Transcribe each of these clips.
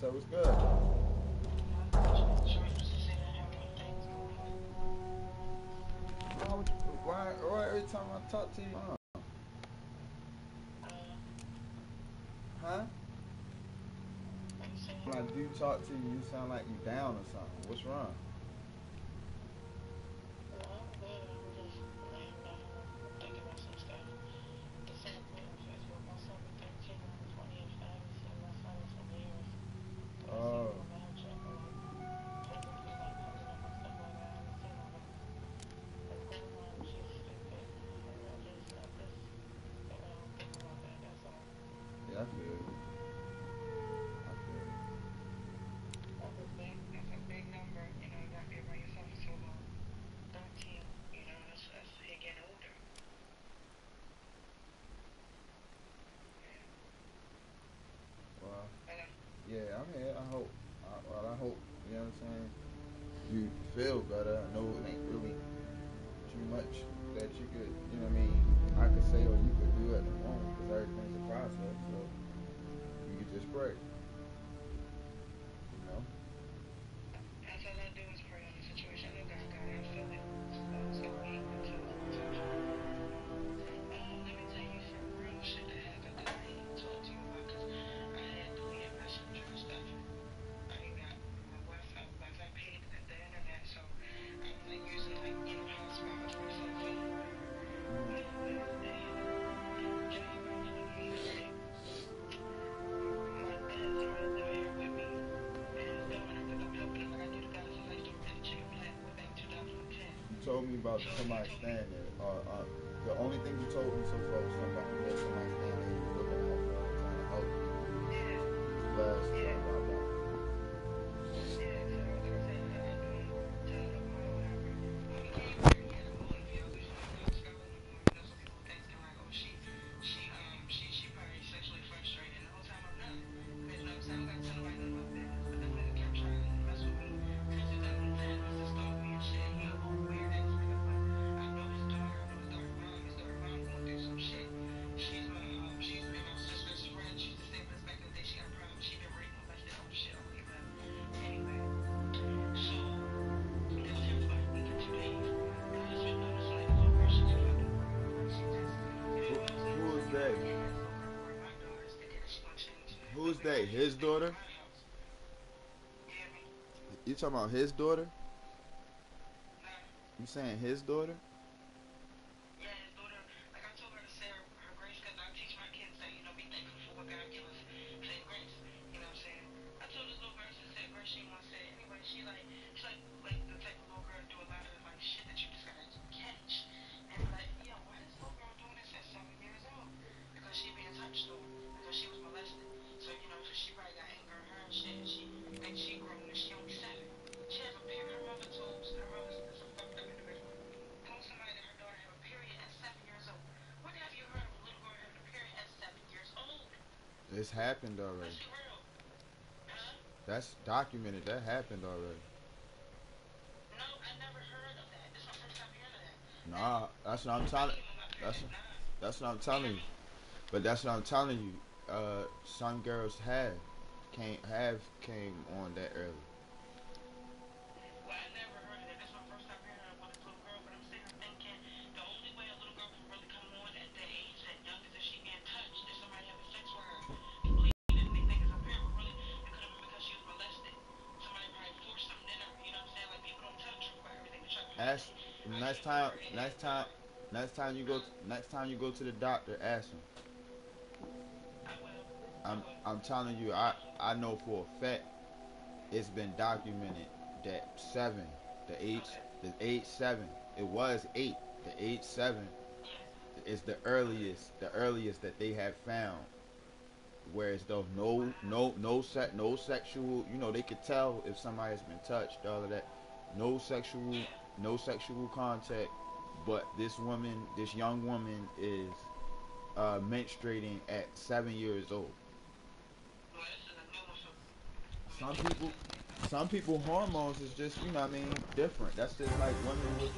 So it's good. Why every time I talk to you, huh? When I do talk to you, you sound like you down or something. What's wrong? Oh, yeah, I feel you. I feel you. Well, yeah, I'm here. I hope. I hope. You know what I'm saying? You feel better. I know it ain't really too much that you could, you know what I mean, I could say or you could do at the moment because everything's a process. So you could just pray, you know. You told me about somebody staying there. The only thing you told me so far was somebody that somebody staying there. You looking out for all trying to help you. Last time about that. Who is they? Who's they? His daughter? You talking about his daughter? You saying his daughter? It's happened already. That's documented. That happened already. Nah, that's what I'm telling. That's that's what I'm telling you. But that's what I'm telling you. Some girls came on that early. Ask next time. Next time you go to the doctor, ask him. I'm telling you. I know for a fact it's been documented that seven, the age 7. It was 8. The age 7 is the earliest that they have found. Whereas though no sexual, they could tell if somebody has been touched, all of that. No sexual, no sexual contact. But this young woman is menstruating at 7 years old. Some people, some people hormones is just what I mean different. That's just like women with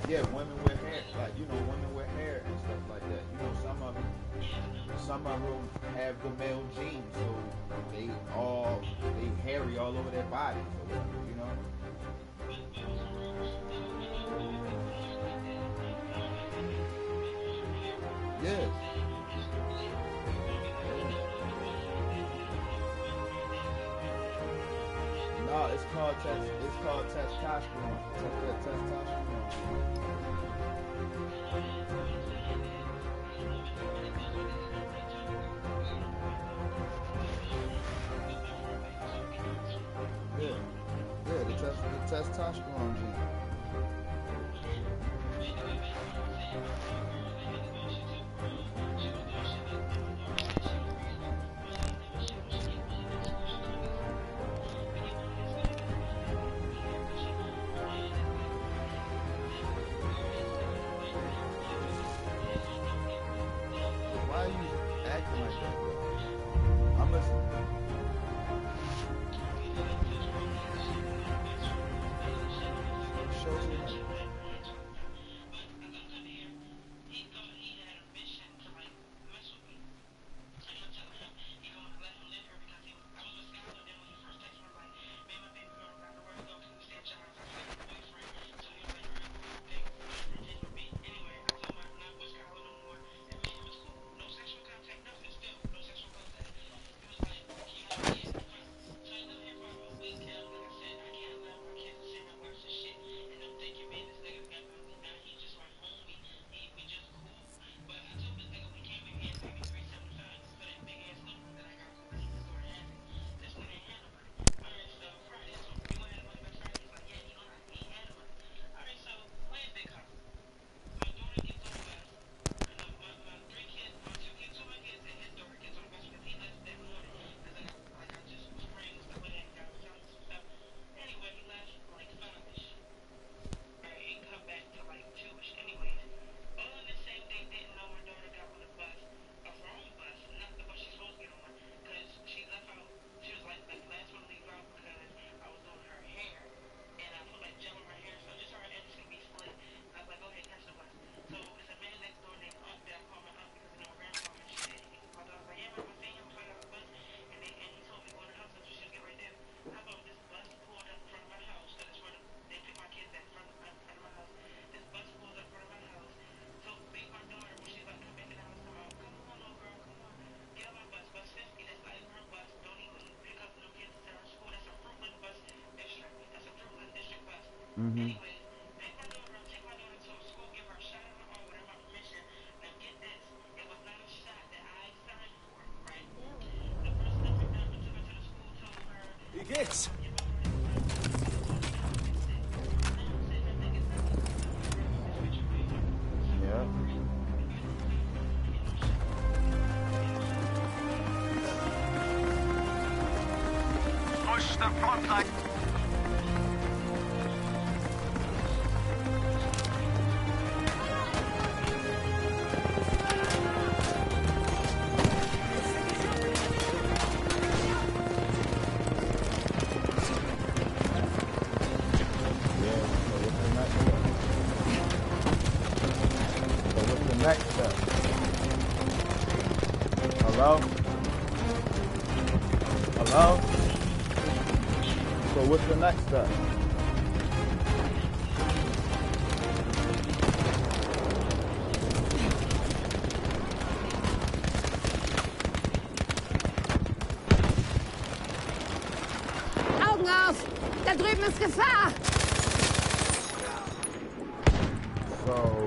yeah, women with hair, like women with hair and stuff like that. Some of them, some of them have the male gene, so they hairy all over their bodies or whatever, you know. Yeah. No, it's called testosterone. Testosterone. Yeah, the testosterone gene. Why are you acting like that, bro? I'm listening. Show me. Mm-hmm. Wie geht's? Yeah. Push the front line. Next step. Hello? Hello? So what's the next step? Augen auf! Da drüben ist Gefahr! So...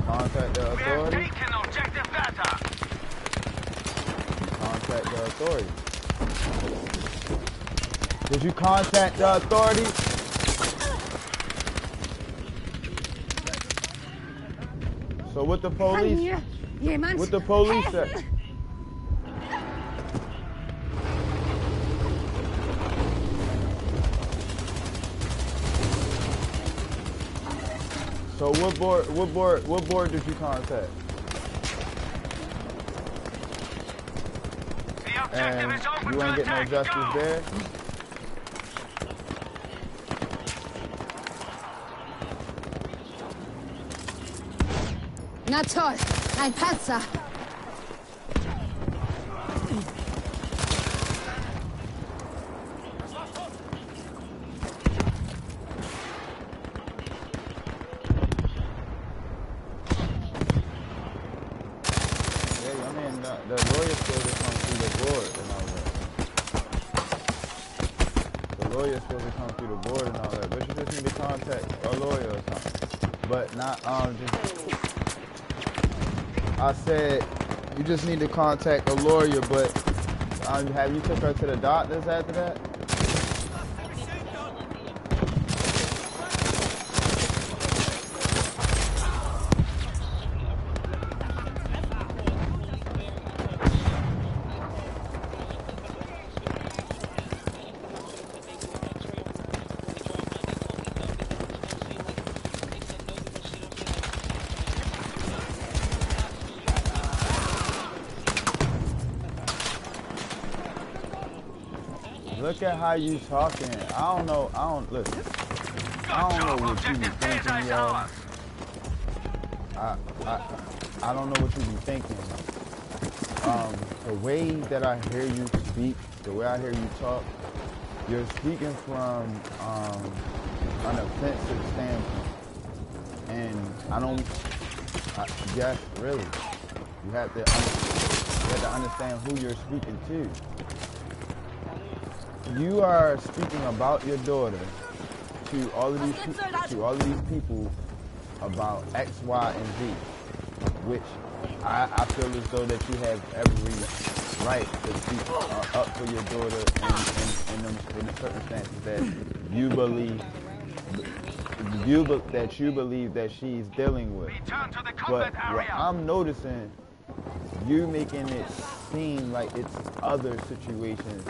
Contact the authorities. Contact the authorities. Did you contact the authorities? So what the police? What the police said? So what board did you contact? And you ain't getting no justice there? Na toll, ein Panzer. The lawyer's supposed to come through the board and all that. The lawyer's supposed to come through the board and all that. But you just need to contact a lawyer or something. But not I said you just need to contact a lawyer. But have you took her to the doctors after that? Look at how you talking. I don't know what you be thinking, yo. I don't know what you be thinking. The way that I hear you speak, the way I hear you talk, you're speaking from an offensive standpoint. And yes, really. You have to understand who you're speaking to. You are speaking about your daughter to all of these people about X, Y, and Z, which I feel as though that you have every right to speak up for your daughter in the circumstances that you believe that she's dealing with. But what I'm noticing, you making it seem like it's other situations.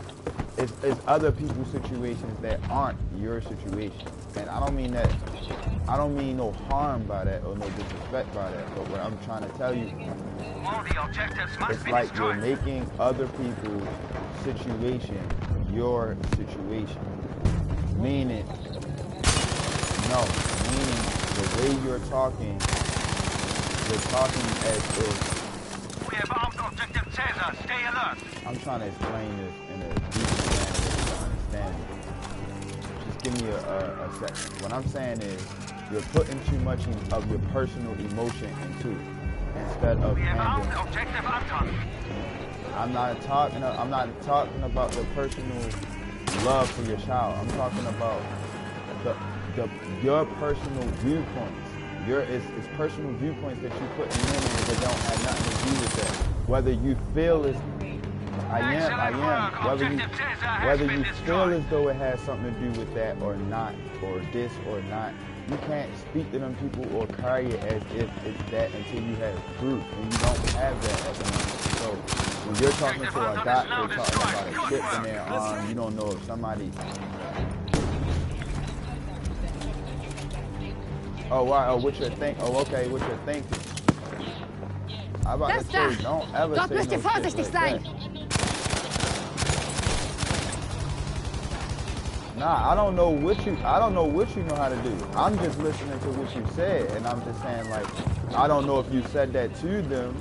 It's other people's situations that aren't your situation. And I don't mean no harm by that or no disrespect by that. But what I'm trying to tell you, it's like you're making other people's situation your situation. Meaning the way you're talking as if... We have armed objective Caesar. Stay alert. I'm trying to explain this in a deeper manner to understand it. Just give me a second. What I'm saying is, you're putting too much of your personal emotion into it instead of handling. Objective Anton. I'm not talking about the personal love for your child. I'm talking about your personal viewpoints. It's personal viewpoints that you put in that don't have nothing to do with that. Whether you feel as whether you feel as though it has something to do with that or not, or this or not, you can't speak to them people or carry it as if it's that until you have proof, and you don't have that at the moment. So when you're talking to a doctor talking about a chip in their arm, you don't know if somebody... Oh, wow. Oh, what you're thinking. Oh, okay, what you're thinking. I'm about to say, don't ever Dort say müsst ihr no vorsichtig shit sein. like that. Nah, I don't know what you know how to do. I'm just listening to what you said, and I'm just saying, like, I don't know if you said that to them.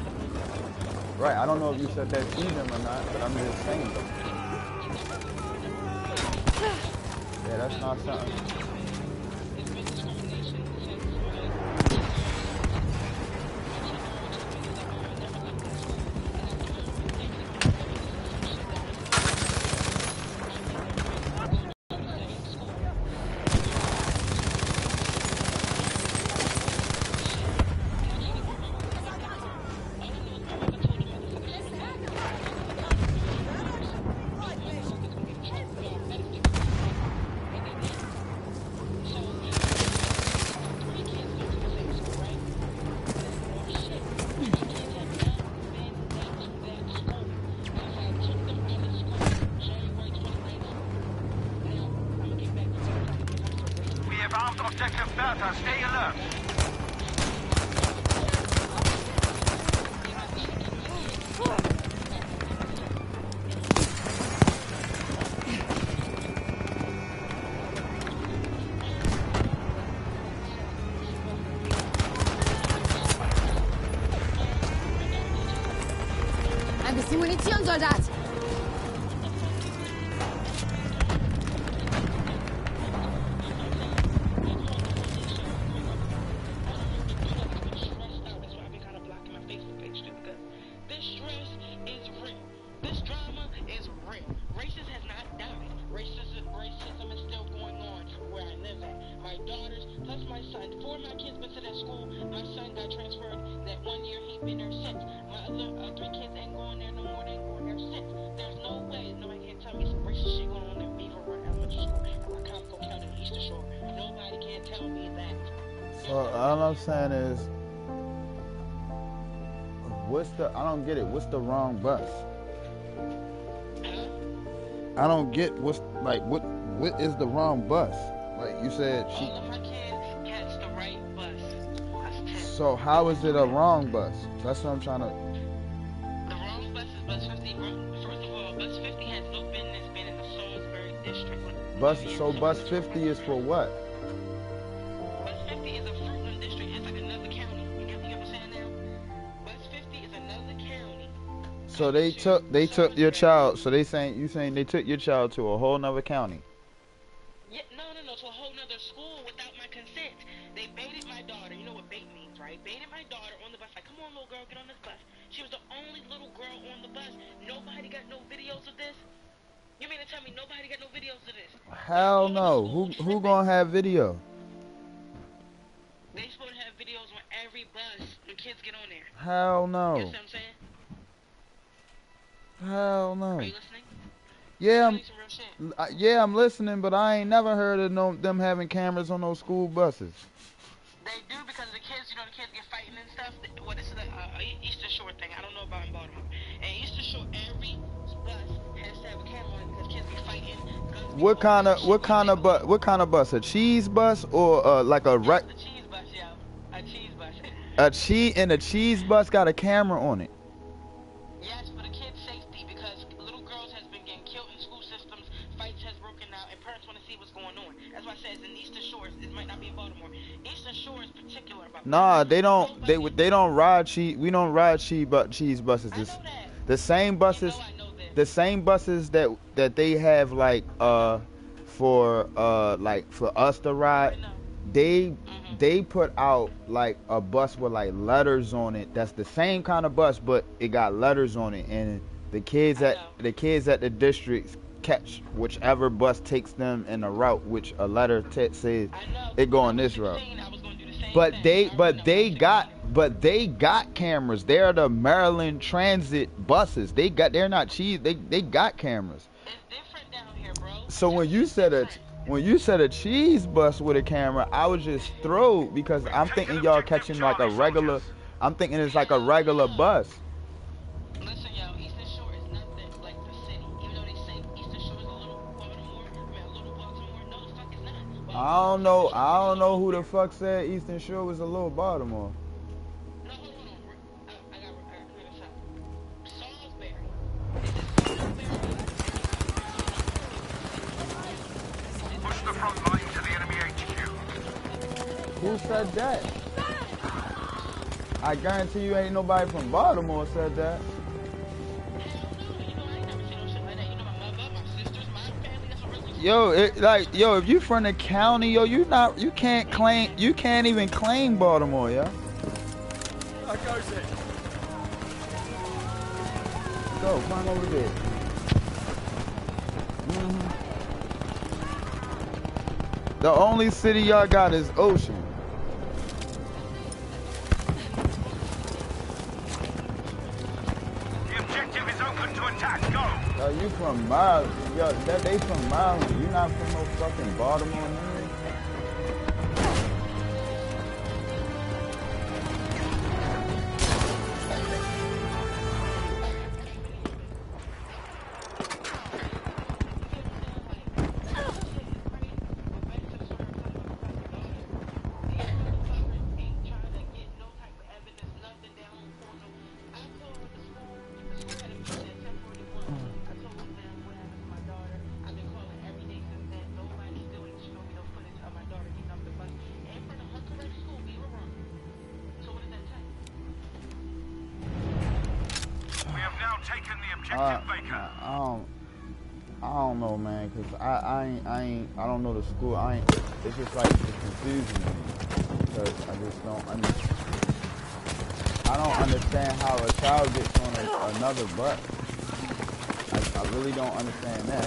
Right, I don't know if you said that to them or not, but I'm just saying. Yeah, that's not something. Objective Bertha, stay alert. Ein bisschen Munition, Soldat! So all I'm saying is, I don't get it. What's the wrong bus? I don't get what is the wrong bus? Like you said, she. All of my kids catch the right bus. So how is it a wrong bus? That's what I'm trying to. The wrong bus is bus 50. First of all, bus 50 has no business being in the Salisbury district. So bus 50 is for what? Bus 50 is a Fruitland district. It's like another county. You get what I'm saying now? Bus 50 is another county. So they took your child. So you saying they took your child to a whole nother county? Yeah, no, to a whole nother school without my consent. They baited my daughter. You know what bait means, right? Baited my daughter on the bus. Like, come on, little girl, get on this bus. She was the only little girl on the bus. Nobody got no videos of this. You mean to tell me nobody got no videos of this? Hell no. Who gonna have video? They supposed to have videos on every bus when kids get on there. Hell no. You know what I'm saying? Hell no. Are you listening? Yeah, I'm listening, but I ain't never heard of them having cameras on those school buses. They do because the kids, the kids get fighting and stuff. Well, this is a Eastern Shore thing. I don't know about in Baltimore. In Eastern Shore, every bus has to have a camera on it because kids be fighting. What kind of bus? A cheese bus or like a a cheese bus, yeah. A cheese bus. A cheese bus got a camera on it. Yes, for the kids' safety because little girls has been getting killed in school systems. Fights has broken out, and parents want to see what's going on. That's why I said it's in Eastern Shores. It might not be in Baltimore. Eastern Shore is particular about. Nah, they don't ride cheese. We don't ride cheese buses. I know that. The same buses. The same buses that they have like for us to ride. They put out like a bus with like letters on it. That's the same kind of bus, but it got letters on it, and the kids at the districts catch whichever bus takes them in a route which a letter says it go on this route. But they got cameras. They're the Maryland Transit buses. They're not cheese. They got cameras. It's different down here, bro. So when you said a cheese bus with a camera, I was just thrilled because I'm thinking y'all catching like a regular. I'm thinking it's like a regular bus. Listen, yo, Eastern Shore is nothing like the city. Even though they say Eastern Shore is a little Baltimore, no, the fuck it's not. I don't know who the fuck said Eastern Shore was a little Baltimore. No, hold on. I got Salisbury. Push the front line to the enemy HQ. Who said that? I guarantee you ain't nobody from Baltimore said that. Yo, if you from the county, yo, you can't even claim Baltimore, yo. That goes it. Go, climb over there. The only city y'all got is Ocean. The objective is open to attack. Go. Yo, you from Maryland. Yo, they from Maryland. You not from no fucking Baltimore, man. I don't know, man, cause I don't know the school. It's just like it's confusing to me, because I just don't understand. I don't understand how a child gets on another bus. I really don't understand that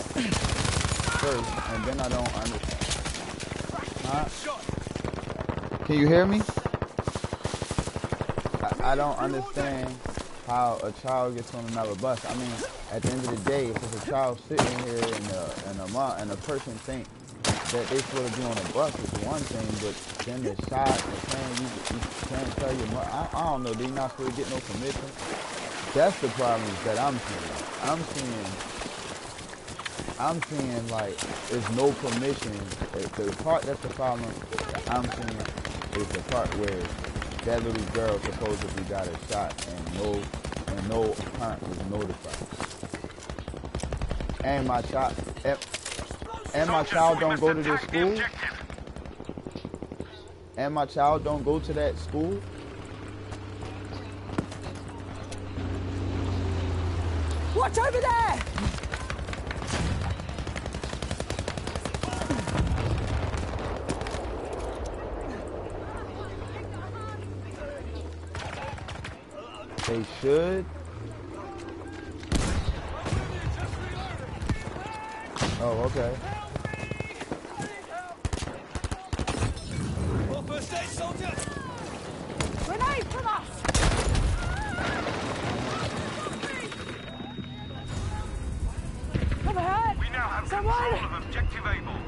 first, and then I don't understand. Huh? Can you hear me? I don't understand how a child gets on another bus. I mean, at the end of the day, if there's a child sitting here and a person thinks that they supposed to be on a bus, it's one thing, but then the shot, the plan, you can't tell your mother. I don't know, they're not supposed to get no permission. That's the problem that I'm seeing. I'm seeing like there's no permission. The part that's the problem that I'm seeing is the part where that little girl supposedly got a shot and no parent was notified. And my child don't go to this school. And my child don't go to that school. Watch over there! They should. Oh, okay. First aid, soldier! Grenade from us! Overhead! We now have Someone! control of objective Able.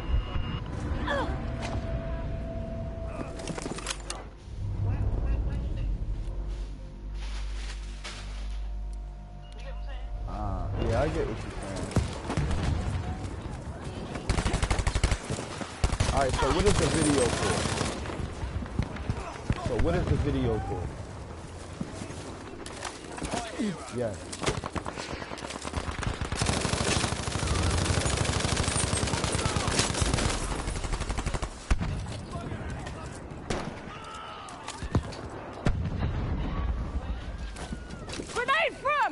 Yeah, I get what you're saying. Alright, so what is the video for? So what is the video for? Yes. Grenade from!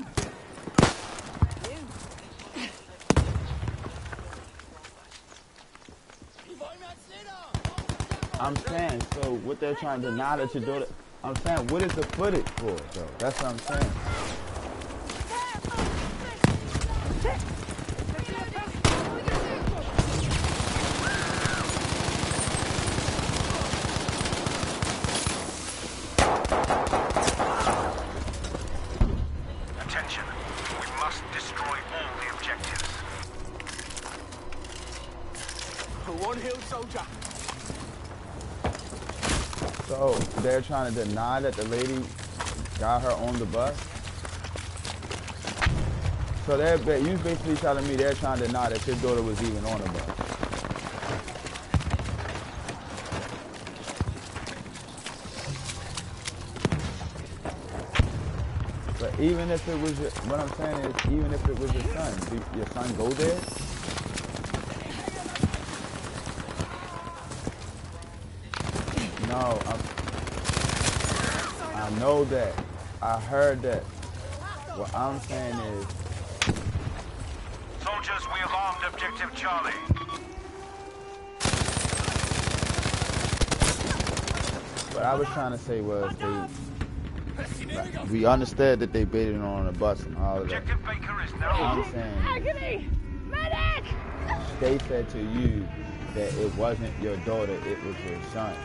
I'm saying, so what they're trying to deny that you do it. I'm saying, what is the footage for, though? That's what I'm saying. Attention. We must destroy all the objectives. One hill soldier. So they're trying to deny that the lady got her on the bus. So you basically telling me they're trying to deny that your daughter was even on the bus. But even if it was what I'm saying is, even if it was your son, did your son go there? No, I know that. I heard that. What I'm saying is... Soldiers, we have armed objective Charlie. What I was trying to say was we understood that they baited on a bus and all of that. Objective Baker is now I'm saying Agony! Medic! they said to you that it wasn't your daughter, it was your son.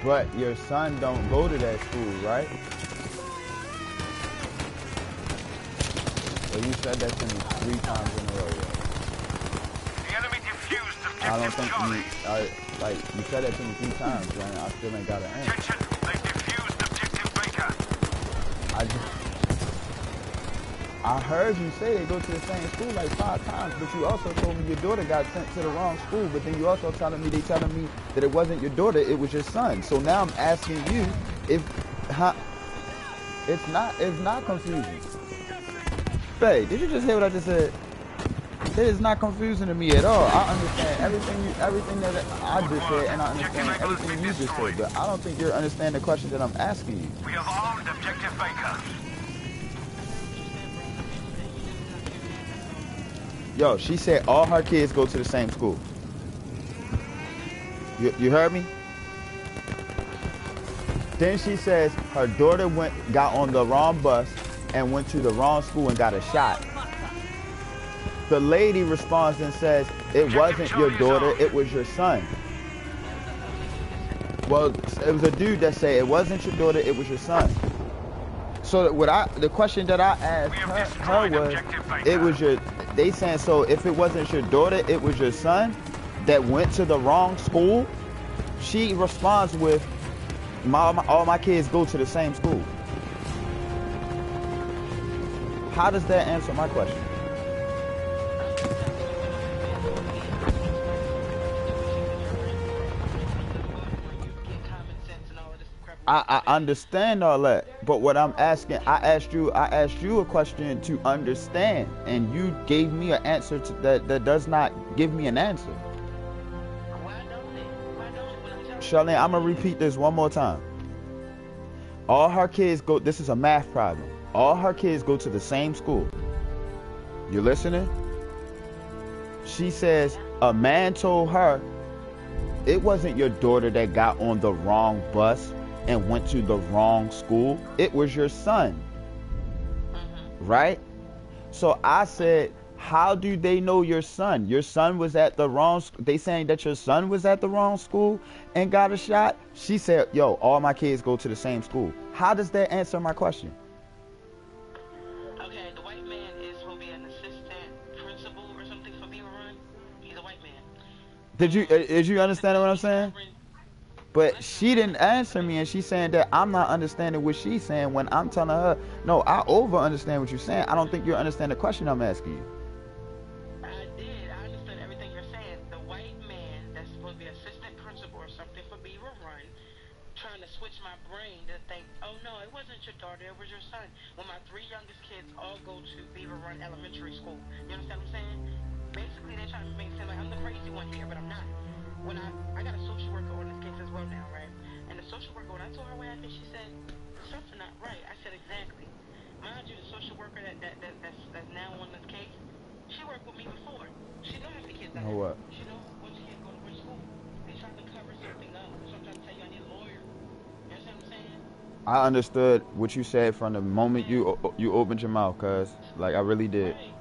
But your son don't go to that school, right? Well, you said that to me 3 times in a row. the enemy defused I don't objective think Charlie. you said that to me 3 times, man. I still ain't got an answer. Attention, they defused objective Baker. I heard you say they go to the same school like 5 times, but you also told me your daughter got sent to the wrong school, but then you also telling me that it wasn't your daughter, it was your son. So now I'm asking you if it's not confusing. Babe, did you just hear what I just said? It is not confusing to me at all. I understand everything that I just said, and I understand everything you just said, but I don't think you understand the question that I'm asking you. We have armed objective Baker. Yo, she said all her kids go to the same school. You heard me? Then she says her daughter got on the wrong bus and went to the wrong school and got a shot. The lady responds and says, it wasn't your daughter, it was your son. Well, it was a dude that said it wasn't your daughter, it was your son. So the question that I asked her was, it was they saying, so if it wasn't your daughter, it was your son that went to the wrong school? She responds with, all my kids go to the same school. How does that answer my question? I understand all that, but what I'm asking, I asked you a question to understand, and you gave me an answer that does not give me an answer. Charlene, I'm gonna repeat this one more time. All her kids go. This is a math problem. All her kids go to the same school. You listening? She says a man told her it wasn't your daughter that got on the wrong bus and went to the wrong school. It was your son. Right? So I said, how do they know your son? Your son was at the wrong school. They saying that your son was at the wrong school and got a shot? She said, yo, all my kids go to the same school. How does that answer my question? Okay, the white man is will be an assistant principal or something for Beaver Run. He's a white man. Did you understand what I'm saying? But she didn't answer me, and she's saying that I'm not understanding what she's saying when I'm telling her, no, I over understand what you're saying. I don't think you understand the question I'm asking you. I did. I understood everything you're saying. The white man that's supposed to be assistant principal or something for Beaver Run, trying to switch my brain to think, oh no, it wasn't your daughter, it was your son. When my 3 youngest kids all go to Beaver Run Elementary School. You understand what I'm saying? Basically, they're trying to make it seem like I'm the crazy one here, but I'm not. When I got a social worker on this case as well now, right? And the social worker, when I told her what happened, she said, something not right. I said, exactly. Mind you, the social worker that's now on this case, she worked with me before. She knows how many kids I have. What? She knows which kids go to which school. They try to cover something up. So I'm trying to tell you I need a lawyer. You understand what I'm saying? I understood what you said from the moment you opened your mouth, cuz. Like, I really did. Right.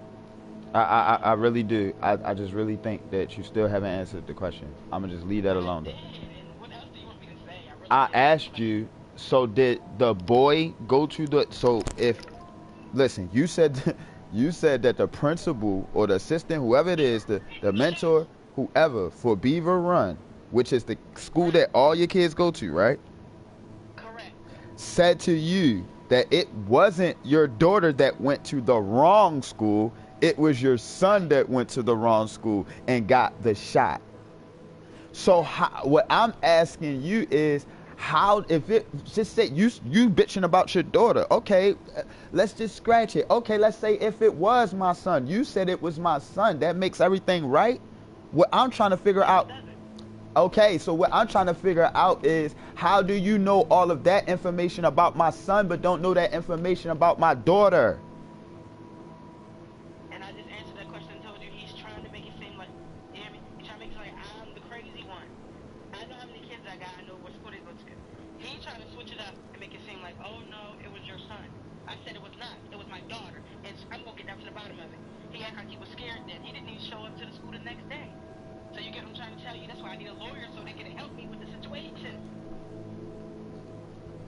I really do. I just really think that you still haven't answered the question. I'm going to just leave that alone, though. What else do you want me to say? I asked you, so did the boy go to the... So if... Listen, you said that the principal or the assistant, whoever it is, the mentor, whoever, for Beaver Run, which is the school that all your kids go to, right? Correct. Said to you that it wasn't your daughter that went to the wrong school. It was your son that went to the wrong school and got the shot. So what I'm asking you is, how, if it just say you bitching about your daughter, okay, let's just scratch it. Okay, let's say if it was my son, you said it was my son, that makes everything right. What I'm trying to figure out, okay, so what I'm trying to figure out is, how do you know all of that information about my son but don't know that information about my daughter?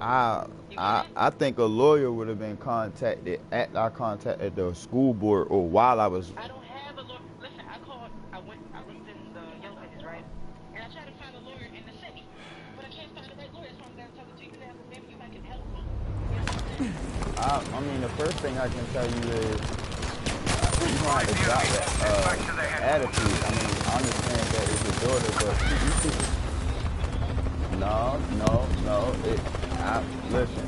I think a lawyer would have been contacted at I contacted the school board or while I was. I don't have a lawyer. Listen, I looked in the Yellow Pages, right? And I tried to find a lawyer in the city, but I can't find the right lawyer. So I'm down talking to you now. Maybe you might can help me. You know I mean, the first thing I can tell you is you don't have to drop that attitude. I mean, I understand that it's your daughter, but you see. No. Listen.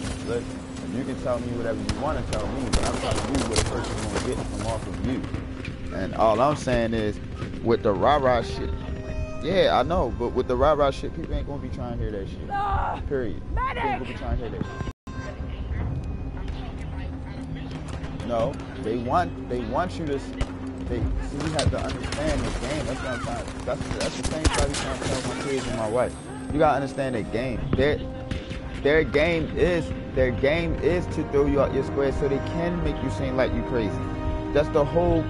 You can tell me whatever you want to tell me, but I'm telling you what a person's going to get from off of you. And all I'm saying is, with the rah-rah shit, yeah, I know, but with the rah-rah shit, people ain't going to be trying to hear that shit. Period. People ain't going to be trying to hear that shit. No, they want you to... See, you have to understand the game. That's what I'm trying. That's the same stuff I'm trying to tell my kids and my wife. You gotta understand the game. Their game is to throw you out your square so they can make you seem like you crazy. That's the whole.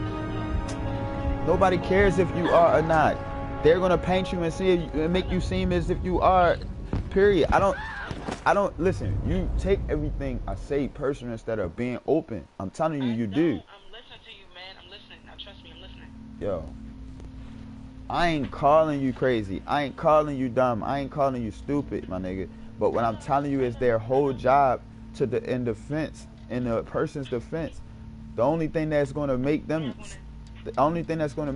Nobody cares if you are or not. They're gonna paint you and make you seem as if you are. Period. I don't listen. You take everything I say personal instead of being open. I'm telling you, you do. I'm listening to you, man. I'm listening. Now trust me, I'm listening. Yo, I ain't calling you crazy. I ain't calling you dumb. I ain't calling you stupid, my nigga. But what I'm telling you is their whole job in defense, in the person's defense. The only thing that's gonna make them, only thing that's gonna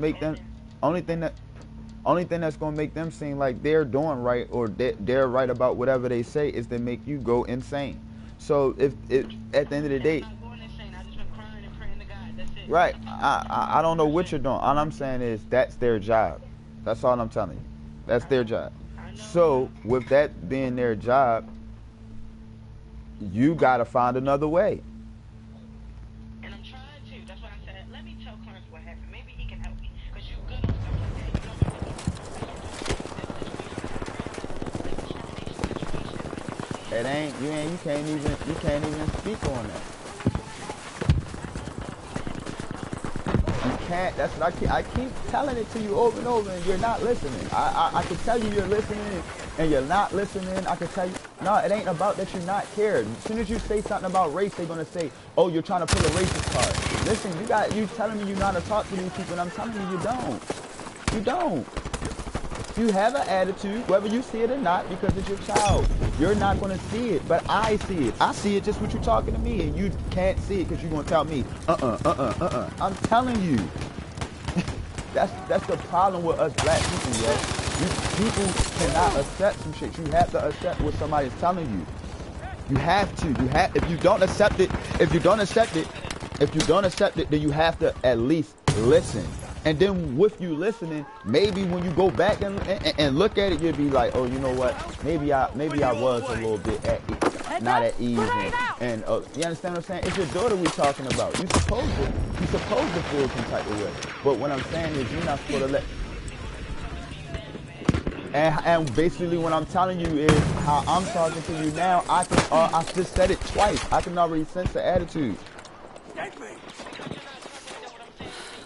make them seem like they're doing right or they're right about whatever they say is to make you go insane. So if at the end of the day, right, I don't know what you're doing. All I'm saying is that's their job. That's all I'm telling you. That's their job. So with that being their job, you gotta find another way. And I'm trying to. That's why I said, let me tell Clarence what happened. Maybe he can help me. Because you're good on stuff like that. It ain't you can't even speak on that. You can't. That's what I keep telling it to you over and over, and you're not listening. I can tell you you're listening, and you're not listening. I can tell you, no, it ain't about that you're not cared. As soon as you say something about race, they're gonna say, oh, you're trying to pull a racist card. Listen, you telling me you know how to talk to these people, and I'm telling you you don't. You don't. You have an attitude, whether you see it or not, because it's your child. You're not going to see it, but I see it. I see it just when you're talking to me, and you can't see it because you're going to tell me, I'm telling you. That's the problem with us black people, yo. People cannot accept some shit. You have to accept what somebody's telling you. You have to. If you don't accept it, then you have to at least listen. And then with you listening, maybe when you go back and look at it, you'll be like, oh, you know what? Maybe I was a little bit not at ease. And you understand what I'm saying? It's your daughter we talking about. You supposed to feel some type of way. But what I'm saying is you're not supposed to let. And basically what I'm telling you is how I'm talking to you now. I just said it twice. I can already sense the attitude.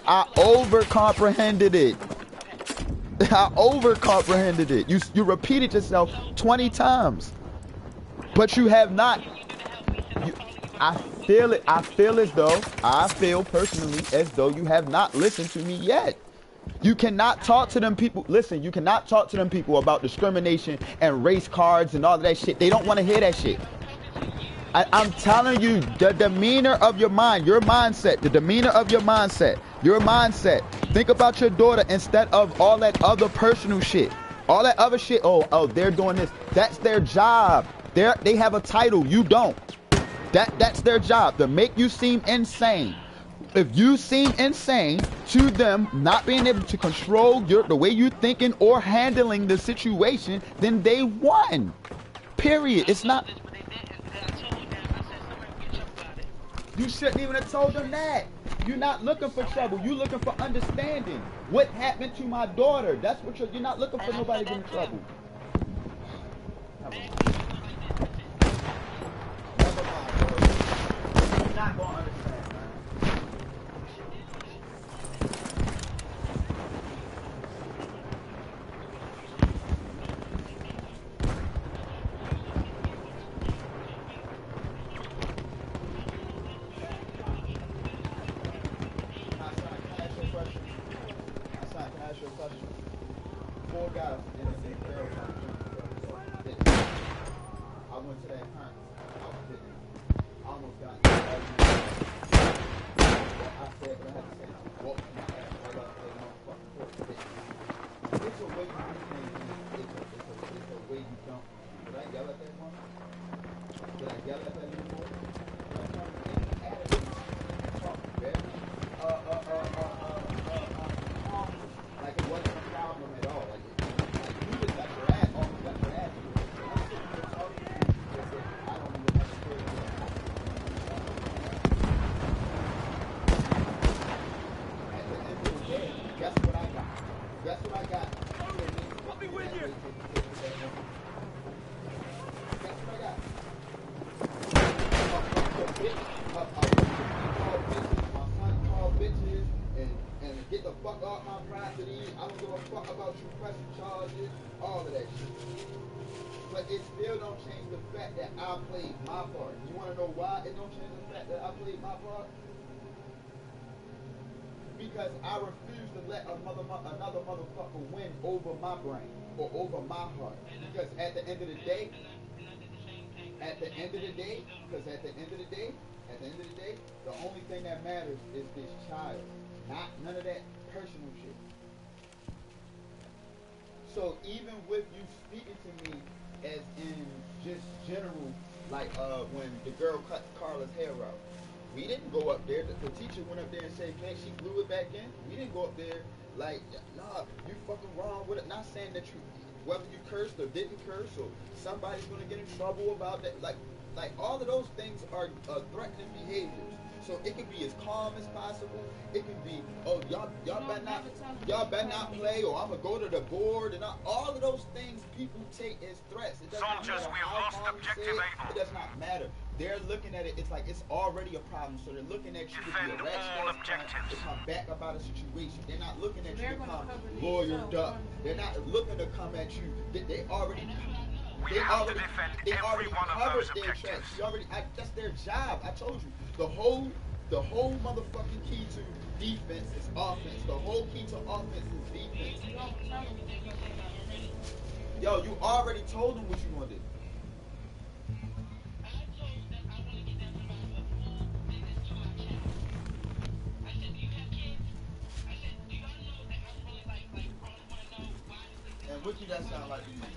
I over-comprehended it. You repeated yourself 20 times. But you have not. I feel personally as though you have not listened to me yet. You cannot talk to them people. Listen, you cannot talk to them people about discrimination and race cards and all of that shit. They don't want to hear that shit. I'm telling you, the demeanor of your mind, your mindset, the demeanor of your mindset, your mindset. Think about your daughter instead of all that other personal shit. All that other shit, oh, they're doing this. That's their job. They have a title, you don't. That's their job, to make you seem insane. If you seem insane to them, not being able to control the way you're thinking or handling the situation, then they won. Period. It's not. You shouldn't even have told them that. You're not looking for trouble. You're looking for understanding. What happened to my daughter? That's what you're not looking for nobody getting in trouble. Never mind. You're not going to understand, man. got. Let me with you. That's what I got. My son called bitches and get the fuck off my property. I don't give a fuck about you pressing charges, all of that shit. But it still don't change the fact that I played my part. You want to know why it don't change the fact that I played my part? Because I refuse to let another motherfucker win over my brain or over my heart. Because at the end of the day, the only thing that matters is this child, not none of that personal shit. So even with you speaking to me as in just general, like when the girl cut Carla's hair out, we didn't go up there. The teacher went up there and said, "Man, she glue it back in." We didn't go up there like, "Nah, you fucking wrong with it." Not saying that you, whether you cursed or didn't curse, or somebody's gonna get in trouble about that. Like all of those things are threatening behaviors. So it can be as calm as possible. It can be, oh, y'all better not play, or I'm gonna go to the board, and all of those things people take as threats. It doesn't Soldiers, matter we have how lost calm you say objective it. Able. It does not matter. They're looking at it. It's like it's already a problem. So they're looking at you to be Defend a ratchet all ass cunt, objectives. to come back about a situation. They're not looking at you to come lawyered up. They're not looking to come at you. They already. We have to defend every one of covered those their tracks. objectives. That's their job. I told you. The whole motherfucking key to defense is offense. The whole key to offense is defense. Yo, you already told them what you want to do. And what do that sound like to you, man?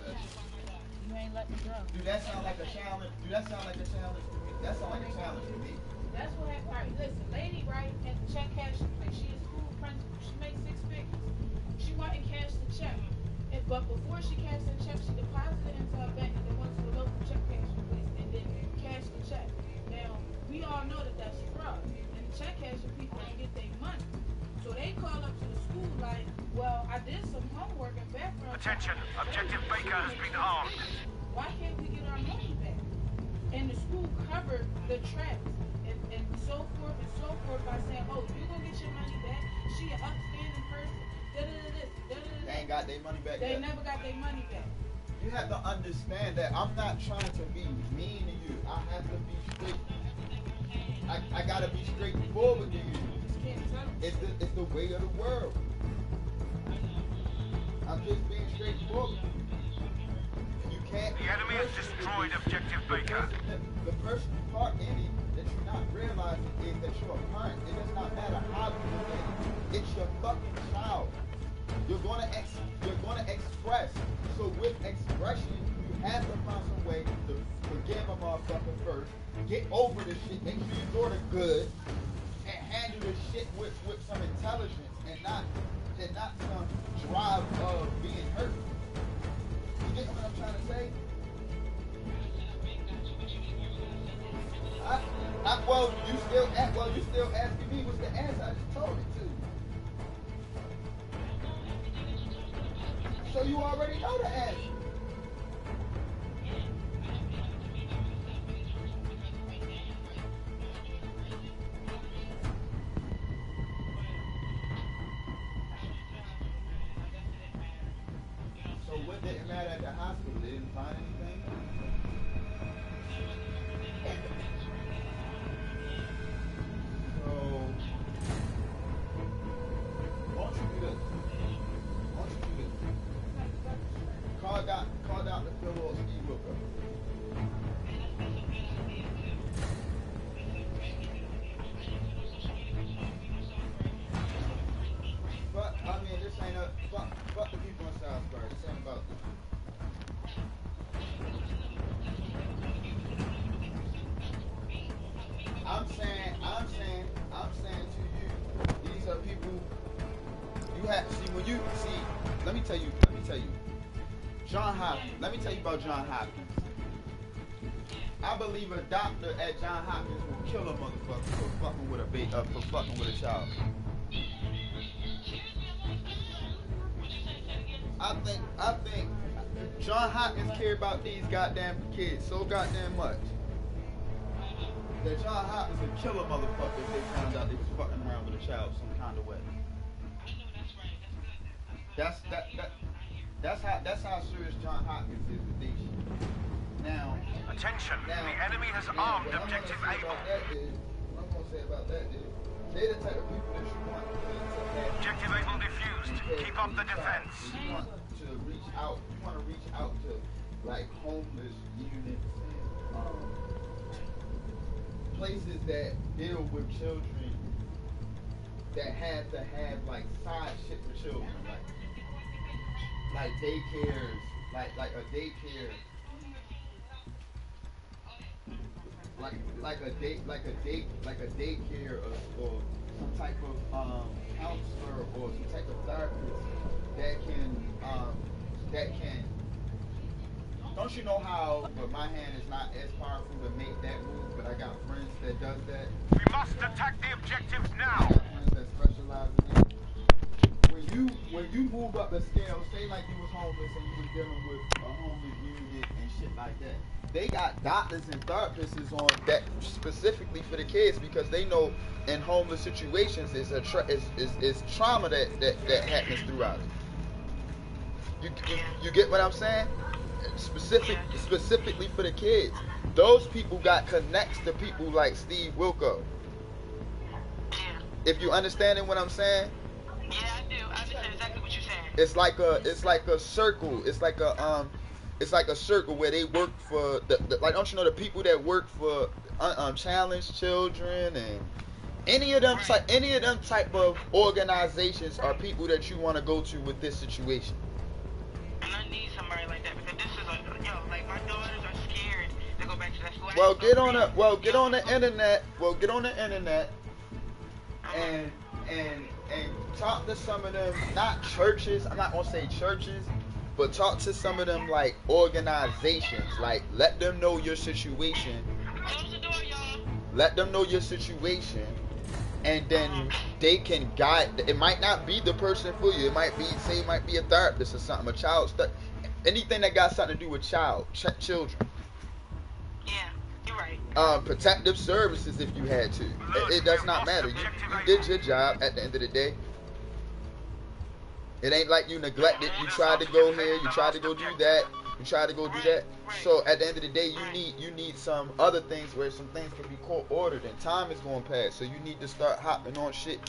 You ain't let me go. Do that sound like a challenge? Do that sound like a challenge to me? That sound like a challenge to me. That's what happened. Right, listen, lady, right, at the check cashing place, she is school principal. She makes 6 figures. She went and cashed the check. But before she cashed the check, she deposited into her bank and then went to the local check cashing place and then cashed the check. Now, we all know that that's fraud. And the check cashing people don't get their money. So they call up to the school like, well, I did some homework and background. Attention, objective Baker has been armed. Why can't we get our money back? And the school covered the tracks and so forth by saying, oh, you're going to get your money back. She an upstanding person. They ain't got their money back They yet. never got their money back. You have to understand that I'm not trying to be mean to you. I have to be straight. I gotta be straightforward to you. It's the way of the world. I'm just being straightforward. You can't. The enemy has destroyed objective Baker. The personal part in it that you're not realizing is that you're a parent. It does not matter how you do it. It's your fucking child. You're gonna express. So with expression, you have to find some way to forgive a motherfucker first. Get over the shit. Make sure your daughter good, and handle the shit with some intelligence and not some drive of being hurt. You get what I'm trying to say? You still asking me what's the answer. I just told it to you. So you already know the answer. So what didn't matter at the hospital? They didn't find anything? So, why don't you do this? Call Dr. Phil or Steve Booker. But, I mean, this ain't a, fuck the people in Southburg. This ain't about them. I'm saying to you, these are people you have to see when you see. Let me tell you. John Hopkins. Let me tell you about John Hopkins. I believe a doctor at John Hopkins will kill a motherfucker for fucking with a child. I think John Hopkins cared about these goddamn kids so goddamn much that John Hopkins would kill a motherfucker if they found out they was fucking around with a child some kind of way. That's how serious John Hopkins is with these shit. Now, Attention, the enemy has armed objective Able. What I'm gonna say about that is, they're the type of people that you want to have. Objective Able defused. Keep up the defense. You want to reach out. You want to reach out to like homeless units and places that deal with children that have to have like side shit for children, like daycares, like a daycare. Like a daycare or some type of counselor or some type of therapist that can don't you know how but my hand is not as powerful to make that move, but I got friends that does that. We must attack the objectives now. I got friends that specialize in it. When you move up the scale, say like you was homeless and you was dealing with a homeless unit and shit like that. They got doctors and therapists on that specifically for the kids because they know in homeless situations is trauma that happens throughout it. You get what I'm saying? Specifically for the kids. Those people got connects to people like Steve Wilco. If you understanding what I'm saying? Yeah, I do. I understand exactly what you're saying. It's like a circle. It's like a circle where they work for like, don't you know the people that work for challenged children and any of them type of organizations are people that you want to go to with this situation. And I need somebody like that because this is like my daughters are scared to go back to that school. Get on the internet and talk to some of them, not churches. I'm not gonna say churches. But talk to some of them like organizations, like let them know your situation. Close the door, y'all. Let them know your situation, and then they can guide. It might not be the person for you. It might be a therapist or something, a child, anything that got something to do with children. Yeah, you're right. Protective services if you had to. It does not matter. You did your job at the end of the day. It ain't like you neglected. You tried to go here. You tried to go do that. You tried to go do that. So at the end of the day, you need some other things where some things can be court ordered and time is going past. So you need to start hopping on shit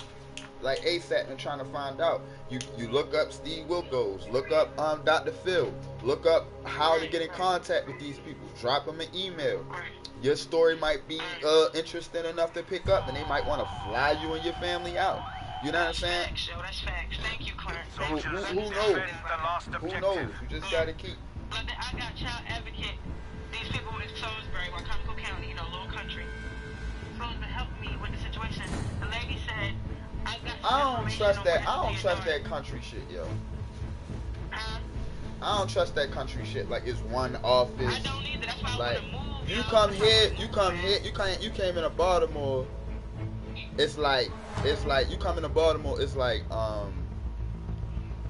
like ASAP and trying to find out. You look up Steve Wilkos. Look up Dr. Phil. Look up how to get in contact with these people. Drop them an email. Your story might be interesting enough to pick up, and they might want to fly you and your family out. You know what I'm saying? That's facts. Thank you, Clarence. Who knows? Who knows? You just gotta keep. But I got Child Advocate. These people in Salisbury, Wycomico County, a little country. Supposed to help me with the situation. The lady said, I don't trust that country shit, yo. I don't trust that country shit. Like it's one office. I don't either. That's why like, I want to move. You came into Baltimore. It's like you come into Baltimore. It's like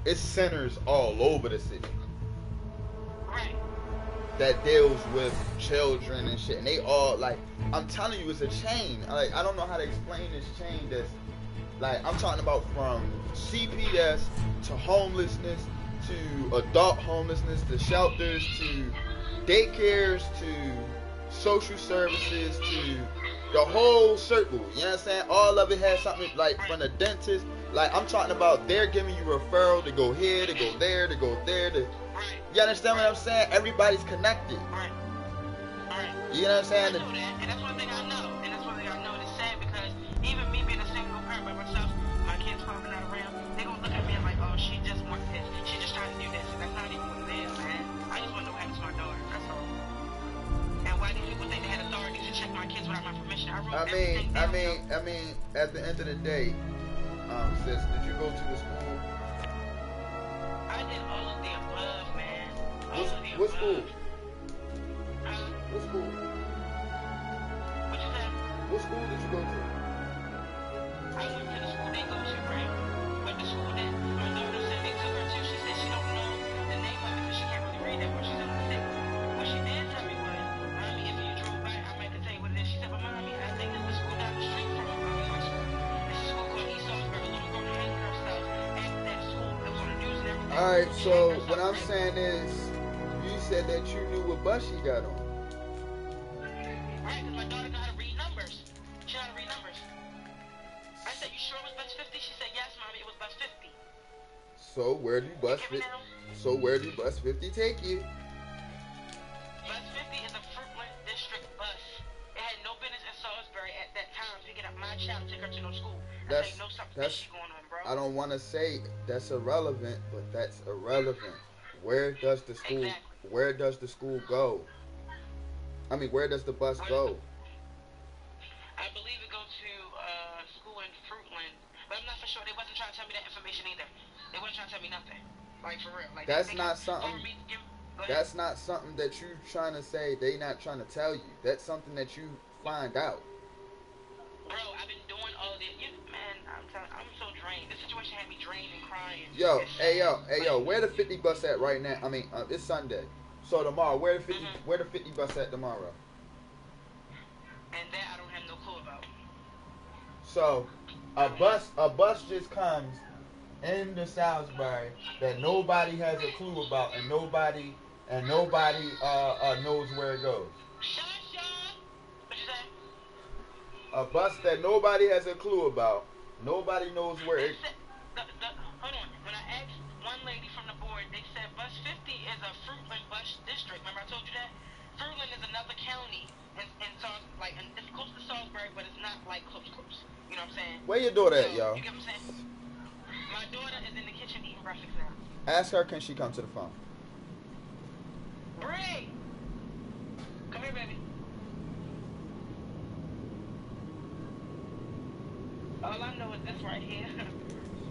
it's centers all over the city. Right. That deals with children and shit, and they all like. I'm telling you, it's a chain. Like I don't know how to explain this chain. That's like I'm talking about from CPS to homelessness to adult homelessness to shelters to daycares to social services to the whole circle. You know what I'm saying? All of it has something like from the dentist. Like I'm talking about, they're giving you referral to go here, to go there, to go there. You understand what I'm saying? Everybody's connected. Right. You know what I'm saying? I know that, and that's one thing I know. And that's one thing I know. It's sad because even me being a single parent by myself, my kids popping out around, they gonna look at me and like, oh, she just wants this. She just trying to do this. And that's not even what it is, man. I just want to know what happens to my daughter. That's all. And why these people think they had authority to check my kids without my permission? I mean, at the end of the day, sis, did you go to the school? I did all of the above, man. What school? What school? What you said? What school did you go to? I went to the school they go to, right? But the school that my daughter said they took her to, she said she don't know Alright, so what I'm saying is, you said that you knew what bus she got on. Right, because my daughter know how to read numbers. She know how to read numbers. I said, you sure it was bus 50? She said, yes, mommy, it was bus 50. So where do bus 50? So where do bus 50 take you? Bus 50 is a Fruitland District bus. It had no business in Salisbury at that time picking up my child to take her to no school. I say, no, something fishy going on, bro. I don't want to say that's irrelevant, but that's irrelevant. Where does the school? Exactly. Where does the school go? I mean, where does the bus go? I believe it goes to school in Fruitland, but I'm not for sure. They wasn't trying to tell me that information either. They wasn't trying to tell me nothing. Like, for real. Like, That's not something. That's not something that you trying to say. They not trying to tell you. That's something that you find out. Bro, I've been doing all this. Man, I'm so drained. This situation had me drained and crying. Yo, where the 50 bus at right now? I mean, it's Sunday. So tomorrow, where the 50 bus at tomorrow? And that I don't have no clue about. So a bus just comes into Salisbury that nobody has a clue about, and nobody knows where it goes. What you say? A bus that nobody has a clue about. Nobody knows where it. Hold on. When I asked one lady from the board, they said bus 50 is a Fruitland bus district. Remember I told you that? Fruitland is another county in Salisbury, and it's close to Salisbury, but it's not like close. You know what I'm saying? Where your daughter at, y'all? You get what I'm saying? My daughter is in the kitchen eating breakfast now. Ask her, can she come to the phone? Bree! Come here, baby. All I know is this right here.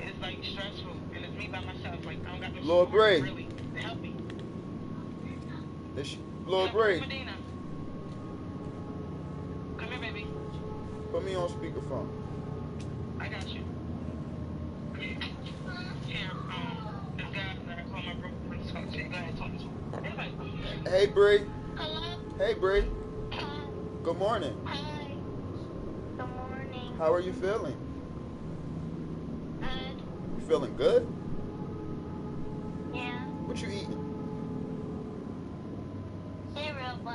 It's like stressful, and it's me by myself. Like, I don't got no Lord support, Bray. really, to help me. Lord Bray. Medina. Come here, baby. Put me on speakerphone. I got you. Here, this guy that I call my brother, let's talk to you. Go ahead, talk to him. Anybody? Hey, Bree. Hello? Hey, Bree. Hi. Good morning. Hi. Good morning. How are you feeling? Good. You feeling good? Yeah. What you eating? Cereal, but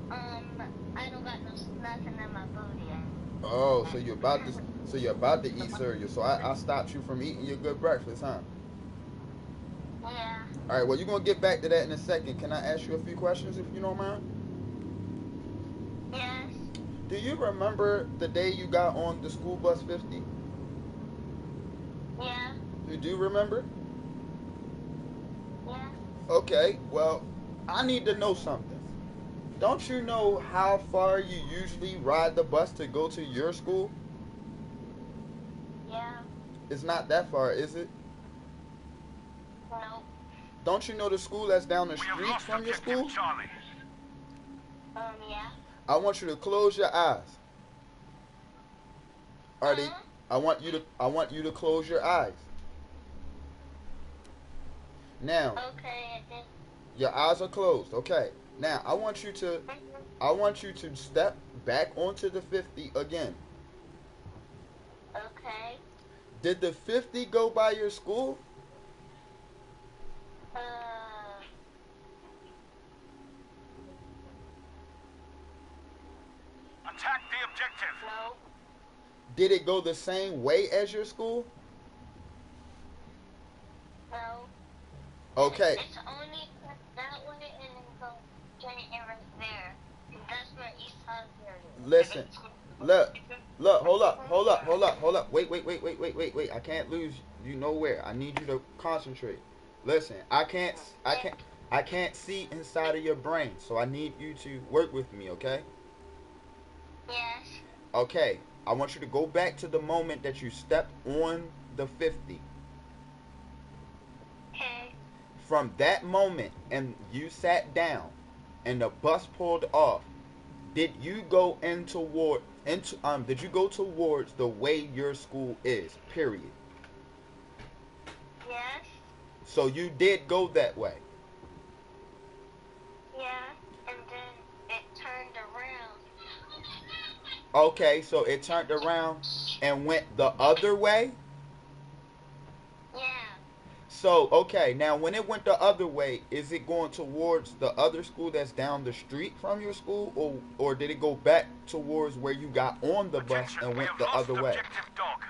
I don't got nothing in my booty yet. Oh, so you're about to eat cereal. So I stopped you from eating your good breakfast, huh? Yeah. All right. Well, you're gonna get back to that in a second. Can I ask you a few questions if you don't mind? Yes. Do you remember the day you got on the school bus 50? Yeah. You do remember? Yeah. Okay. Well, I need to know something. Don't you know how far you usually ride the bus to go to your school? Yeah. It's not that far, is it? Nope. Don't you know the school that's down the We have street lost from your objective school? Charlie. Yeah. I want you to close your eyes. I want you to close your eyes. Now, Okay, I did. your eyes are closed. Okay. Now, I want you to step back onto the 50 again. Okay. Did the 50 go by your school? Attack the objective. No. Did it go the same way as your school? No. Okay. It's only that way and then go straight and right there. And that's where East Salisbury is. Listen. Look, hold up. Wait. I can't lose you nowhere. I need you to concentrate. Listen, I can't see inside of your brain, so I need you to work with me, okay? Yes. Okay. I want you to go back to the moment that you stepped on the 50. Okay. From that moment and you sat down and the bus pulled off, did you go did you go towards the way your school is, period? Yes. So you did go that way. Yeah. And then it turned around. Okay, so it turned around and went the other way? Yeah. So, okay, now when it went the other way, is it going towards the other school that's down the street from your school, or did it go back towards where you got on the bus Attention, and we went have the lost other way? objective dog.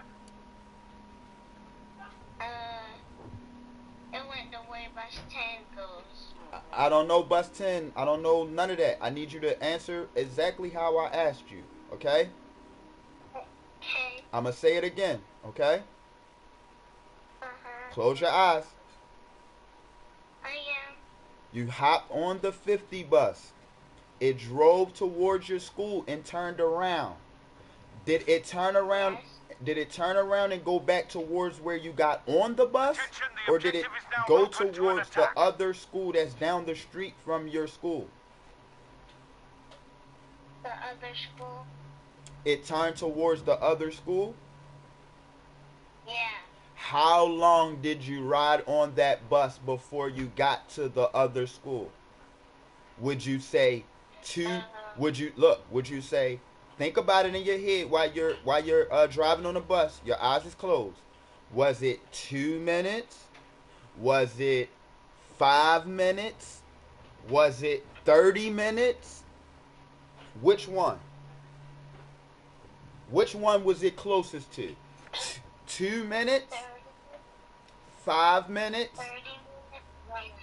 It went the way bus 10 goes. I don't know bus 10. I don't know none of that. I need you to answer exactly how I asked you, okay? Okay. I'm going to say it again, okay? Uh-huh. Close your eyes. I am. You hopped on the 50 bus. It drove towards your school and turned around. Did it turn around? Yes. Did it turn around and go back towards where you got on the bus? Attention, the Or did it objective is now go open to an towards the attack. other school that's down the street from your school? The other school. It turned towards the other school? Yeah. How long did you ride on that bus before you got to the other school? Would you say two? Would you say, think about it in your head while you're driving on the bus, your eyes is closed. Was it 2 minutes? Was it 5 minutes? Was it 30 minutes? Which one? Which one was it closest to? 2 minutes? 5 minutes? 30 minutes.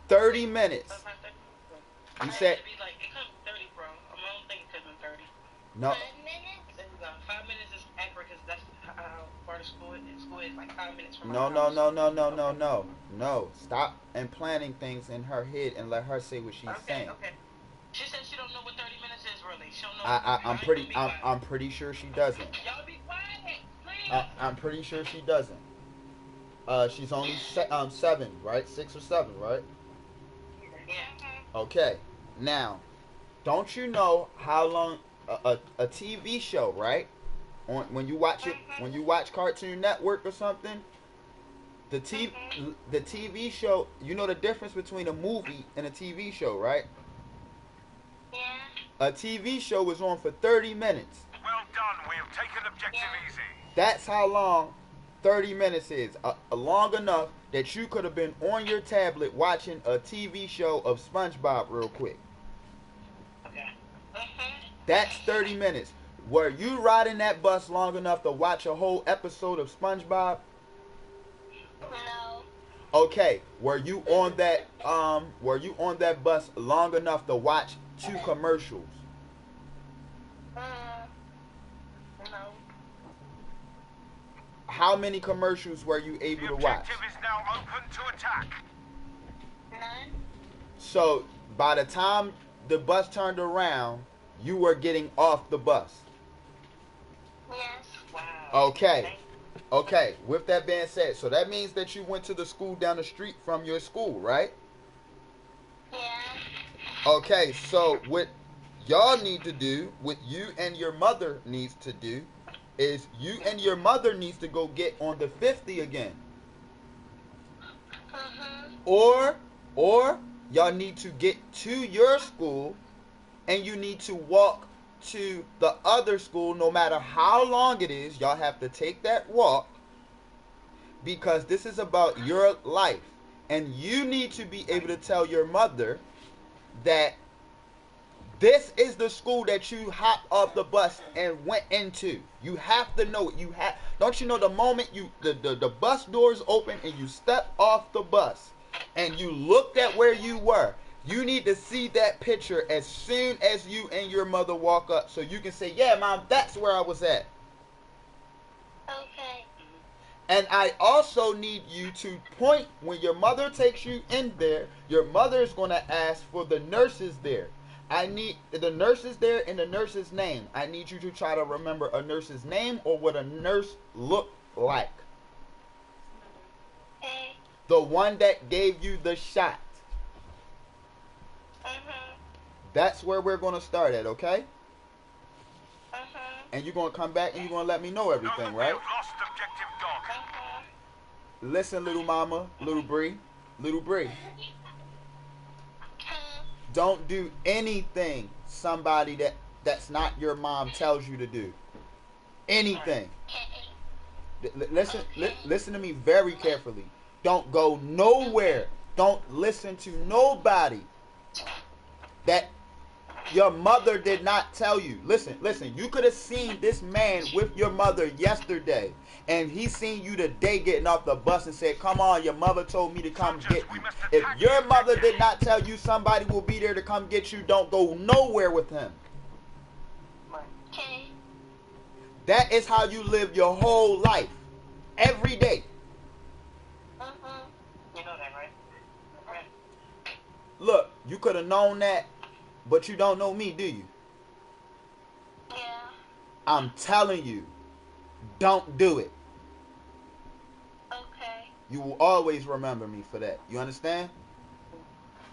30 minutes. You said It comes 30, bro. I don't think it could have been 30. no. 5 minutes. There we go. 5 minutes is accurate because that's how far the school is. School is like 5 minutes from my No, no, house. no, no, no, no, no, no. Stop implanting things in her head and let her say what she's saying. Okay. She said she don't know what 30 minutes is really. She don't know. I'm pretty sure she doesn't. Y'all be quiet, please. I'm pretty sure she doesn't. She's only 7, right? 6 or 7, right? Yeah. Okay. Now, don't you know how long a TV show, right? When you watch Cartoon Network or something, the TV show, you know the difference between a movie and a TV show, right? Yeah. A TV show is on for 30 minutes. Well done, we have taken objective easy. That's how long 30 minutes is. Long enough that you could have been on your tablet watching a TV show of SpongeBob real quick. Okay. That's 30 minutes. Were you riding that bus long enough to watch a whole episode of SpongeBob? No. Okay. Were you on that bus long enough to watch 2 commercials? No. How many commercials were you able The to watch? objective is now open to attack. None. So by the time the bus turned around, you were getting off the bus. Yes. Wow. Okay. Okay. With that being said, so that means that you went to the school down the street from your school, right? Yeah. Okay. So what y'all need to do, what you and your mother needs to do, is you and your mother needs to go get on the 50 again. Or y'all need to get to your school and you need to walk to the other school no matter how long it is. Y'all have to take that walk because this is about your life. And you need to be able to tell your mother that this is the school that you hopped off the bus and went into. You have to know it. Don't you know the moment the bus doors open and you step off the bus and you looked at where you were, you need to see that picture as soon as you and your mother walk up so you can say, yeah, Mom, that's where I was at. Okay. And I also need you to point when your mother takes you in there. Your mother is going to ask for the nurses there. I need the nurses there and the nurse's name. I need you to try to remember a nurse's name or what a nurse looked like. Okay. The one that gave you the shot. That's where we're going to start at, okay? And you're going to come back and you're going to let me know Know everything, that we right? have lost objective dog. Listen, little mama, little Bree. Don't do anything somebody that's not your mom tells you to do. Anything. Listen to me very carefully. Don't go nowhere. Don't listen to nobody that your mother did not tell you. Listen. You could have seen this man with your mother yesterday, and he seen you today getting off the bus and said, come on, your mother told me to come get you. If your mother did not tell you somebody will be there to come get you, don't go nowhere with him. Okay. That is how you live your whole life. Every day. You know that, right? Right. Look, you could have known that, but you don't know me, do you? Yeah. I'm telling you, don't do it. Okay. You will always remember me for that. You understand?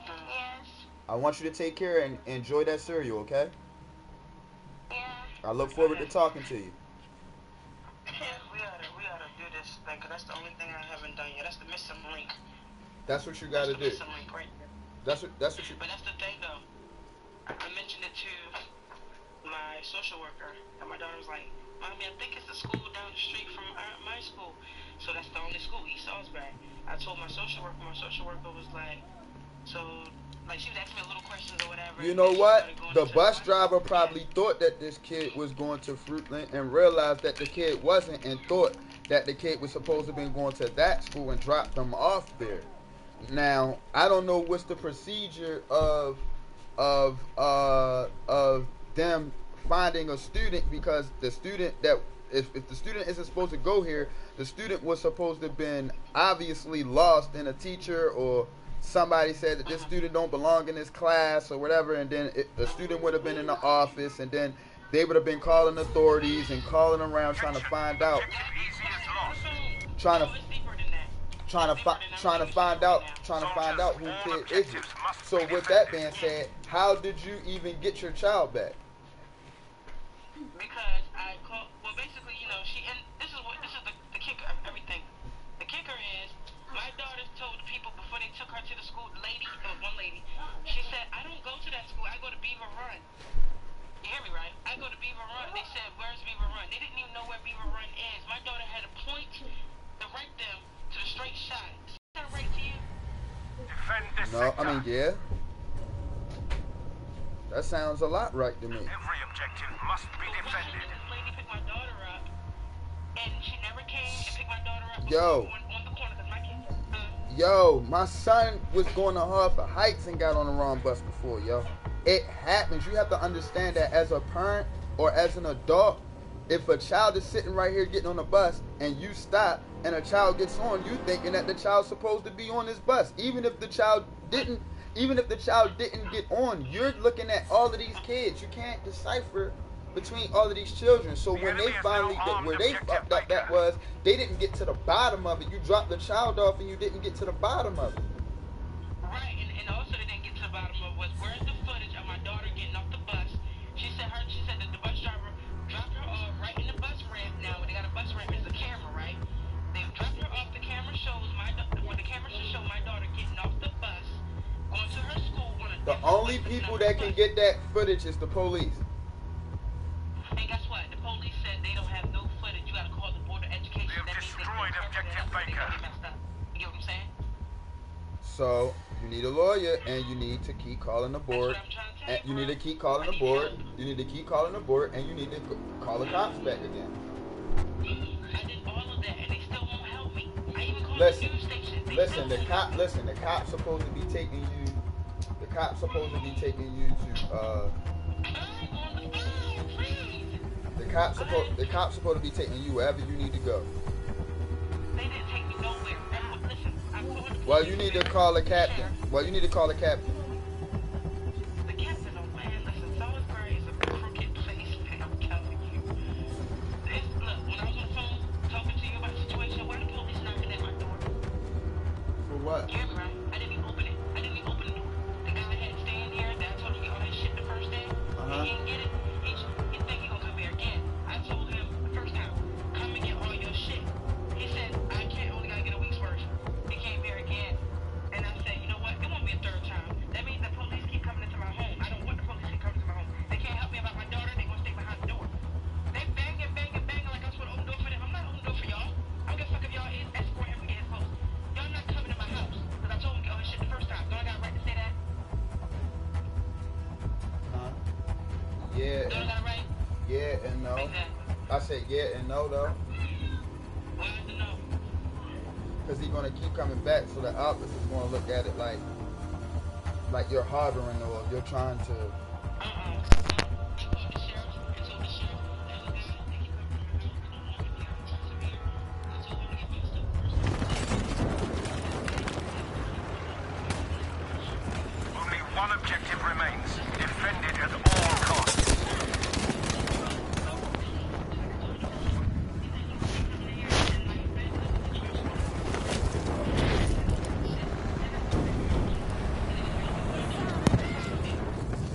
Yes. I want you to take care and enjoy that cereal, okay? Yeah. I look forward to talking to you. Yeah, we oughta do this thing, cause that's the only thing I haven't done yet. That's the missing link. That's what you gotta do. Missing link right there. That's what you. But that's the thing, though. I mentioned it to my social worker, and my daughter was like, "Mommy, I think it's the school down the street from my school." So that's the only school, East Salisbury. I told my social worker. My social worker was like, she was asking me little questions or whatever. You know what? The bus driver probably thought that this kid was going to Fruitland and realized that the kid wasn't, and thought that the kid was supposed to have been going to that school and dropped them off there. Now, I don't know what's the procedure of them finding a student, because the student that if the student isn't supposed to go here, the student was supposed to have been obviously lost in a teacher, or somebody said that this student don't belong in this class or whatever, and then the student would have been in the office, and then they would have been calling authorities and calling around trying to find out, trying to find out who kid is it. So with that being said, how did you even get your child back? Because I called. Well, basically, and this is the kicker of everything. The kicker is my daughter told the people before they took her to the school. The lady, one lady, she said, "I don't go to that school. I go to Beaver Run." You hear me, right? I go to Beaver Run. They said, "Where's Beaver Run?" They didn't even know where Beaver Run is. My daughter had to point direct them to the straight shot. Is that right to you? Defend this No, sector. I mean, yeah. That sounds a lot right to me. Every objective must be defended. This lady picked my daughter up, and she never came and picked my daughter up Yo. on the corner, because my kids Yo, my son was going to Hartford Heights and got on the wrong bus before, yo. It happens. You have to understand that as a parent or as an adult, if a child is sitting right here getting on the bus and you stop and a child gets on, you thinking that the child's supposed to be on this bus. Even if the child didn't get on, you're looking at all of these kids. You can't decipher between all of these children. So when they finally, where they fucked up, that was, they didn't get to the bottom of it. You dropped the child off and you didn't get to the bottom of it. Right, and also they didn't get to the bottom of was where's the footage of my daughter getting off the bus. She said that the bus driver dropped her off right in the bus ramp. Now when they got a bus ramp, it's a camera, right? They dropped her off. The camera shows the camera should show my daughter getting off the bus, going to her school. The only people that can get that footage is the police. And guess what? The police said they don't have no footage. You gotta call the Board of Education. We have destroyed Objective Baker. You get what I'm saying? So you need a lawyer, and you need to keep calling the board. And you need to keep calling the board. You need to keep calling the board, and you need to call the cops back again. I did all of that, and they still won't help me. I even called Listen, the news station. the cops supposed to be taking you. The cops supposed to be taking you to. The cops supposed to be taking you wherever you need to go. They didn't take me nowhere. Listen, I called the Well, you need to call the captain. The captain, oh man, listen, Salisbury is a crooked place, man, I'm telling you. Look, when I was on the phone talking to you about the situation, why the police knocking at my door? For what? You hear me, right? I didn't even open it. I didn't even open the door. The guy that had to stay in here, that I told him to get all his shit the first day, he didn't get it. He think he gonna come here again. I told him the first time, come and get all your shit. He said, I can't, only gotta get a week's worth. He came here again. And I said, you know what? It won't be a third time. Yeah. Do I got it right? Yeah and no. I said yeah and no though. Why is it no? Because he's gonna keep coming back, so the opposite is gonna look at it like you're harboring or you're trying to. Only one objective remains. Defend it at all costs.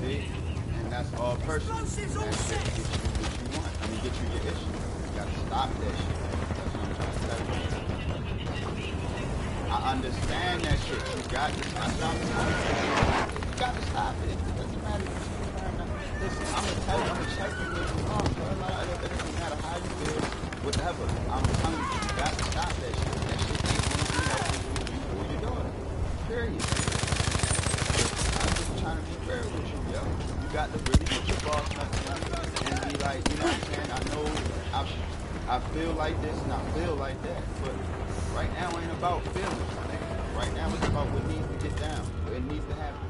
See? And that's all personal. That shit get you what you want. I mean, get you your issue. You gotta stop that shit. That's what I'm trying to tell you. I understand that shit. You got to stop it. You got to stop it. It doesn't matter what you learn. Listen, I'm gonna tell you, I'm gonna check you when you're wrong, bro. It doesn't matter how you feel, whatever. I'm telling you, you got to stop that shit. That shit ain't gonna be helping you or your daughter. Period. I'm just trying to be fair with you, yo. You got to really put your boss nuts on and be like, you know what I'm saying? I know I feel like this and I feel like that, but right now ain't about feelings, man. Right now it's about what needs to get down, what needs to happen.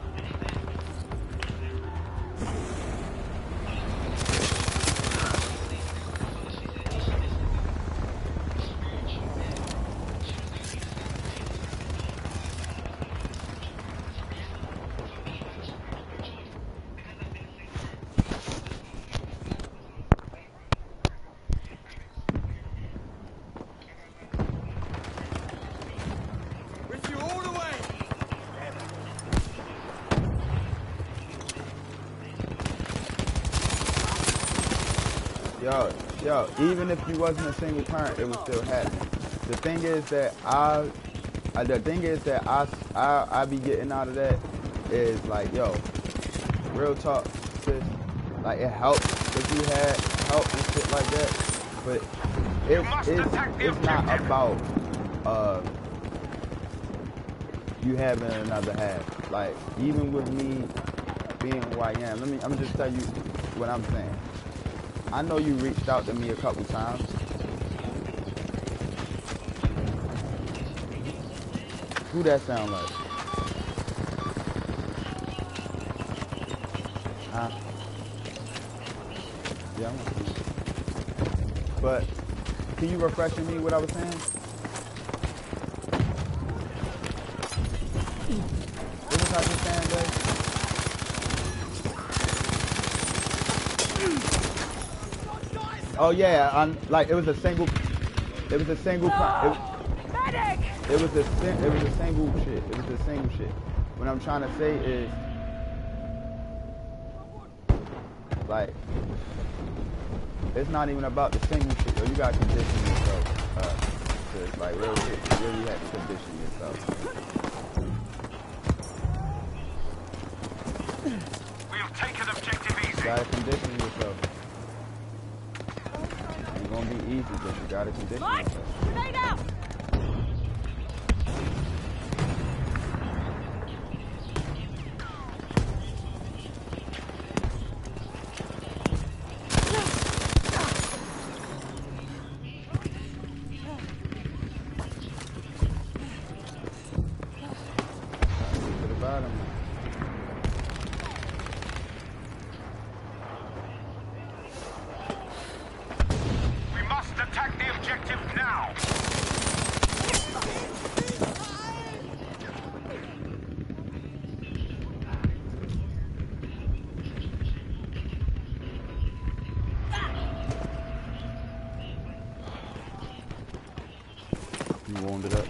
Yo, even if you wasn't a single parent, it would still happen. The thing is that I be getting out of that is like, yo, real talk, sis. Like it helps if you had help and shit like that, but it's not about you having another half. Like even with me being who I am, I'm just tell you what I'm saying. I know you reached out to me a couple times. Who that sound like? Huh? Yeah, I'm gonna see. But can you refresh me what I was saying? What was I just saying, babe? Oh yeah, like it was a single shit. It was a single shit. What I'm trying to say is, like, it's not even about the single shit. Yo, you gotta condition yourself. To, like real shit, you really have to condition yourself. We have taken objective easy. You gotta condition yourself. Ain't gonna be easy, but you gotta condition yourself. Grenade out! We must attack the objective now. You warmed it up.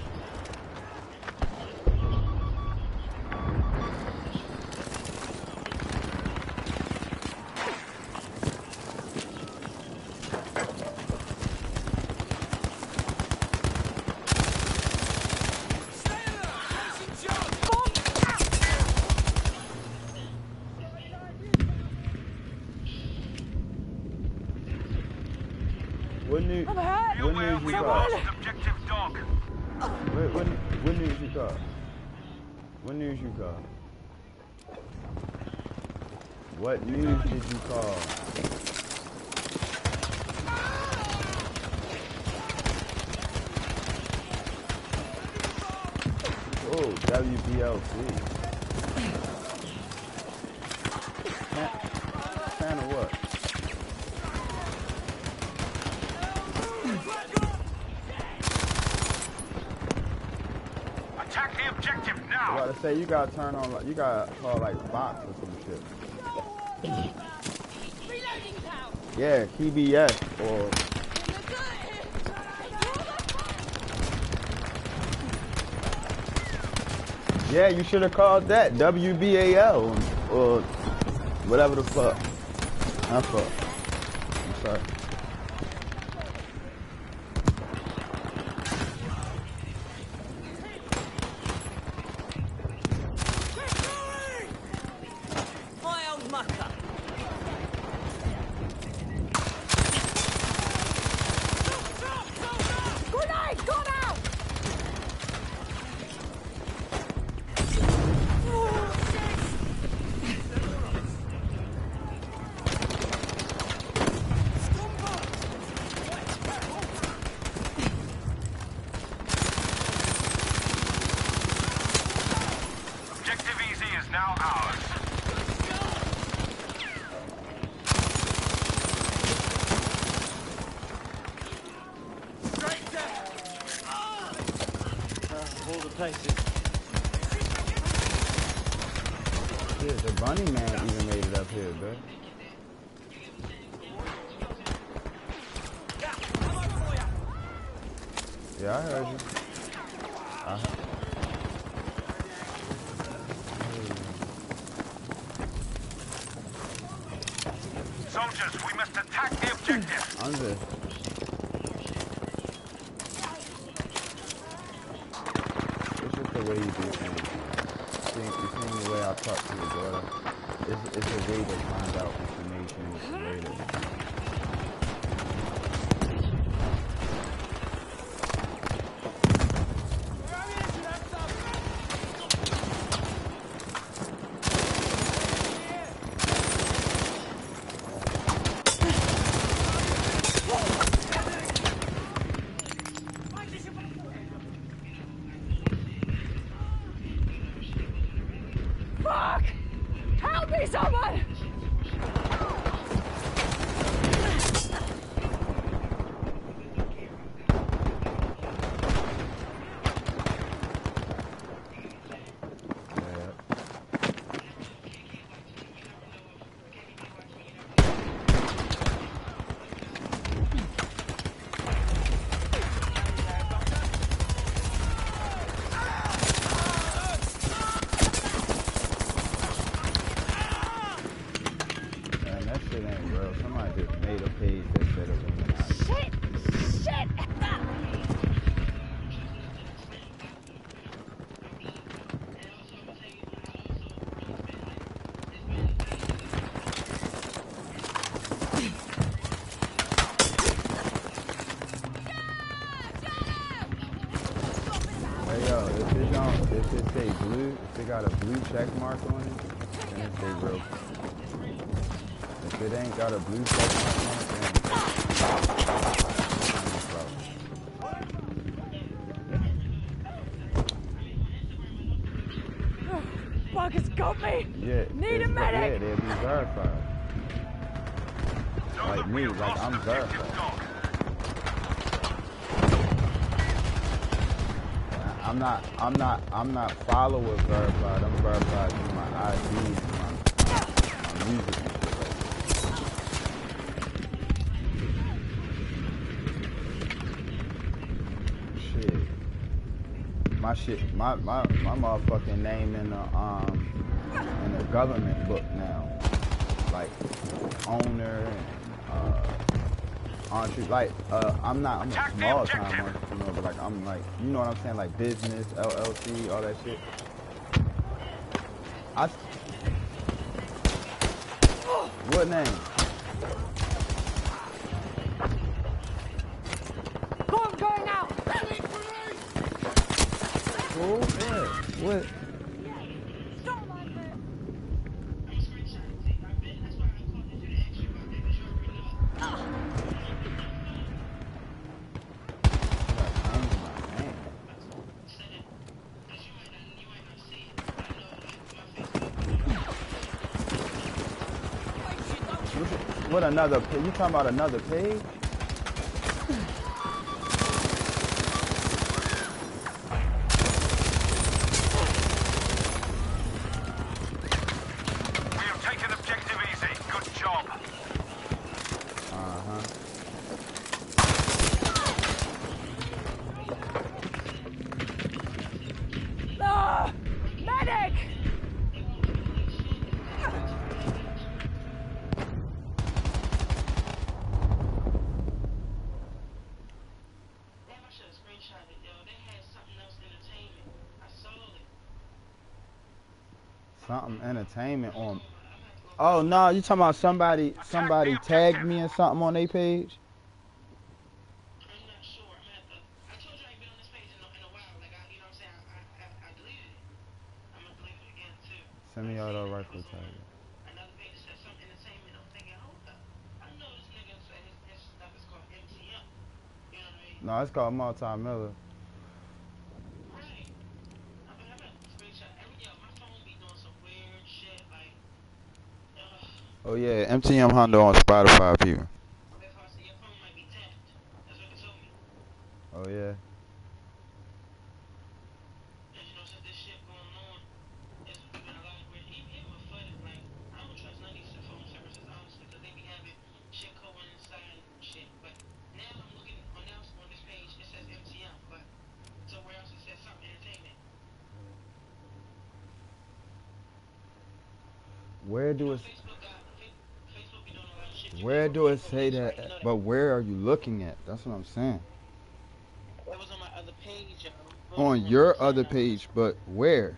What news you got? Objective dog. What news you got? What news you got? What news did you call? Oh, WBLC. Fan of what? Attack the objective now. I gotta say, you gotta turn on, you gotta call like bots or some shit. Yeah, TBS or. Yeah, you should have called that WBAL or whatever the fuck. I'm sorry. Yeah, the bunny man even made it up here, bro. Yeah, I heard you. Soldiers, we must attack the objective. I'm just. It's just the way you do things. You see the way I talk to your daughter. It's a way to find out information. It's a way to. Fuck! Help me, someone! If it say blue, if it got a blue check mark on it, then it say real. If it ain't got a blue check mark on it, then Fuck, it's got me! Yeah. Need a medic! Yeah, they'll be verified. Like me, like I'm verified. I'm not follower verified. I'm verified through my ID, my music and shit. My motherfucking name in the government book now. Like owner and I'm a small time entrepreneur, but like I'm like, you know what I'm saying, like business, LLC, all that shit. What name? Bomb going out! Cool? Yeah. What? What another page? You talking about another page? We have taken objective easy. Good job. Ah! Medic! Damn, I should have screenshotted it, yo. They had something else entertainment. I saw it. Something entertainment on. Oh no, you talking about somebody tagged me or something on their page? I'm not sure. I'm gonna have to. I told you I ain't been on this page in a while. Like, you know what I'm saying? I deleted it. I'm gonna delete it again too. Send me auto rifle tag. Another page that said something entertainment. I'm thinking, hold up. I know this nigga said his stuff is called MTM. You know what I mean? No, it's called MtMHundo44's. Right. I'm gonna screenshot yo, my phone be doing some weird shit, like, Oh yeah, MtMHundo on Spotify, people. that's why I said your phone might be tapped. That's what they told me. Oh yeah. And you know, since this shit going on, it's been a lot of weird, even with footage, like, I don't trust none of these phone services, honestly, because they be having shit coincide and shit. But now I'm looking on this page, it says MTM, but somewhere else it says something entertainment. Where do it? Facebook be doing a lot of shit. Where do it say that? But where are you looking at? That's what I'm saying. It was on my other page, yo. On your other page, but where?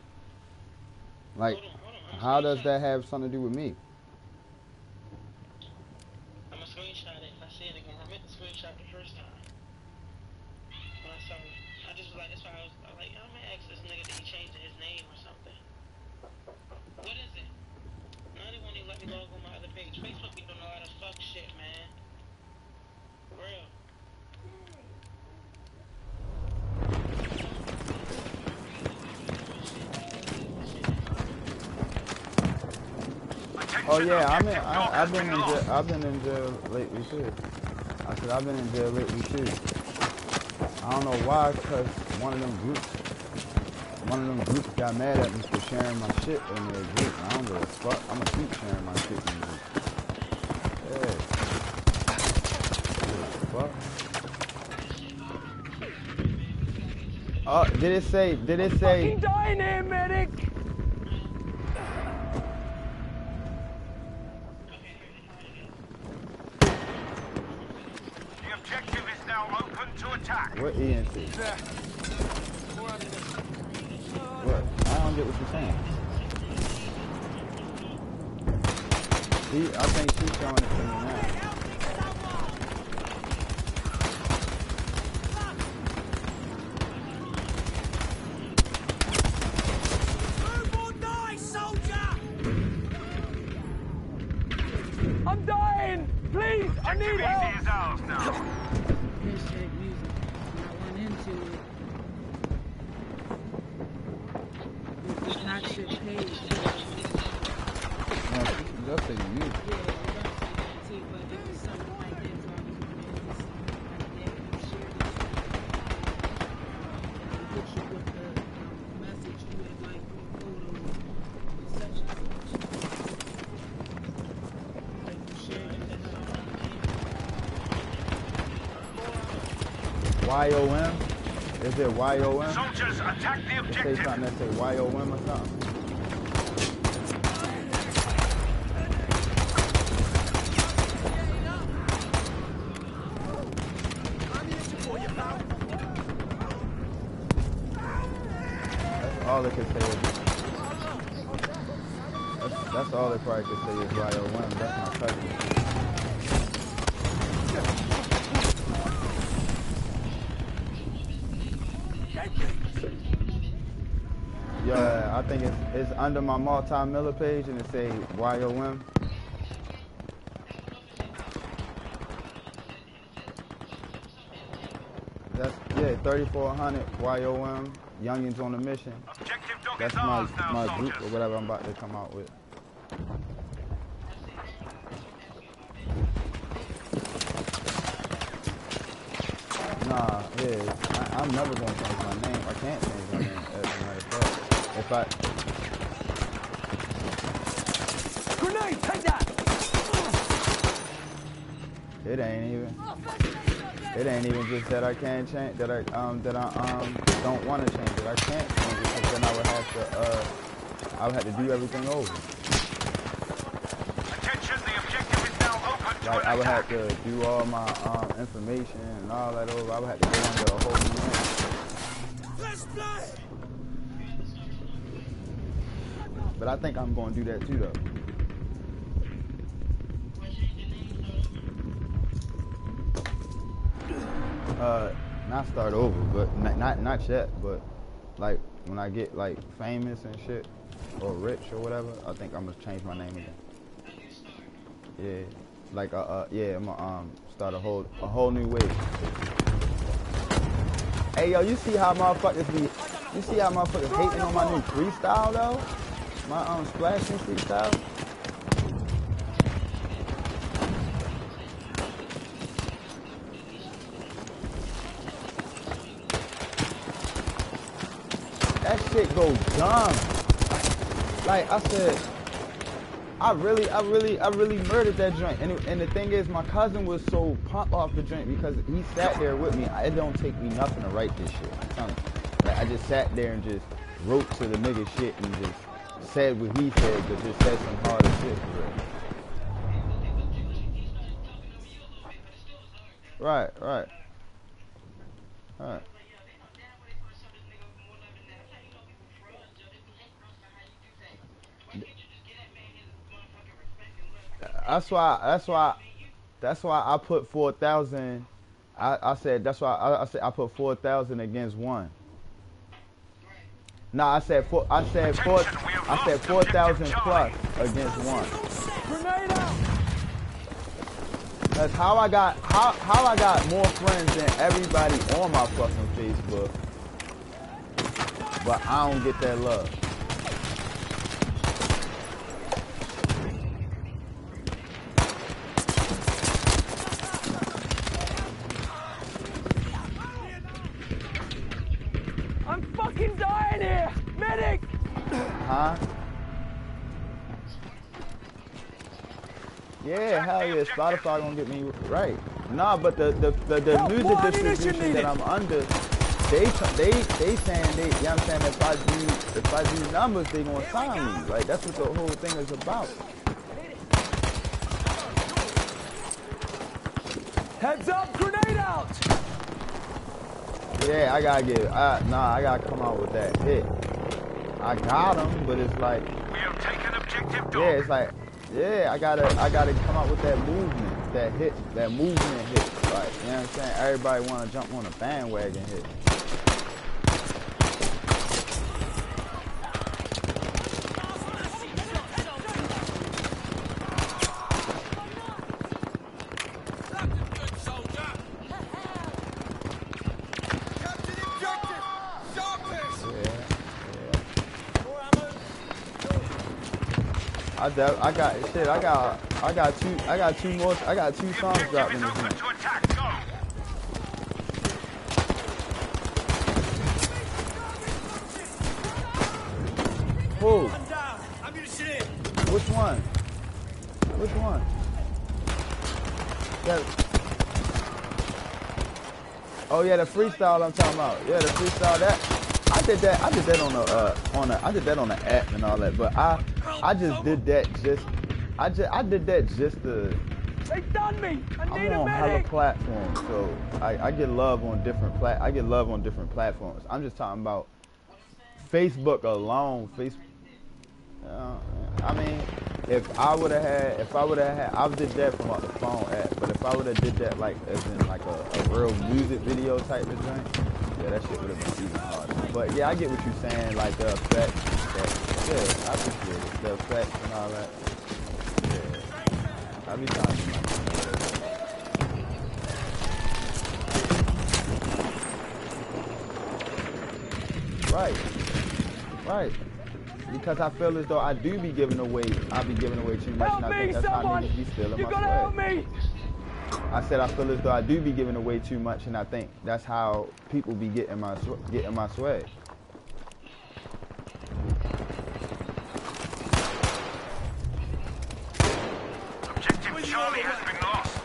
Like, Hold on. how does that have something to do with me? I'm gonna screenshot it if I see it again. I meant to screenshot the first time. When I saw it. I just was like, that's why I was like, I'm gonna ask this nigga, did he change his name or something? What is it? Now they won't even let me log on my other page. Facebook be doing a lot of fuck shit, man. For real. Oh yeah, I've been in jail lately too. I said I've been in jail lately too. I don't know why, cause one of them groups got mad at me for sharing my shit in their group. I don't give a fuck. I'm gonna keep sharing my shit in the group. Yeah. Fuck. Oh, did it say? Fucking dying here, medic! The objective is now open to attack. What ENT? What? I don't get what you're saying. I think she's showing it to me now. I'm dying! Please, I need Objective help! easy is ours now. Hashtag music. When I went into it, with the toxic page. No, just say you. Yeah, it don't say that, but it was something like that. So I was like, this like that. You shared it. It hit you with the message you had like photo with such and such. Like you shared it. YOM? Is it YOM? Soldiers, attack the Say objective. something that say YOM or something. That's all it could say. That's all it probably could say is YOM. That's my cousin. Yeah, I think it's under my multi-miller page and it say YOM. That's 3400 YOM Youngins on a Mission. Objective dog That's is ours now, my soldiers. group or whatever I'm about to come out with. Nah, yeah, I'm never gonna change my name. I can't change my name as a matter of fact. If I Grenade, take that! it ain't even just that I can't change that I don't want to change it. I can't change it because then I would have to do everything over. Attention, the objective is now open to Like an I would have attack. to do all my information and all that over. I would have to go under a whole new name. Let's play! But I think I'm going to do that too, though. Not start over, but not yet. But like when I get like famous and shit, or rich or whatever, I think I'm gonna change my name again. Yeah, like yeah, I'm gonna start a whole new way. Hey yo, you see how motherfuckers hating on my new freestyle though? My splashing freestyle. That shit go dumb. Like I said, I really murdered that joint. And the thing is, my cousin was so pumped off the joint because he sat there with me. It don't take me nothing to write this shit. I'm telling you. Like I just sat there and just wrote to the nigga shit and just said what he said, but just said some harder shit for real. Right. That's why I put 4,000. I said that's why I said I put 4,000 against one. No, I said 4,000 plus against one. Grenade out! That's how I got more friends than everybody on my fucking Facebook. But I don't get that love. I'm fucking dying here! Medic! Huh? Yeah, hell yeah, Spotify gonna get me right. Nah, but the music distribution that I'm under, they saying they, you know what I'm saying, if I do numbers, they gonna sign me. Like that's what the whole thing is about. Heads up, grenade out! Yeah, I gotta come out with that hit. I got him, but it's like, We have taken objective dog. yeah, it's like, yeah, I gotta come out with that movement, that movement hit. Like, you know what I'm saying? Everybody wanna jump on a bandwagon hit. I got two songs Objective dropping is this open month. to attack. Go. Who? I'm down. I'm gonna shit. Which one? Which one? That, oh yeah, the freestyle I'm talking about. Yeah, the freestyle that I did that on the app and all that. But I just did that I did that just to. They done me. I need I'm a on hella medic. platforms, so I get love on different platforms. I'm just talking about Facebook alone. I mean, if I would have had, I did that from the phone app. But if I would have did that like as in like a real music video type of thing, yeah, that shit would have been even harder. But yeah, I get what you're saying, like the effects. Yeah, I appreciate it. The effects and all that. Yeah, I be trying to do my thing. Right. Because I feel as though I do be giving away, too much, Help and I me, think that's someone! how niggas be stealing You my gotta swag. help me! I said I feel as though I do be giving away too much, and I think that's how people be getting my swag. Objective Charlie has been lost.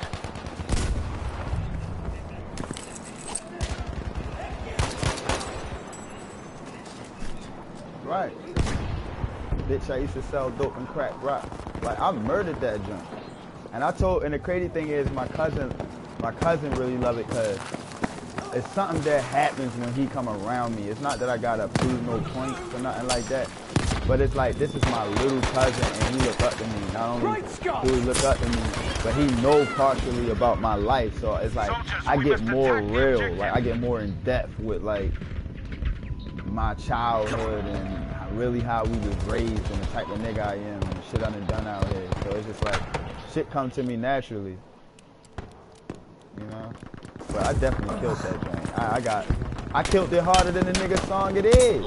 Right. Bitch, I used to sell dope and crack rock. Like, I murdered that junk. And the crazy thing is my cousin really love it because it's something that happens when he come around me. It's not that I gotta prove no points or nothing like that. But it's like, this is my little cousin and he look up to me. Not only do he look up to me, but he know partially about my life. So it's like, I get more real. Like, I get more in depth with like my childhood and really how we was raised and the type of nigga I am and shit I done out here. So it's just like, shit come to me naturally, you know. But I definitely killed that thing. I killed it harder than the nigga song it is.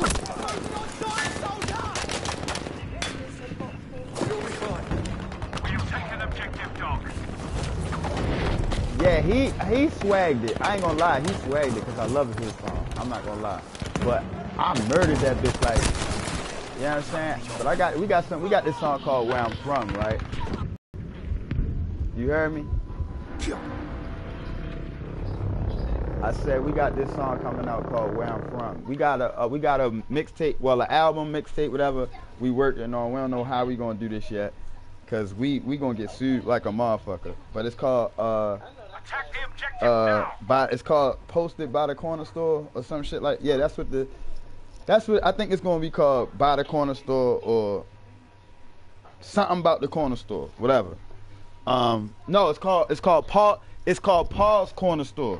We've taken objective dog. Yeah, he swagged it. I ain't gonna lie, he swagged it because I love his song. I'm not gonna lie, but I murdered that bitch like, you know what I'm saying? But we got this song called Where I'm From, right? You heard me? I said we got this song coming out called Where I'm From. We got a mixtape, well, an album mixtape, whatever we working on. We don't know how we gonna do this yet, cause we gonna get sued like a motherfucker. But it's called Attack the objective now. it's called Posted by the Corner Store or some shit like. Yeah, that's what I think it's gonna be called, By the Corner Store or something about the corner store, whatever. No, it's called Paul's Corner Store.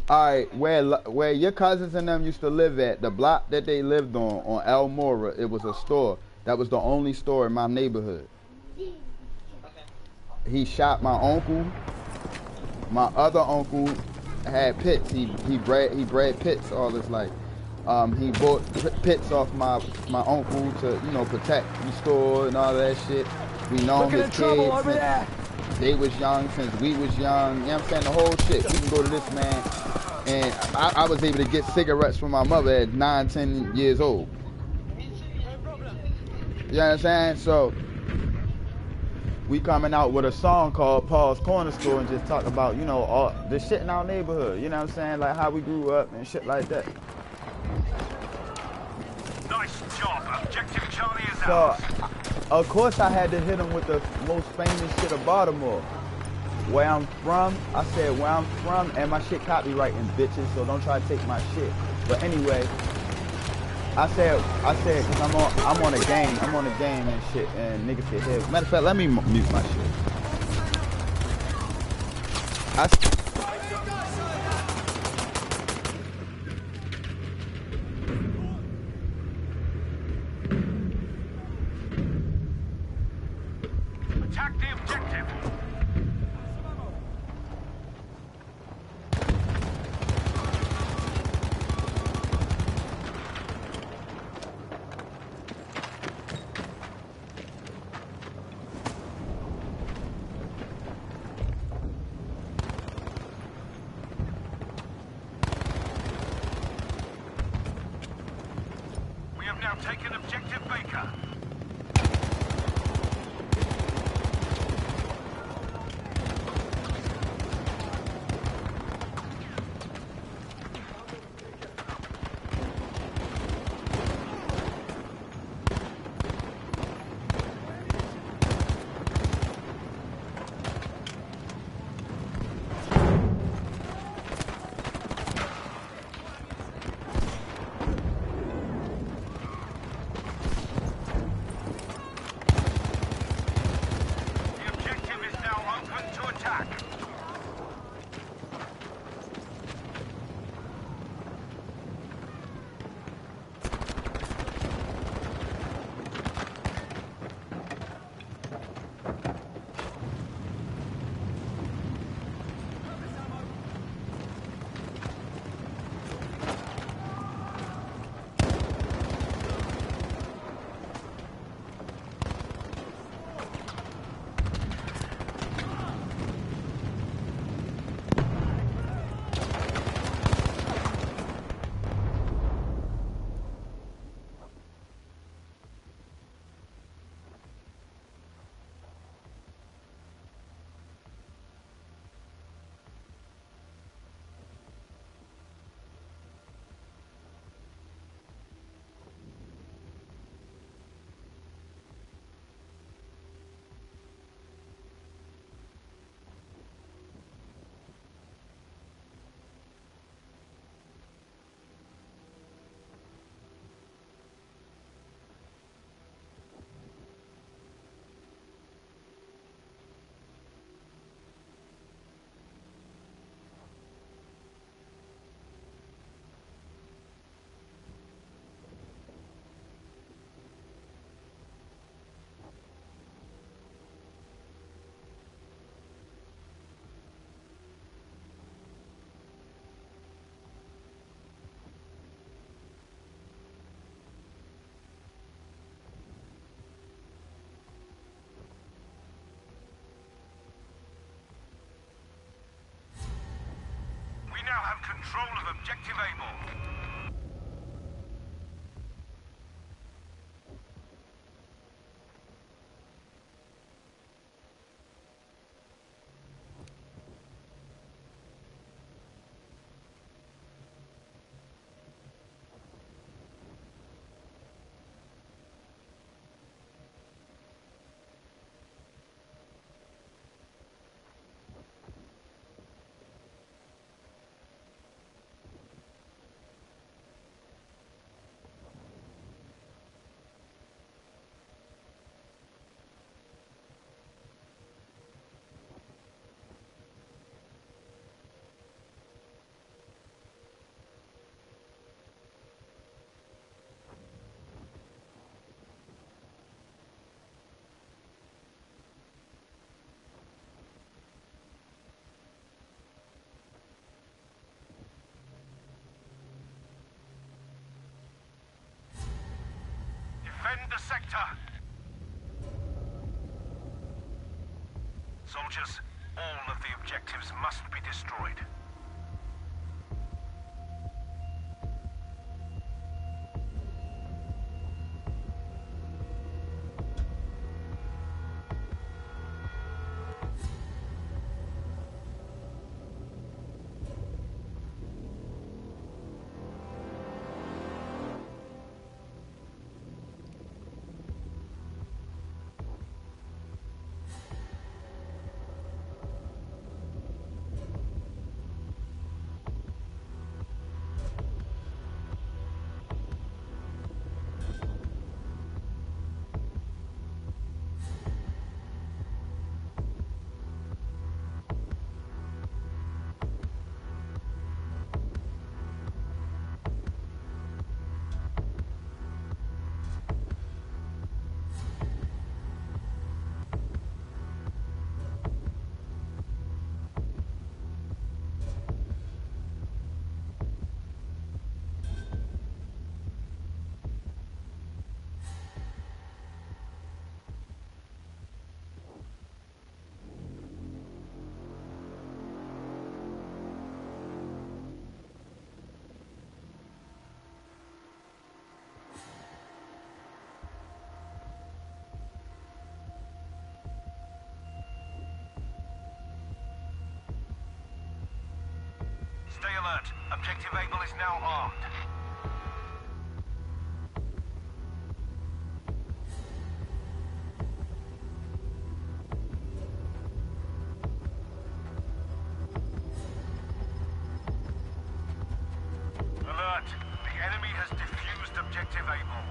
Alright, where your cousins and them used to live at, the block that they lived on Elmora, it was a store. That was the only store in my neighborhood. He shot my uncle. My other uncle had pits. He bred pits all his life. He bought pits off my uncle to, you know, protect the store and all that shit. We known his kids since they was young, since we was young. You know what I'm saying? The whole shit. We can go to this man. And I was able to get cigarettes from my mother at 9, 10 years old. You know what I'm saying? So we coming out with a song called Paul's Corner Store and just talk about, you know, all the shit in our neighborhood. You know what I'm saying? Like how we grew up and shit like that. Nice job. Objective Charlie is So, out. of course I had to hit him with the most famous shit of Baltimore. Where I'm from, I said where I'm from, and my shit copywriting, bitches, so don't try to take my shit. But anyway, I said, cause I'm on a game and shit, and niggas get hit. Matter of fact, let me mute my shit. Attack the objective. We have now taken objective Baker. now have control of Objective Able. Defend the sector. Soldiers, all of the objectives must be destroyed. Stay alert. Objective Able is now armed. Alert. The enemy has defused Objective Able.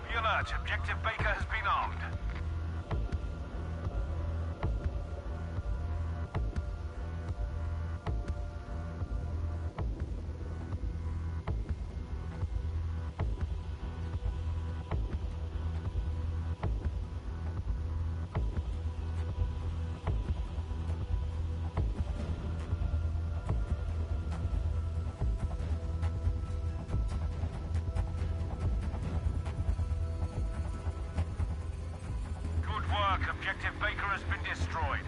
Be alert. Objective Baker has been armed. Objective Baker has been destroyed.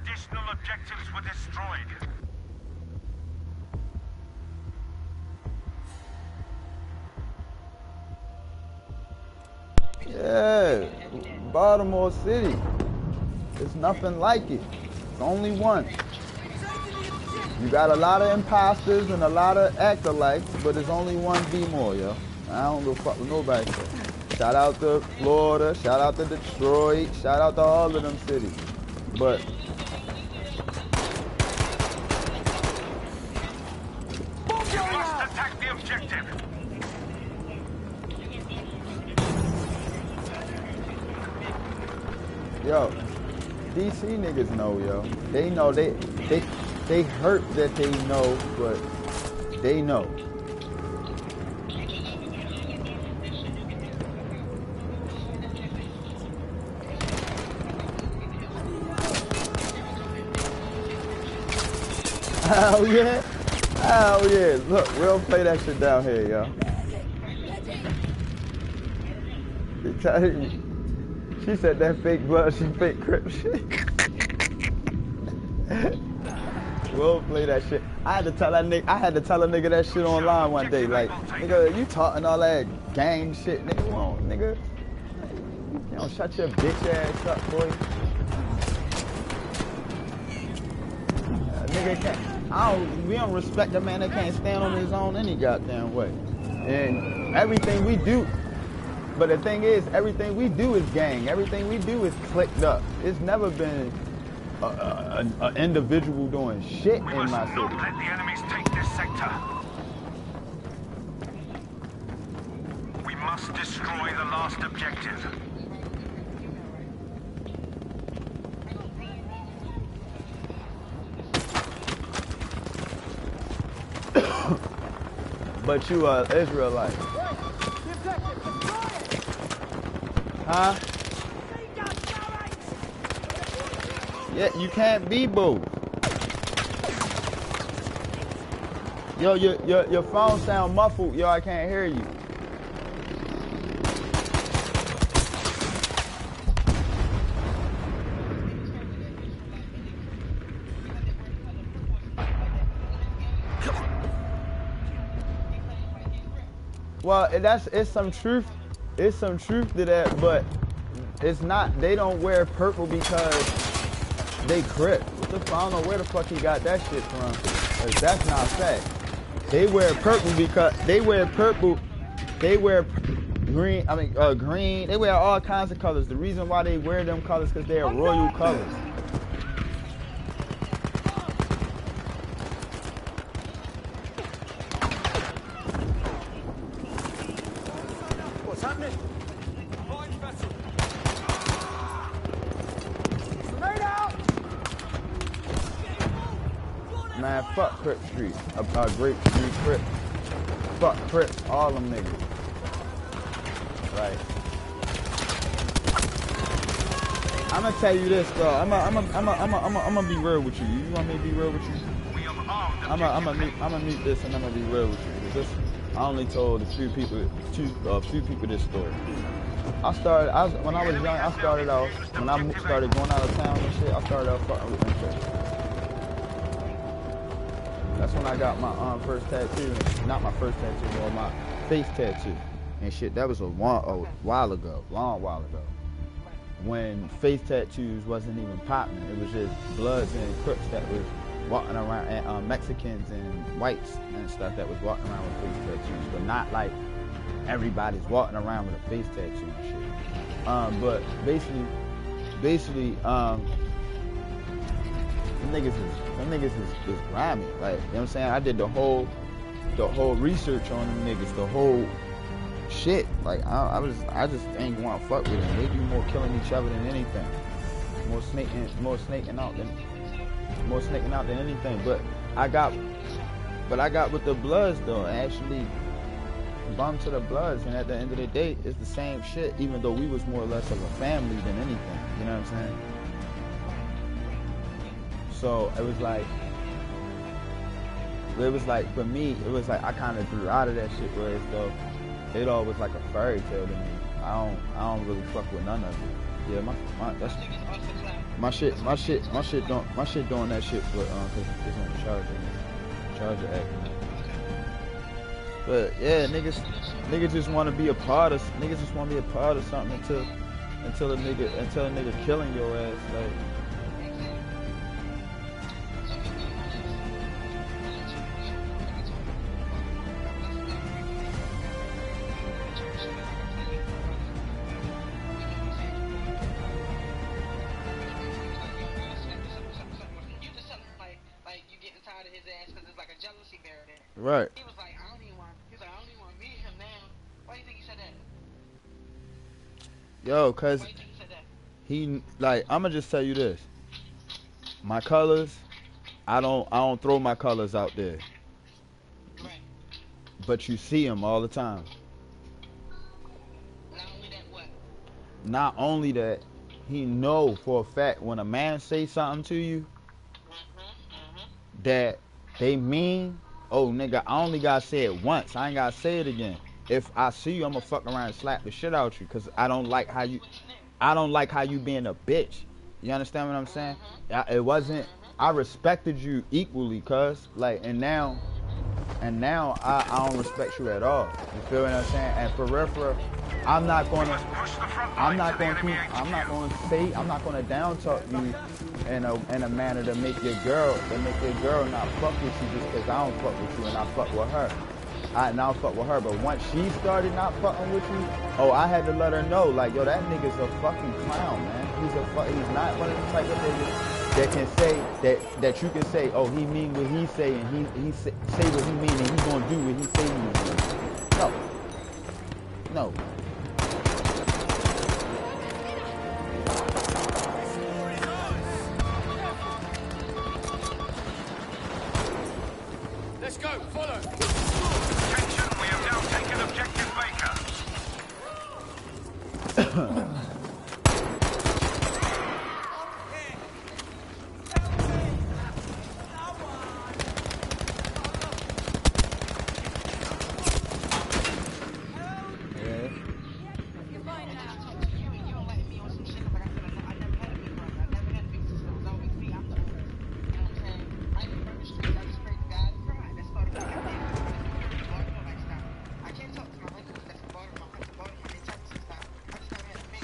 Additional objectives were destroyed. Yeah, Baltimore City. It's nothing like it. It's only one. You got a lot of imposters and a lot of acolytes, but there's only one B-more, yo. I don't give a fuck what nobody says. Shout out to Florida, shout out to Detroit, shout out to all of them cities. But you must attack the objective. Yo, DC niggas know, yo. They know they hurt that they know, but they know. Hell yeah. Hell yeah. Look, we'll play that shit down here, yo. She said that fake blood, she fake crip shit. We'll play that shit. I had to tell a nigga that shit online one day. Like, nigga, you talking all that gang shit, nigga. Won't, nigga. You don't shut your bitch ass up, boy. Nigga can't. We don't respect a man that can't stand on his own any goddamn way. And everything we do, but the thing is, everything we do is gang. Everything we do is clicked up. It's never been an individual doing shit in my city. Not let the enemies take this sector. We must destroy the last objective. But you are Israelite. Huh? Yeah, you can't be both. Yo, your phone sound muffled. Yo, I can't hear you. Well, it's some truth to that, but it's not. They don't wear purple because they Crip. I don't know where the fuck he got that shit from. That's not fact. They wear purple because they wear purple. They wear green. I mean green. They wear all kinds of colors. The reason why they wear them colors because they are royal colors. Man, fuck Crip Street. Grape Street, Crip. Fuck Crip, all them niggas. Right. I'm gonna tell you this though. I'm gonna be real with you. You want me to be real with you? I'm gonna meet this and I'm gonna be real with you. Because I only told a few people this story. When I was young, I started off, when I started going out of town and shit, I started out fucking with them shit. That's when I got my first tattoo. Not my first tattoo, but my face tattoo and shit. That was a long while ago. When face tattoos wasn't even popping. It was just Bloods and Crips that was walking around, and Mexicans and whites and stuff that was walking around with face tattoos. But not like everybody's walking around with a face tattoo and shit. But basically, them niggas is grimy. Like, you know what I'm saying? I did the whole research on them niggas, the whole shit. Like, I just ain't want to fuck with them. They do more killing each other than anything. More snaking out than anything. But I got with the Bloods though. Actually bumped to the Bloods, and at the end of the day, it's the same shit. Even though we was more or less of a family than anything. You know what I'm saying? So it was like for me, it was like I kind of grew out of that shit, whereas though it all was like a fairy tale to me. I don't really fuck with none of it. Yeah, my shit doing that shit for cause it's on Charger Act. But yeah, niggas just want to be a part of something until a nigga killing your ass. Like, right. He was like, I don't even want to meet him now. Why do you think he said that? Yo, cause Why do you think he said that? he like I'ma just tell you this. My colors, I don't throw my colors out there. Right. But you see them all the time. Not only that, what? Not only that, he know for a fact when a man say something to you that they mean, oh nigga, I only gotta say it once. I ain't gotta say it again. If I see you, I'ma fuck around and slap the shit out you, cause I don't like how you being a bitch. You understand what I'm saying? It wasn't. I respected you equally, cuz like, and now I don't respect you at all. You feel what I'm saying? And for real, I'm not gonna down talk you in a manner to make your girl not fuck with you just cause I don't fuck with you and I fuck with her. I now fuck with her, but once she started not fucking with you, oh, I had to let her know, like, yo, that nigga's a fucking clown, man. He's not one of the type of niggas that can say that you can say, oh, he mean what he say and he say what he mean and he gonna do what he say he mean. No. Let's go, follow. Attention, we have now taken objective Baker.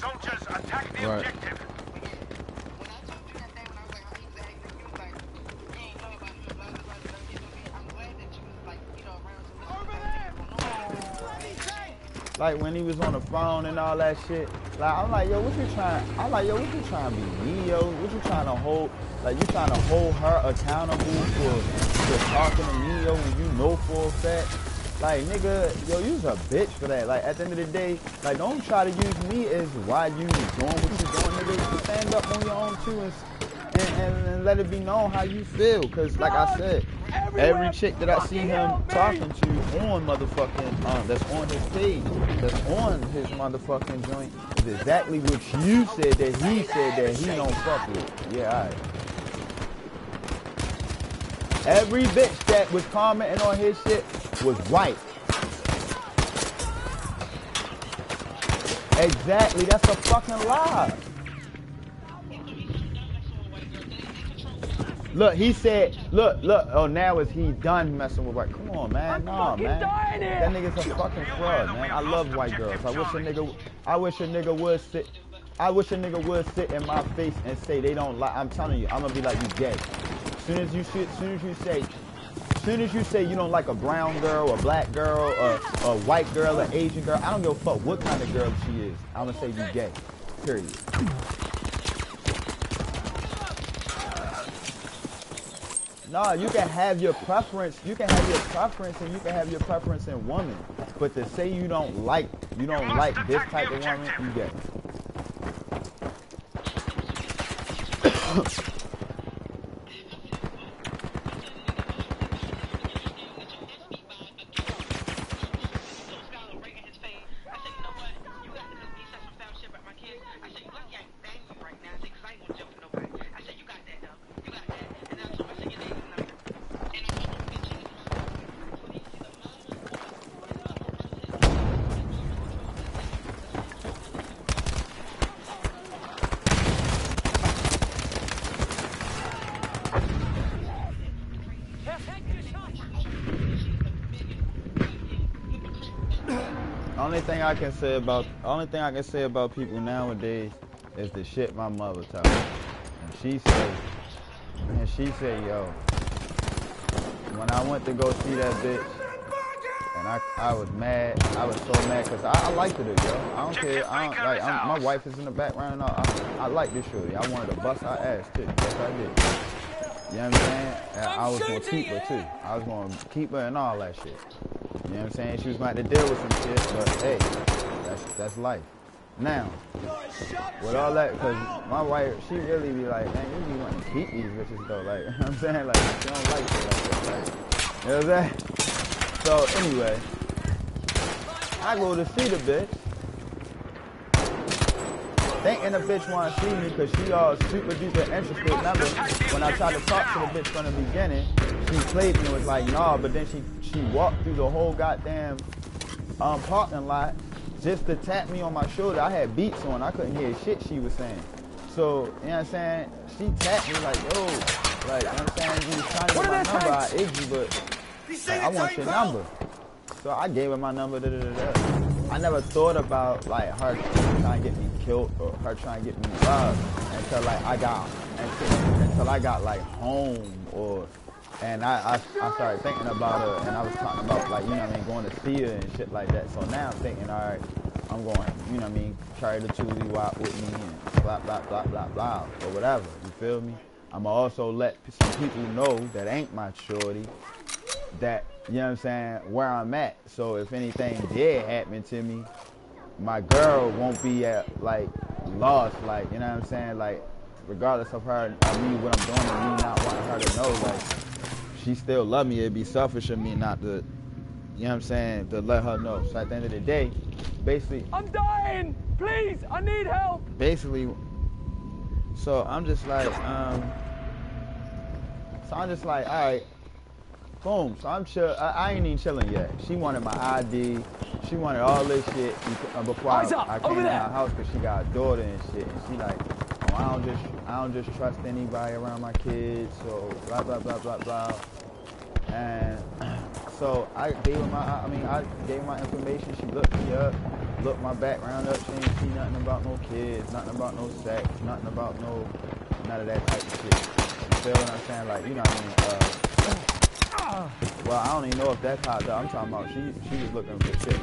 Soldiers, attack the Right. objective. Like when he was on the phone and all that shit. Like I'm like, yo, what you trying to be me, yo? What you trying to hold? Like you trying to hold her accountable for talking to me, yo, when you know for a fact. Like nigga, yo, you's a bitch for that. Like at the end of the day, like don't try to use me as why you doing what you doing, nigga. You stand up on your own too and let it be known how you feel. Cause like I said, every chick that I see him talking to on motherfucking that's on his page, that's on his motherfucking joint, is exactly what you said that he don't fuck with. Yeah, alright. Every bitch that was commenting on his shit was white. Exactly, that's a fucking lie. Look, he said, look, oh, now is he done messing with white? Come on, man, nah, man. That nigga's a fucking fraud, man. I love white girls. I wish a nigga would sit in my face and say they don't like. I'm telling you, I'm gonna be like, you gay. As soon as you say you don't like a brown girl, a black girl, a white girl, an Asian girl, I don't give a fuck what kind of girl she is. I'm gonna say you gay. Period. No, you can have your preference. You can have your preference, and you can have your preference in women. But to say you don't like this type of woman, you gay. Only thing I can say about people nowadays is the shit my mother told me. And she said, yo, when I went to go see that bitch, and I was mad. I was so mad because I liked it, yo. I don't care. My wife is in the background and all. I like this shorty. I wanted to bust her ass too. Yes, I did. You know what I'm saying? And I was gonna keep her too. I was gonna keep her and all that shit. You know what I'm saying? She was going to have to deal with some shit, but hey, that's life. Now, with all that, because my wife, she really be like, man, you be wanting to keep these bitches though. Like, you know what I'm saying? Like, she don't like shit like that. Like, you know what I'm saying? So, anyway, I go to see the bitch. Thinking the bitch want to see me because she all super duper interested. Remember, when I tried to talk to the bitch from the beginning, she played me and was like, nah, but then she walked through the whole goddamn parking lot just to tap me on my shoulder. I had beats on. I couldn't hear shit she was saying. So, you know what I'm saying? She tapped me like, yo, like, you know what I'm saying? You was trying to get my number. I egged you, but like, I want your number. So I gave her my number. I never thought about like her trying to get me killed or her trying to get me robbed until like I got like home and I started thinking about her and I was talking about like, you know what I mean, going to see her and shit like that. So now I'm thinking, all right, I'm going, you know what I mean, carry the Tuesday walk with me and blah blah blah blah blah or whatever. You feel me? I'ma also let some people know that ain't my shorty that, you know what I'm saying, where I'm at. So if anything did happen to me, my girl won't be at like lost, like, you know what I'm saying, like regardless of her, of me, what I'm doing and me not wanting her to know, like she still love me. It'd be selfish of me not to, you know what I'm saying, to let her know. So at the end of the day, basically, I'm dying! Please, I need help! Basically, so I'm just like, all right. Boom. So I'm chill. I ain't even chilling yet. She wanted my ID. She wanted all this shit before I came in her house because she got a daughter and shit. And she like, oh, I don't just trust anybody around my kids. So blah blah blah blah blah. And so I gave her my information. She looked me up, looked my background up. She ain't see nothing about no kids, nothing about no sex, nothing about none of that type of shit. You feel what I'm saying? Like, you know what I mean? Well, I don't even know if that's how I'm talking about. She was looking for shit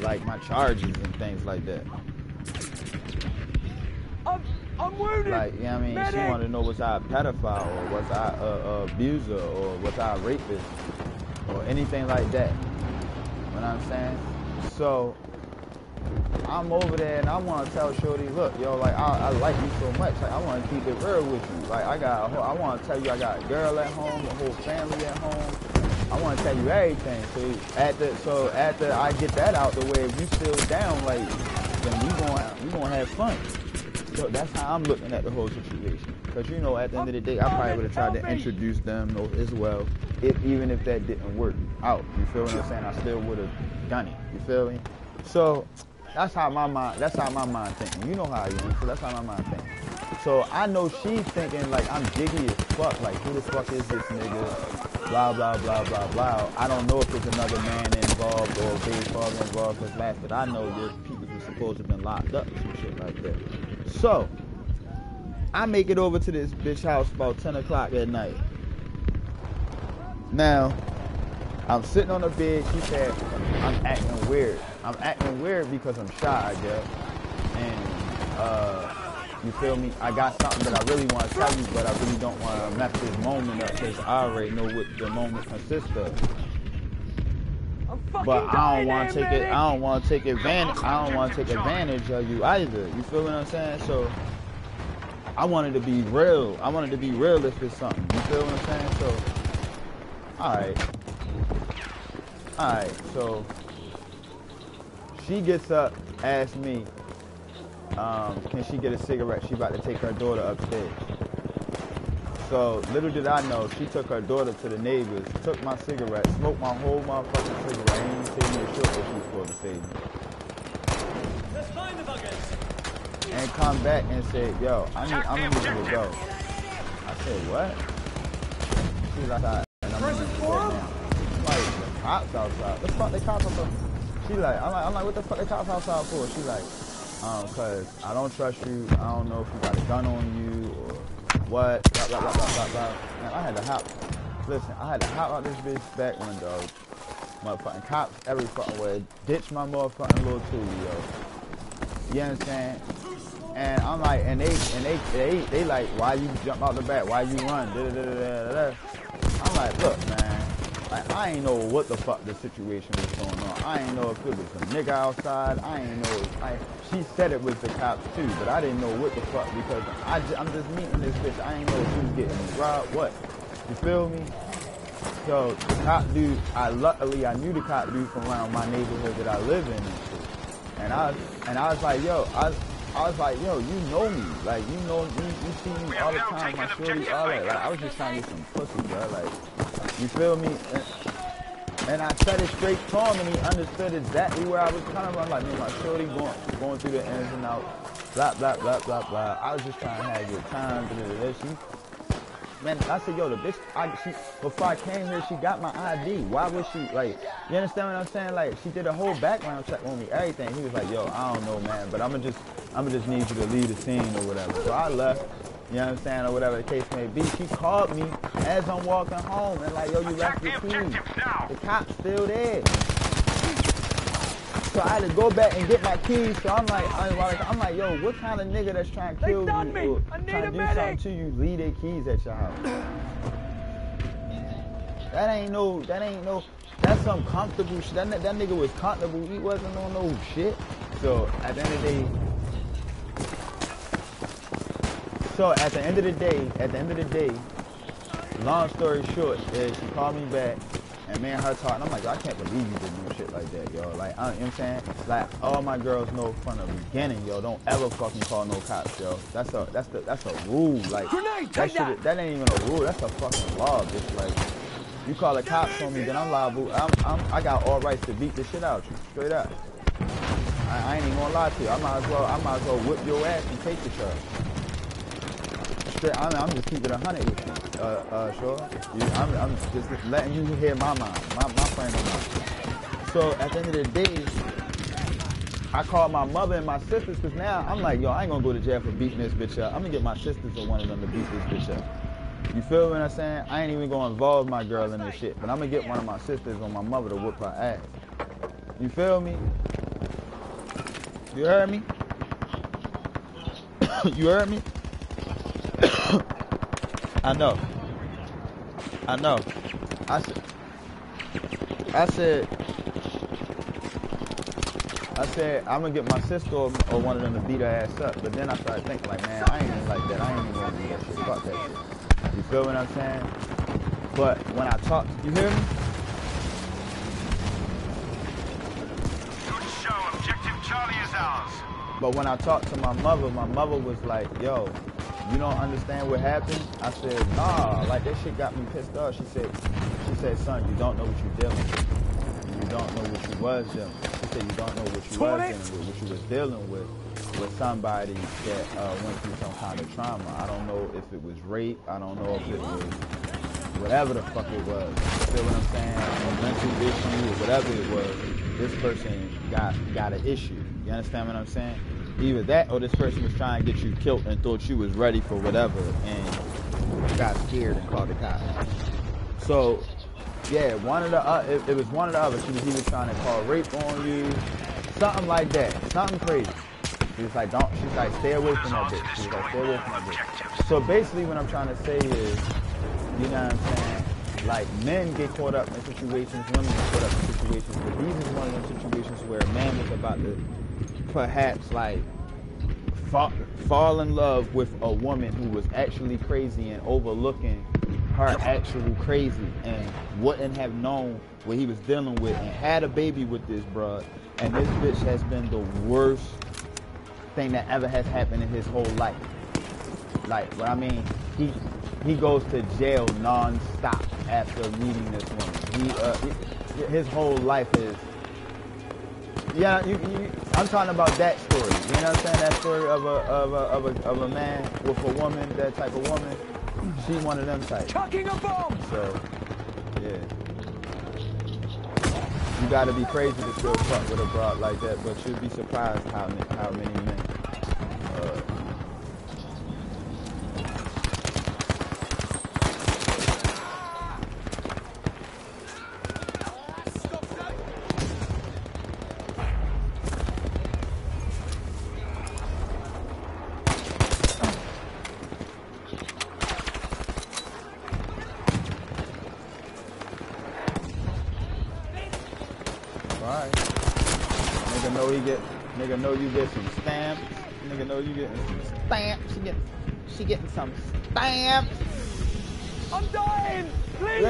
like my charges and things like that. I'm wounded. Like, you know what I mean? Medic. She wanted to know was I a pedophile or was I a abuser or was I a rapist or anything like that. You know what I'm saying? So I'm over there and I want to tell Shorty, look, yo, like I like you so much, like I want to keep it real with you. Like I want to tell you I got a girl at home, a whole family at home. I want to tell you everything. So after I get that out the way, if you still down, like then we gonna have fun. So that's how I'm looking at the whole situation. Because you know, at the end of the day, I probably would have tried to introduce them as well, even if that didn't work out. You feel what I'm saying? I still would have done it. You feel me? So that's how my mind thinking. You know how I am, so that's how my mind thinking. So I know she's thinking like I'm jiggy as fuck. Like, who the fuck is this nigga? Blah blah blah blah blah. I don't know if there's another man involved or a big father involved. Because last that I know, there's people who supposed to have been locked up or some shit like that. So I make it over to this bitch house about 10 o'clock at night. Now I'm sitting on the bed. She said I'm acting weird. I'm acting weird because I'm shy, I guess. And you feel me? I got something that I really want to tell you, but I really don't want to mess this moment up because I already know what the moment consists of. But I don't want to take it. I don't want to take advantage. I don't want to take advantage of you either. You feel what I'm saying? So I wanted to be real. I wanted to be real if it's something. You feel what I'm saying? So all right. So she gets up, asks me, can she get a cigarette? She about to take her daughter upstairs. So little did I know, she took her daughter to the neighbors, took my cigarette, smoked my whole motherfucking cigarette. I ain't even save me a short that she was supposed to save me. Let's find the buggers. And come back and say, yo, I'm gonna need you to go. I said, what? She's like, and I'm gonna need you to go now. I'm like, the cops outside. What the fuck they cops outside? She like, I'm like, what the fuck they cops outside for? She like, cause I don't trust you. I don't know if you got a gun on you or what, blah, blah, blah, blah, blah, blah. Man, I had to hop out this bitch back window. Motherfucking cops every fucking way. Ditch my motherfucking little toolie, yo. You understand? And I'm like, and they like, why you jump out the back? Why you run? Da-da-da-da-da-da. I'm like, look, man, like, I ain't know what the fuck the situation was going on. I ain't know if it was a nigga outside. I ain't know. She said it was the cops too, but I didn't know what the fuck because I'm just meeting this bitch. I ain't know if she was getting robbed. What? You feel me? So the cop dude, luckily I knew the cop dude from around my neighborhood that I live in and shit. And I was like, yo, I was like, yo, you know me. Like, you know me. You see me all the time. My shorty, all that. Like, I was just trying to get some pussy, bro. Like, you feel me? And I said it straight to him, and he understood exactly where I was coming from. Like, man, my shorty going through the ins and outs, blah, blah, blah, blah, blah. I was just trying to have a good time. Man, I said, yo, the bitch, before I came here, she got my ID. Why would she, like, you understand what I'm saying? Like, she did a whole background check on me, everything. He was like, yo, I don't know, man, but I'ma just need you to leave the scene or whatever. So I left, you know what I'm saying, or whatever the case may be. She called me as I'm walking home and like, yo, you left your keys. The cop's still there. So I had to go back and get my keys. So I'm like, yo, what kind of nigga that's trying to kill you or trying to do something to you, leave their keys at your house? That ain't no, that's some comfortable shit. That nigga was comfortable. He wasn't on no shit. So at the end of the day, long story short, is she called me back. And me and her talking, I'm like, I can't believe you did no shit like that, yo. Like, you know what I'm saying? Like, all my girls know from the beginning, yo, don't ever fucking call no cops, yo. That's a rule. Like, that ain't even a rule. That's a fucking law, bitch. Like, you call the cops on me, then I'm liable. I got all rights to beat the shit out of you, straight up. I ain't even gonna lie to you. I might as well whip your ass and take the charge. I'm just keeping it 100 with you, sure. I'm just letting you hear my mind, my frame of mind. So at the end of the day, I called my mother and my sisters because now I'm like, yo, I ain't gonna go to jail for beating this bitch up. I'm gonna get my sisters or one of them to beat this bitch up. You feel what I'm saying? I ain't even gonna involve my girl in this shit, but I'm gonna get one of my sisters or my mother to whoop her ass. You feel me? You heard me? You heard me? I know. I said, I'm gonna get my sister or one of them to beat her ass up. But then I started thinking like, man, I ain't even like that. I ain't even gonna do that shit. Fuck that shit. You feel what I'm saying? But when I talk, you hear me? Good show. Objective Charlie is ours. But when I talked to my mother was like, yo, you don't understand what happened? I said, nah, like that shit got me pissed off. She said, son, you don't know what you're dealing with. You don't know what you was dealing with. She said, you don't know what you was dealing with, what you was dealing with somebody that went through some kind of trauma. I don't know if it was rape. I don't know if it was whatever the fuck it was. You feel what I'm saying? A mental issue or whatever it was. This person got an issue. You understand what I'm saying? Either that or this person was trying to get you killed and thought you was ready for whatever and got scared and called the cops. So, yeah, it was one of the other. She was either trying to call rape on you, something like that, something crazy. She's like, stay away from that bitch. She was like, stay away from that bitch. So basically what I'm trying to say is, you know what I'm saying? Like, men get caught up in situations, women get caught up in situations, but these is one of those situations where a man was about to perhaps like fall in love with a woman who was actually crazy and overlooking her actual crazy and wouldn't have known what he was dealing with and had a baby with this broad, and this bitch has been the worst thing that ever has happened in his whole life. Like, what I mean, he goes to jail non-stop after meeting this woman. His whole life is, yeah, I'm talking about that story. You know what I'm saying? That story of a man with a woman, that type of woman. She's one of them types. Chucking a bomb. So, yeah. You gotta be crazy to still fuck with a broad like that, but you'd be surprised how many men. All right. he get. Nigga know you get some stamps. Nigga know you getting some stamps. She getting some stamps. I'm dying! Please!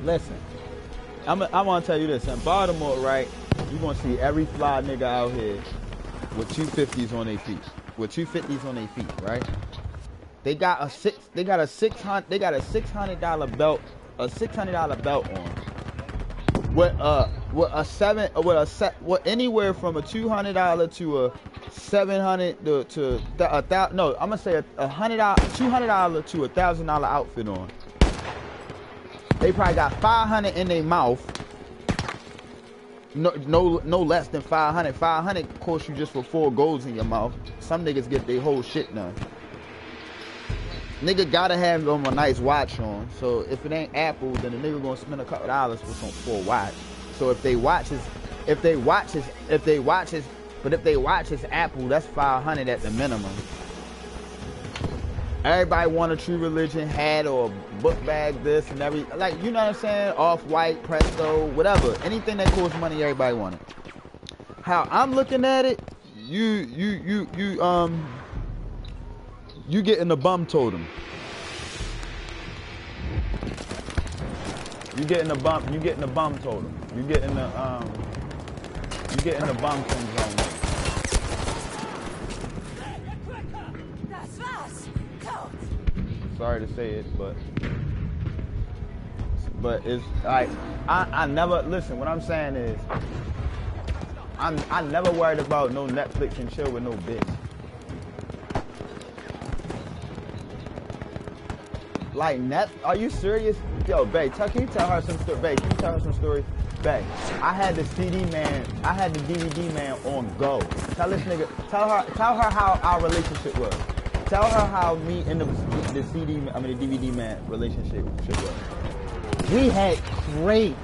Listen. I'm gonna tell you this. In Baltimore, right, you gonna see every fly nigga out here with 250s on their feet. Right? They got a $600 belt, on. With anywhere from a $200 to a $700 to $1,000. No, I'm gonna say $200 to $1,000 outfit on. They probably got 500 in their mouth. No less than 500. 500 costs you just for 4 golds in your mouth. Some niggas get their whole shit done. Nigga gotta have them a nice watch on. So if it ain't Apple, then the nigga gonna spend a couple dollars for a watch. So if they watch is Apple, that's 500 at the minimum. Everybody want a True Religion hat or book bag, this and every, like, you know what I'm saying? Off-White, Presto, whatever. Anything that costs money, everybody want it. How I'm looking at it, you getting the bum totem. You getting the bum totem. You getting the bum syndrome. Sorry to say it, but it's like I never listen. What I'm saying is, I never worried about no Netflix and chill with no bitch. Like are you serious? Yo, babe, can you tell her some story? Babe, can you tell her some stories? Babe, I had the DVD man on go. Tell this nigga, tell her how our relationship was. Tell her how me and the DVD man relationship was. We had crates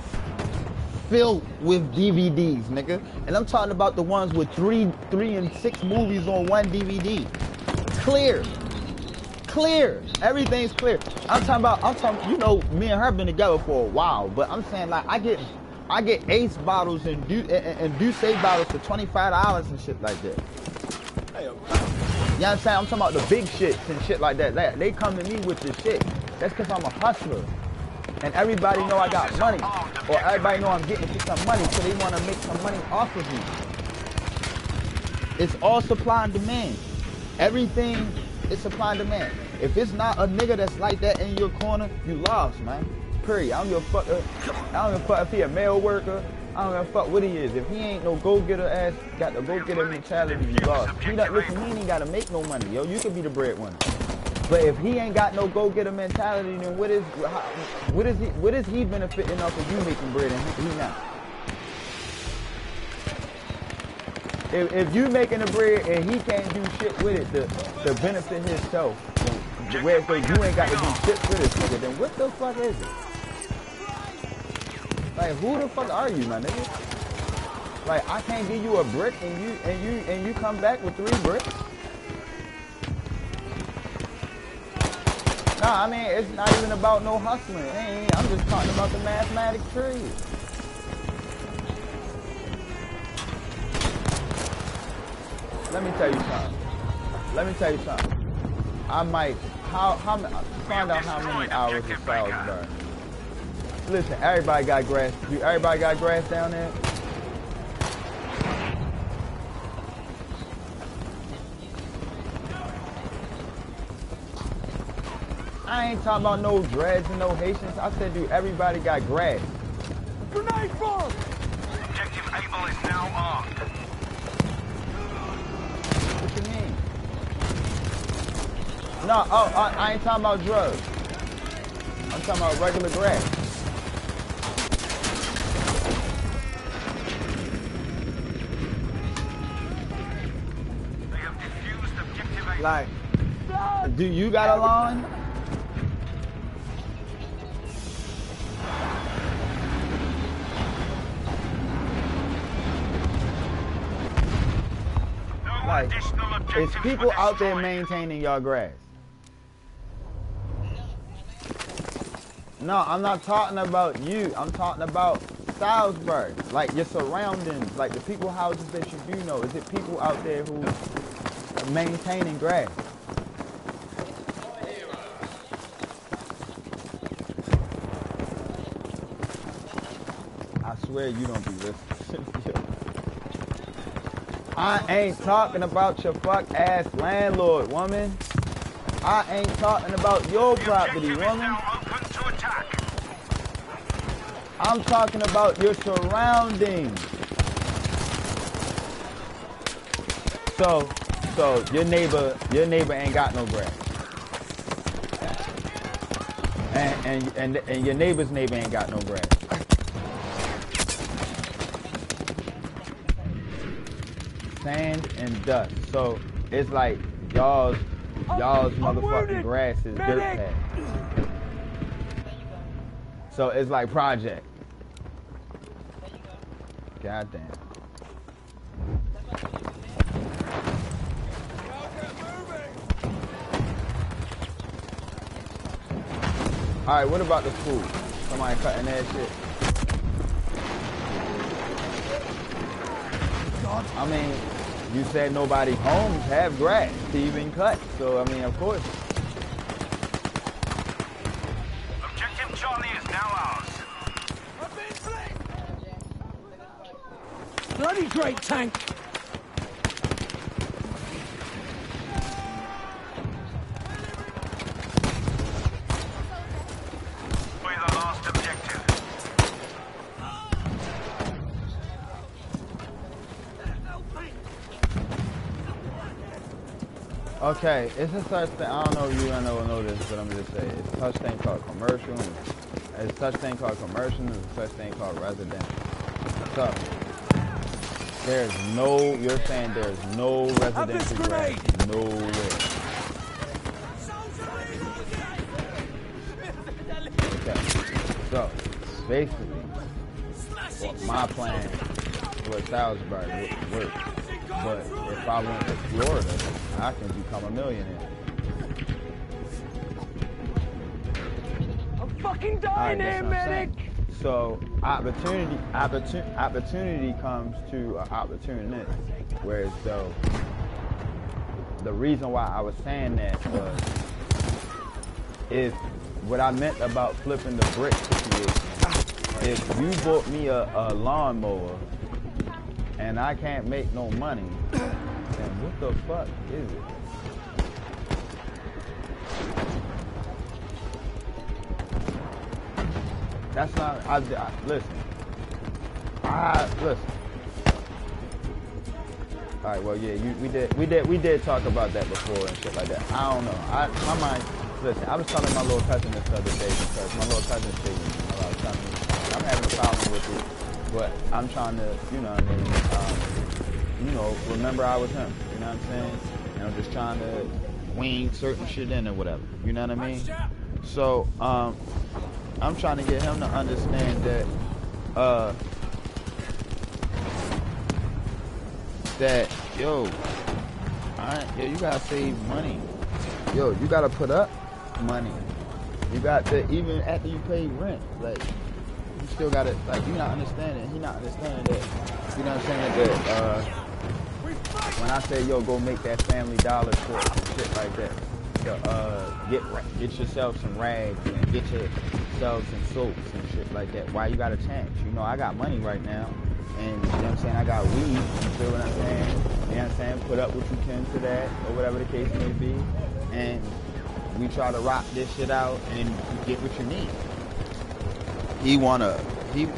filled with DVDs, nigga. And I'm talking about the ones with 3 and 6 movies on one DVD. Clear. Everything's clear. I'm talking, you know, me and her been together for a while, but I'm saying, like, I get Ace bottles and Douce bottles for $25 and shit like that. You know what I'm saying? I'm talking about the big shits and shit like that. They come to me with the shit. That's because I'm a hustler. And everybody know I got money. Or everybody know I'm getting some money, so they want to make some money off of me. It's all supply and demand. Everything is supply and demand. If it's not a nigga that's like that in your corner, you lost, man. Period. I don't give a fuck if he a male worker. I don't give a fuck what he is. If he ain't no go-getter ass, got the go-getter mentality, you lost. He ain't gotta make no money, yo. You can be the breadwinner. But if he ain't got no go-getter mentality, then what is he benefiting off of you making bread and he not? If you making the bread and he can't do shit with it to benefit himself, where so you ain't got to do shit for this nigga, then what the fuck is it? Like, who the fuck are you, my nigga? Like, I can't give you a brick and you come back with 3 bricks? Nah, I mean, it's not even about no hustling. I'm just talking about the mathematics tree. Let me tell you something. I might find out how many hours of sales burn. Listen, everybody got grass. Everybody got grass down there? I ain't talking about no dreads and no Haitians. I said, dude, everybody got grass. Grenade bomb! Objective Able is now armed. What you mean? No, I ain't talking about drugs. I'm talking about regular grass. They have defused Objective Able. Like, do you got a lawn? Like, is people out there maintaining your grass? No, I'm not talking about you. I'm talking about Salisbury? Like your surroundings, like the people houses that you do know. Is it people out there who are maintaining grass? I swear you don't be listening. I ain't talking about your fuck ass landlord, woman. I ain't talking about your property, woman. I'm talking about your surroundings. So your neighbor ain't got no grass. And your neighbor's neighbor ain't got no grass. Sand and dust. So it's like y'all's motherfucking grass is dirt patch. So it's like project. Goddamn. Alright, what about the school? Somebody cutting that shit. I mean, you said nobody's homes have grass to even cut. So, I mean, of course. Objective Charlie is now ours. Bloody great tank. We're the last objective. Okay, it's a such thing. I don't know if you know this, but I'm just saying it's a such thing called commercial. There's a such thing called commercial. There's a such thing called residential. So you're saying there's no residential grass nowhere. Okay, so basically, my plan for Salisbury would work. But if I went to Florida, I can become a millionaire. I'm fucking dying here, medic! So opportunity comes to an opportunist. Whereas though the reason why I was saying that was if what I meant about flipping the brick situation, if you bought me a lawnmower and I can't make no money, then what the fuck is it? That's not, listen. Alright, well yeah, we did talk about that before and shit like that. I don't know. My mind, listen, I was telling my little cousin this other day because my little cousin said, I was telling me, I'm having a problem with it. But I'm trying to, you know what I mean, remember I was him, you know what I'm saying? And I'm just trying to wing certain shit in or whatever, you know what I mean? So, I'm trying to get him to understand that, yo, you gotta save money. Yo, you gotta put up money. You got to, even after you pay rent, like, you still got to, like, you're not understanding. He not understanding that, you know what I'm saying, that, when I say, yo, go make that Family Dollar trip and shit like that, get yourself some rags and get yourself some soaps and shit like that. Why you got a chance? You know, I got money right now, and, you know what I'm saying, I got weed, you feel what I'm saying? You know what I'm saying? Put up what you can to that, or whatever the case may be, and we try to rock this shit out and you get what you need. He wanna chill.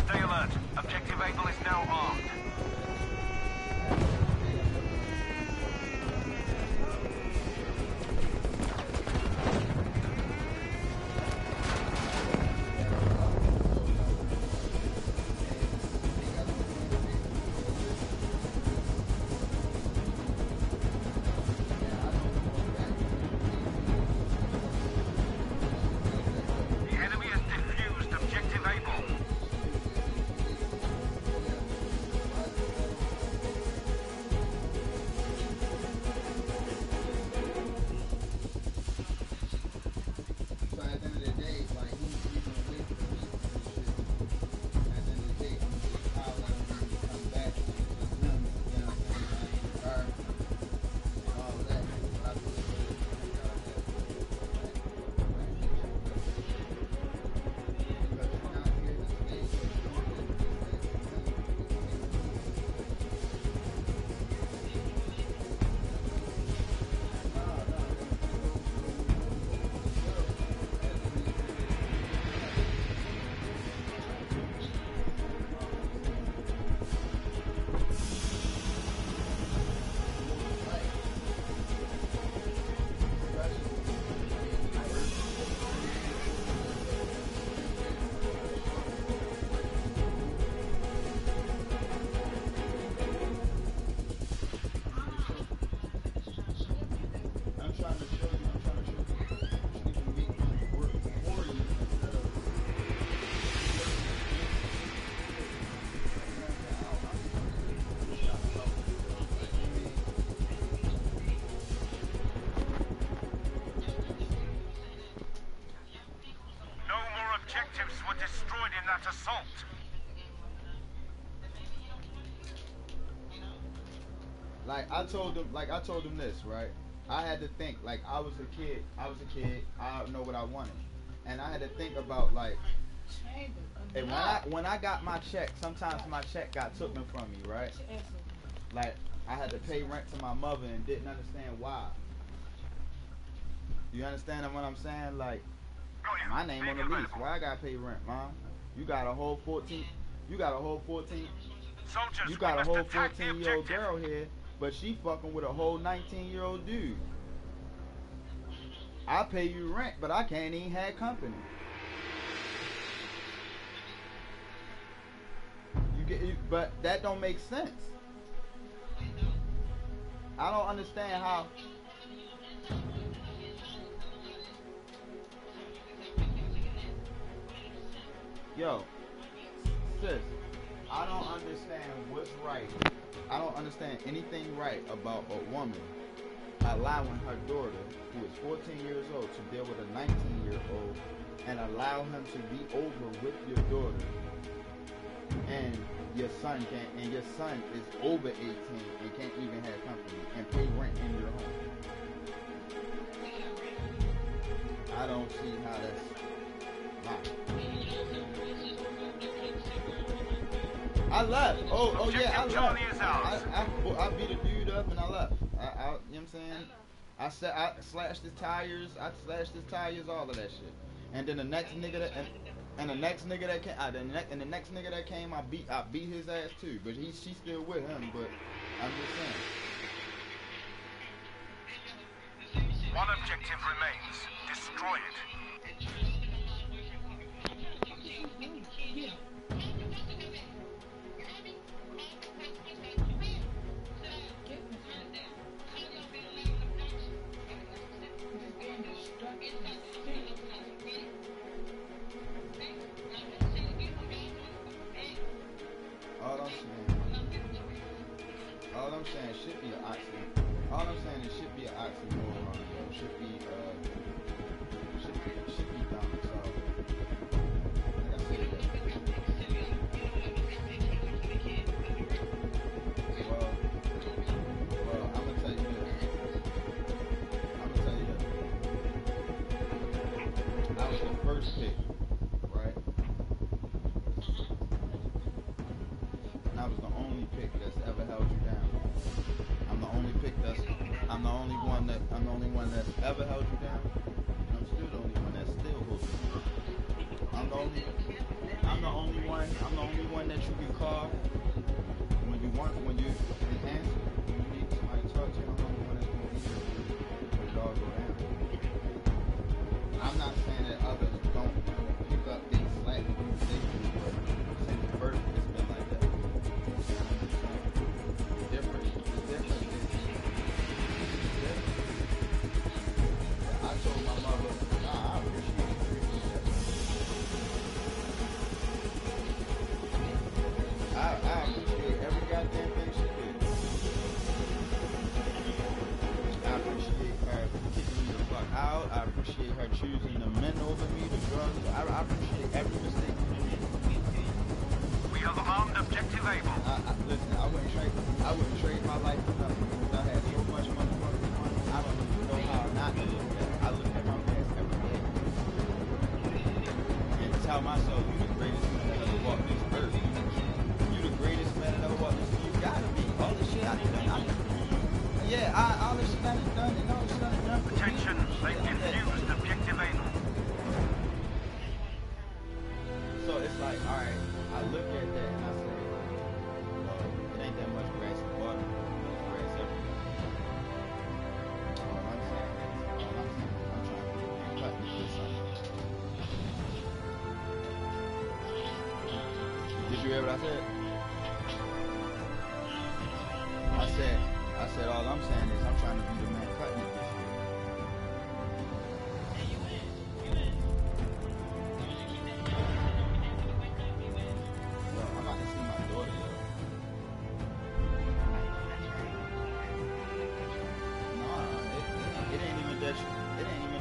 Stay alert. Objective Able is now armed. combat assault. Like I told them this, right? I had to think, like I was a kid, I know what I wanted. And I had to think about like, and when I got my check, sometimes my check got taken from me, right? Like I had to pay rent to my mother and didn't understand why. You understand what I'm saying? Like my name on the lease, why I gotta pay rent, Mom? You got a whole 14-year-old girl here, but she fucking with a whole 19-year-old dude. I pay you rent, but I can't even have company. But that don't make sense. I don't understand how. Yo, sis, I don't understand what's right. I don't understand anything right about a woman allowing her daughter, who is 14 years old, to deal with a 19-year-old and allow him to be over with your daughter, and your son is over 18 and can't even have company and pay rent in your home. I don't see how that's right. I left. Oh yeah, I left. I beat a dude up and I left. You know what I'm saying? I slashed his tires. All of that shit. And then the next nigga that came, I beat his ass too. But she's still with him. But I'm just saying. One objective remains. Destroy it. All I'm saying should be an oxymoron. All I'm saying it should be an oxymoron. Should be dumb. So, like I said, well, I'm gonna tell you this. I was the first pick, right? And I was the only pick that's ever held you down. I'm the only one that's ever held you down. And I'm still the only one that still holds you down. I'm the only one that you can call when you answer, when you need somebody to talk to. I'm the only one that's going to be here when it all go down. I'm not saying that others don't pick up things slack and do things, but since the first it's been like that. The difference is I told my mother, I appreciate you. I appreciate every goddamn thing she did. I appreciate her kicking me the fuck out. I appreciate her choosing the men over me, the drugs. I appreciate every mistake she made. We have armed objective able. Listen, I wouldn't trade my life for nothing because I had so much money. I don't even know how not to look at it. I look at my past every day and tell myself, you the greatest man that ever walked this earth. You the greatest man that ever walked this earth. You gotta be. All the shit I done. All the shit I done and all the shit I done for Attention, me. they've defused objective able. So it's like, alright, I look at that and I say, well, it ain't that much grass in water. There's grass everywhere. All I'm saying is, I'm trying to cut me with something. Did you hear what I said? I said all I'm saying is I'm trying to be the man cutting it. Well, I'm not gonna see my daughter yet. It ain't even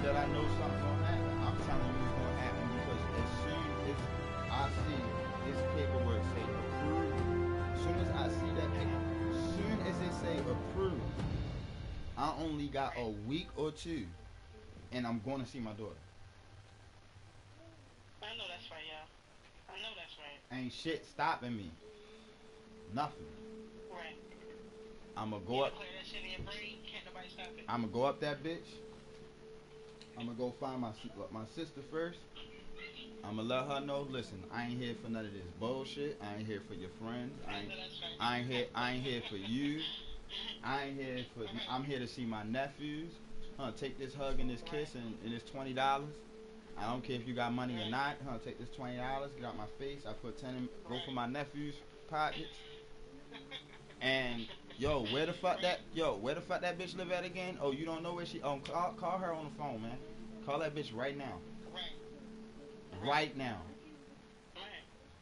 that I know something's gonna happen. I'm telling you it's gonna happen because as soon as I see I only got a week or two, and I'm going to see my daughter. I know that's right, y'all. I know that's right. Ain't shit stopping me. Nothing. Right. I'ma go up. Clear that shit in your brain. Can't nobody stop it. I'ma go up that bitch. I'ma go find my sister first. I'ma let her know. Listen, I ain't here for none of this bullshit. I ain't here for your friends. I ain't here for you. I'm here to see my nephews. Take this hug and this kiss and it's $20. I don't care if you got money or not. Take this $20. Get out my face. I put 10 in, go for my nephew's pockets. And where the fuck that bitch live at again? Oh, you don't know where she? Oh, call her on the phone, man. Call that bitch right now. Right now.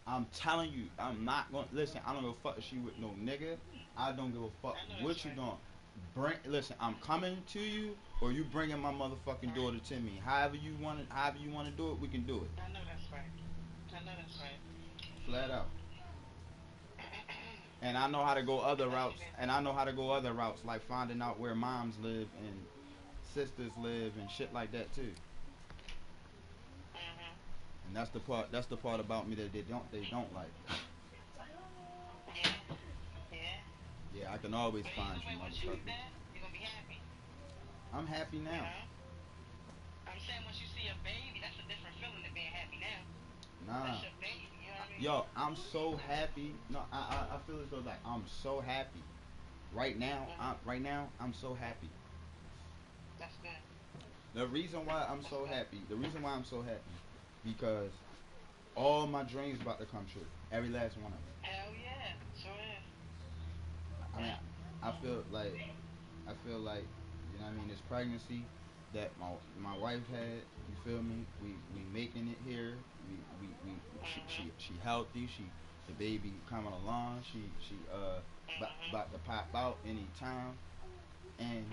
I'm telling you, I'm not gonna listen. I don't give a fuck if she with no nigga. I don't give a fuck what you doing. Listen, I'm coming to you, or you bringing my motherfucking daughter to me. However you want to do it, we can do it. I know that's right. Flat out. And I know how to go other routes. Like finding out where moms live and sisters live and shit like that too. And that's the part about me that they don't like. Yeah, I can always find you, motherfucker. You're gonna be happy. I'm happy now. I'm saying once you see a baby, that's a different feeling than being happy now. Nah. That's your baby, you know what I mean? Yo, I'm so happy. No, I feel as though like I'm so happy. Right now, I'm so happy. That's good. The reason why I'm so happy, because all my dreams about to come true. Every last one of them. Hell yeah, sure is. I mean, I feel like, you know what I mean, this pregnancy that my wife had, you feel me? We making it here. She healthy. The baby coming along. She about to pop out anytime. And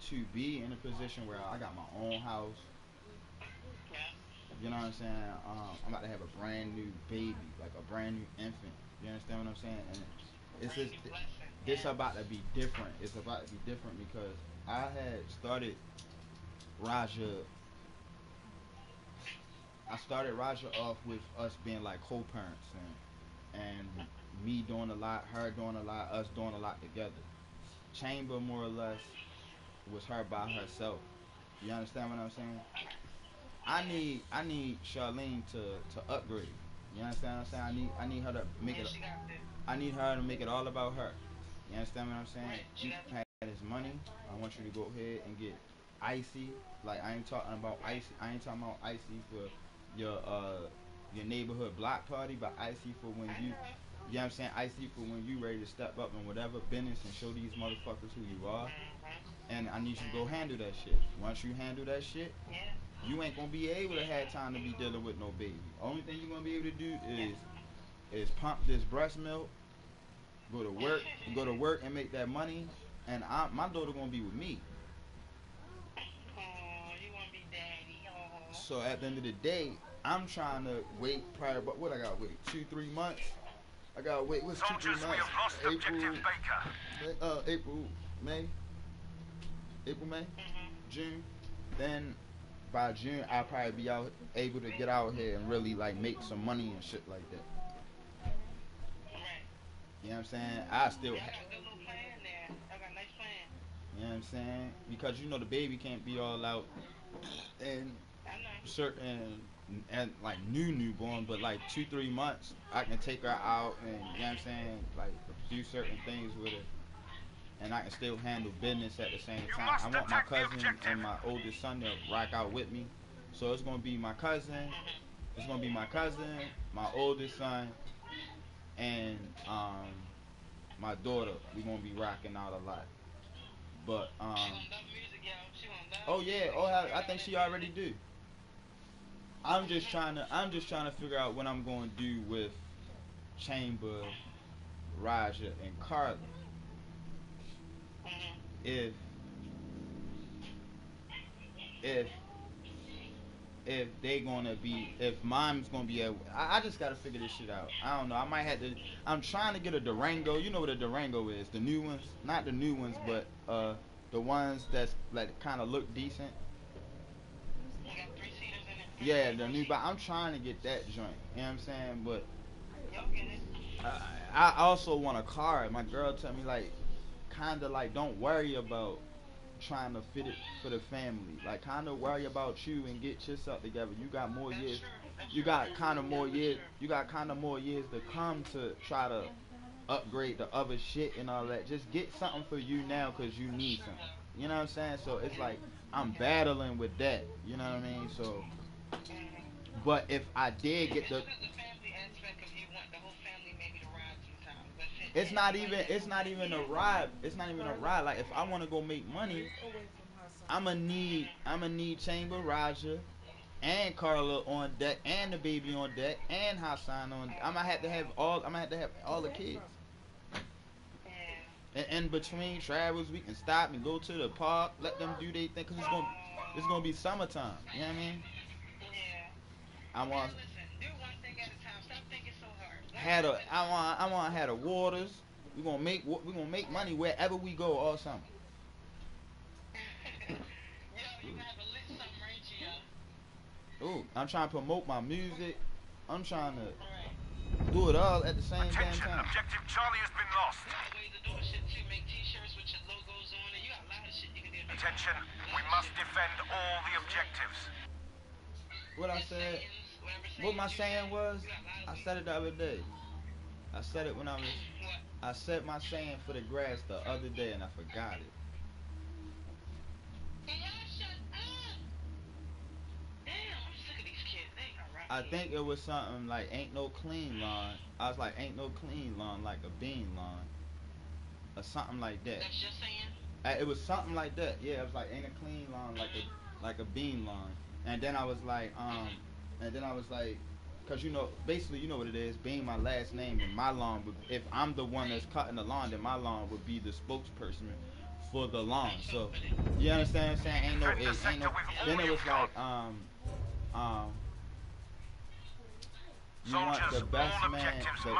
to be in a position where I got my own house, you know what I'm saying? I'm about to have a brand new baby, like a brand new infant. You understand what I'm saying? And it's just this about to be different. It's about to be different because I had started Raja. I started Raja off with us being like co-parents and me doing a lot, her doing a lot, us doing a lot together. Chamber more or less was her by herself. You understand what I'm saying? I need Charlene to upgrade. You understand what I'm saying? I need her to make it. I need her to make it all about her. You understand what I'm saying? You had his money. I want you to go ahead and get icy. Like I ain't talking about icy. I ain't talking about icy for your neighborhood block party, but icy for when you. You know what I'm saying? Icy for when you ready to step up in whatever business and show these motherfuckers who you are. And I need you to go handle that shit. Once you handle that shit, you ain't gonna be able to have time to be dealing with no baby. Only thing you're gonna be able to do is pump this breast milk, go to work and make that money, and my daughter gonna be with me. Oh, you wanna be daddy? Oh. So at the end of the day, I'm trying to wait prior, but what I gotta wait 2-3 months. I gotta wait. What's 2-3 Soldiers, we months? have lost objective Baker. April, May, June. Then by June, I'll probably be able to get out here and really like make some money and shit like that. You know what I'm saying? I still. I got a good little plan there. I got a nice plan. You know what I'm saying? Because you know the baby can't be all out and certain and like newborn, but like 2-3 months I can take her out and you know what I'm saying, like do certain things with her, and I can still handle business at the same time. I want my cousin and my oldest son to rock out with me, so it's gonna be my cousin, my oldest son, and my daughter. We gonna be rocking out a lot, but She gonna love music, yo. She gonna oh love yeah, I think she already do. I'm just trying to figure out what I'm going to do with Chamber, Raja, and Carly. If they gonna be, if mom's gonna be able, I just gotta figure this shit out. I don't know. I might have to. I'm trying to get a Durango. You know what a Durango is? The new ones, not the new ones, but The ones that's like kind of look decent. You got 3-seaters in it? Yeah, the new. But I'm trying to get that joint. You know what I'm saying? But Y'all get it. I also want a car. My girl tell me like, kind of like, don't worry about trying to fit it for the family. Like, kind of worry about you and get yourself together. You got more That's years. true. That's You true. got kind of more That's years. true. You got kind of more years to come to try to upgrade the other shit and all that. Just get something for you now because you need something. You know what I'm saying? So it's like I'm battling with that. You know what I mean? So, but if I did get the, It's the family aspect of you want the whole family maybe to ride sometimes. That's it. it's not even. It's not even a ride. It's not even a ride. Like if I want to go make money, I'ma need Chamber Raja and Carla on deck and the baby on deck and Hassan on. I'm gonna have to have all the kids. And in between travels, we can stop and go to the park, let them do their thing, cause it's gonna be summertime. You know what I mean? Yeah. I want Listen, do one thing at a time. Stop thinking so hard. I want to have the waters. We gonna make money wherever we go all summer. Yo, you gonna have a lit something, right, Gio? Ooh, I'm trying to promote my music. I'm trying to Alright. do it all at the same damn Attention, time. objective Charlie has been lost. You got ways of doing shit too. Make t-shirts with your logos on it. You got a lot of shit you can do. Attention, we must defend all the objectives. What I said, what my saying was, I said it the other day. I said it when I said my saying for the grass the other day and I forgot it. Hey, y'all shut up! Damn, I'm sick of these kids. They ain't gonna I rock think it was something like ain't no clean lawn. I was like ain't no clean lawn like a bean lawn. Or something like that. That's your saying? It was something like that. Yeah, it was like ain't a clean lawn like a bean lawn. And then I was like, cause you know, basically you know what it is, being my last name and my lawn would, if I'm the one that's cutting the lawn, then my lawn would be the spokesperson for the lawn. So you understand what I'm saying? Ain't no then it was like you want the best man,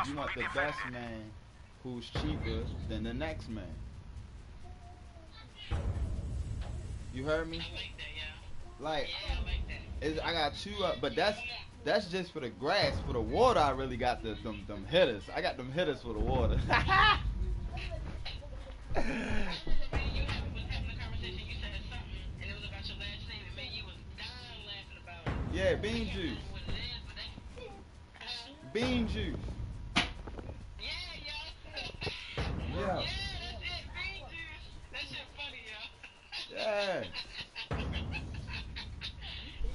you want the best man who's cheaper than the next man. You heard me? I like that, yeah. Like, Yeah, I like that. I got two up, but that's just for the grass. For the water, I really got them hitters. I got them hitters for the water. You was having a conversation, you said something, and it was about your last name, and man, you was dying laughing about it. Yeah, bean juice. What it is, but that, Bean juice. yeah, yo. Yeah. Yeah, that's it, bean juice. That shit funny, yo. Yeah.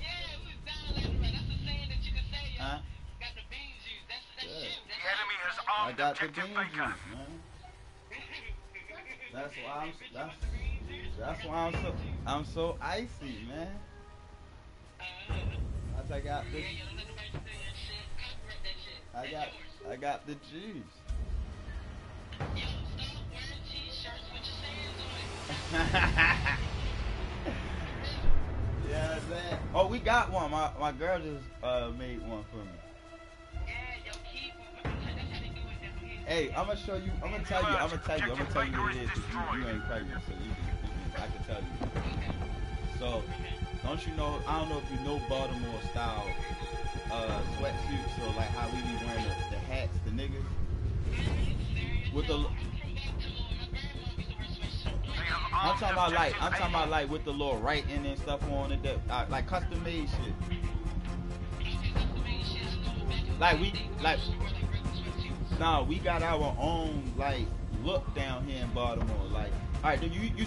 Yeah, we was dying laughing about it. That's a saying that you can say, yo. Huh? Got the bean juice. That's Yeah. shit. The enemy has I armed got the objective bean juice, Baker. man. That's why I'm so icy, man. I got the I got the juice. Yo, stop wearing t-shirts with your sayings on it. Yeah, man. Oh, we got one. My girl just made one for me. Yeah, yo, keep them. That's how they do it down here. Hey, I'm gonna show you. I'm gonna tell you what it is. 'Cause you ain't pregnant, so I can tell you. So, don't you know? I don't know if you know Baltimore style sweatsuits. So like how we be wearing the hats, the niggas with the. I'm talking about like with the little writing and stuff on it, that like custom made shit. We got our own like look down here in Baltimore. Like, all right, do you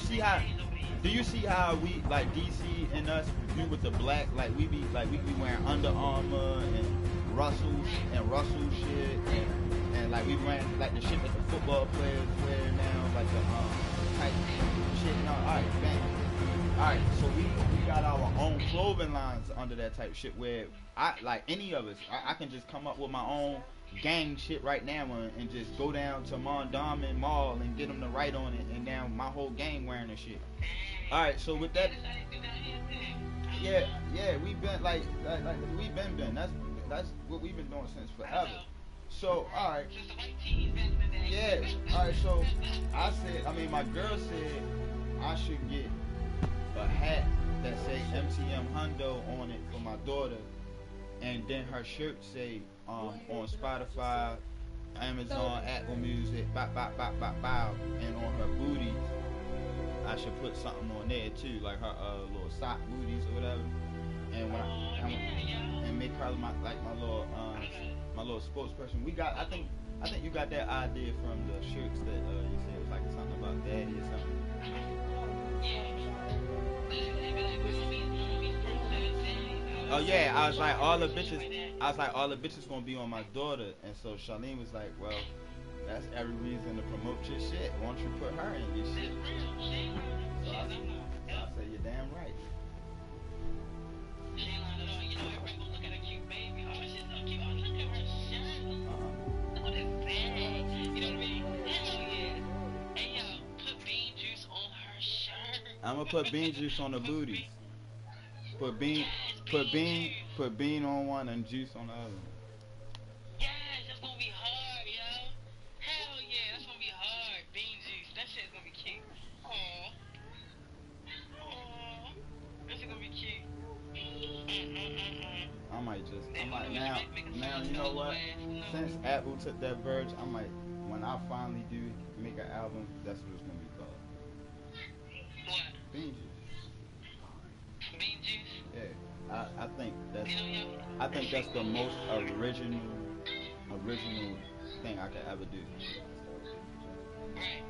see how we like DC and us do with the black? Like we be wearing Under Armour and Russell shit and like we wearing like the shit that the football players wear now, like the type shit. No, all right, bang. All right, so we got our own clothing lines under that type of shit where I like any of us, I can just come up with my own gang shit right now and just go down to Mondawmin Mall and get them to write on it, and now my whole gang wearing the shit. All right, so with that, yeah, we been like we been. That's what we've been doing since forever. So all right, yeah, all right. So my girl said, I should get a hat that say MtMHundo on it for my daughter, and then her shirt say on Spotify, Amazon, Apple Music, bow, and on her booties, I should put something on there too, like her little sock booties or whatever, and when and make her my little spokesperson. I think you got that idea from the shirts that you said was like something about daddy or something. Oh yeah, I was like all the bitches gonna be on my daughter, and so Charlene was like, well, that's every reason to promote your shit. Why don't you put her in your shit? So I say you're damn right. I'm gonna put bean juice on the booty. Put bean on one and juice on the other. Yes, that's gonna be hard, yo. Hell yeah, that's gonna be hard. Bean juice, that shit's gonna be cute. Aww. This is gonna be cute. I might now you know what? Since Apple took that verge, I might, when I finally do make an album, that's what it's gonna be called. What? Bean juice. Bean juice? Yeah. I think that's the most original thing I could ever do. Right.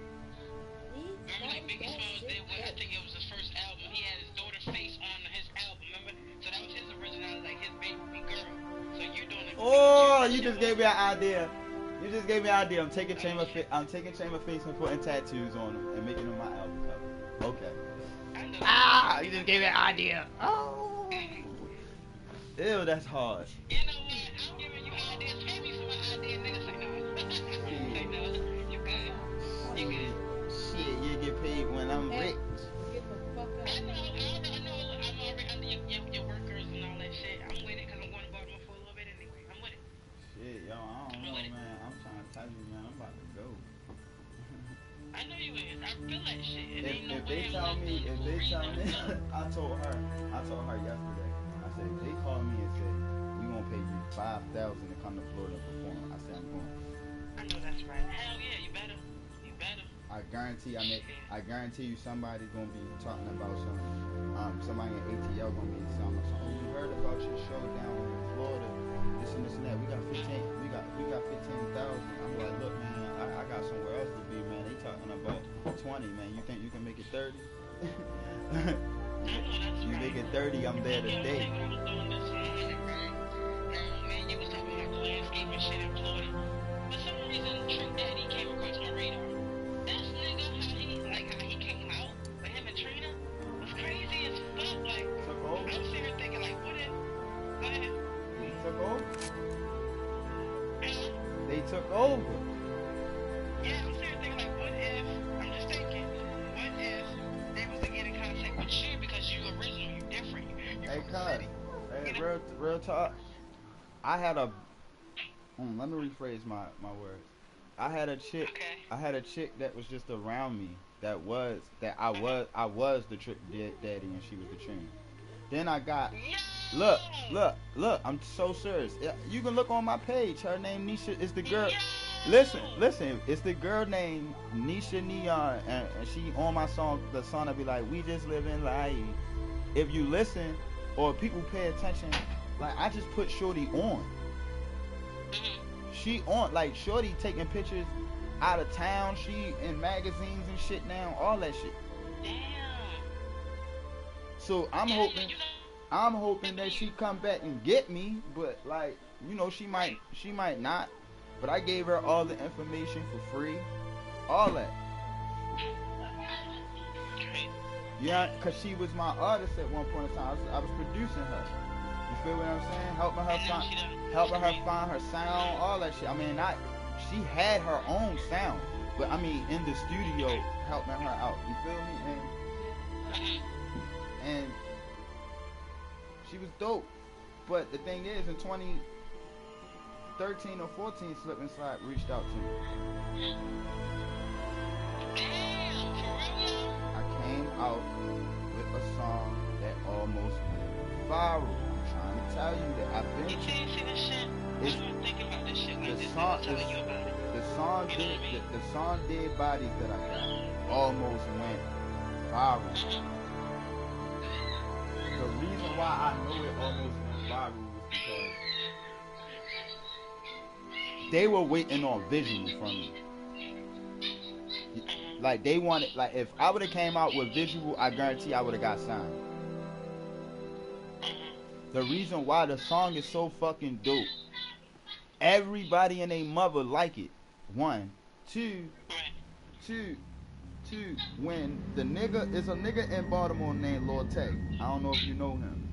Remember like Biggie Smalls did what I think it was his first album. He had his daughter's face on his album, remember? So that was his originality, like his baby girl. So you're doing it. Oh, you just gave me an idea. I'm taking Chamber Face and putting tattoos on them and making them my album cover. Okay. You just gave me an idea. Oh. Ew, that's hard. You know what? I'm giving you ideas. Pay me for my ideas, nigga. Say no. Say no. You good. You good. Shit, you get paid when I'm rich. Get the fuck out. I know. I'm already under your workers and all that shit. I'm with it because I'm going to Baltimore for a little bit anyway. I'm with it. Shit, yo, I don't know, man. I'm trying to tell you, man. I'm about to go. I know you is. I feel that shit. If they tell me, I told her yesterday. I said, if they call me and say, we gonna pay you $5,000 to come to Florida and perform, I said, I'm going. I know that's right. Hell yeah, you better. I guarantee you somebody's gonna be talking about somebody in ATL gonna be something. Oh, we heard about your show down in Florida. This and that. We got 15,000. I'm like, look, man, I got somewhere else to be, man. They talking about 20, man. You think you can make it 30? You make it 30, I'm there today. Man, you was talking about landscaping shit in Florida. For some reason, Trick Daddy came across my radar. This nigga, how he came out with him and Trina was crazy as fuck. Like, I'm sitting here thinking, like, what if? Go ahead. They took over. They took over. Yeah, I'm sitting here thinking, like, what if? I'm just thinking, what if they was to get in contact with you because you original, you different. Hey, cuz. Hey, real talk. I had a. Let me rephrase my words. I had a chick. Okay. I had a chick that was just around me. I was the trick daddy and she was the trainer. Then I got. Look. I'm so serious. You can look on my page. Her name Nisha is the girl. Listen. It's the girl named Nisha Neon, and she on my song. The song I be like, we just living life. If you listen or people pay attention, like I just put Shorty on. She on, like Shorty taking pictures out of town. She in magazines and shit now, all that shit. Damn. So I'm hoping that she come back and get me, but like, you know, she might not. But I gave her all the information for free, all that. Yeah, cause she was my artist at one point in time. I was producing her. You feel what I'm saying? Helping her find her sound, all that shit. I mean, she had her own sound, but I mean, in the studio, helping her out. You feel me? And she was dope. But the thing is, in 2013 or 14, Slip and Slide reached out to me. I came out with a song that almost went viral. I'm trying to tell you that I've been. See this shit? I'm thinking about this shit. Like, The this song, nigga telling you about it. the song Dead Bodies that I got almost went viral. The reason why I know it almost went viral was because they were waiting on visual from me. Like they wanted, like if I would have came out with visual, I guarantee I would have got signed. The reason why the song is so fucking dope, everybody and their mother like it. One, two. When the nigga is a nigga in Baltimore named Lil Tay. I don't know if you know him.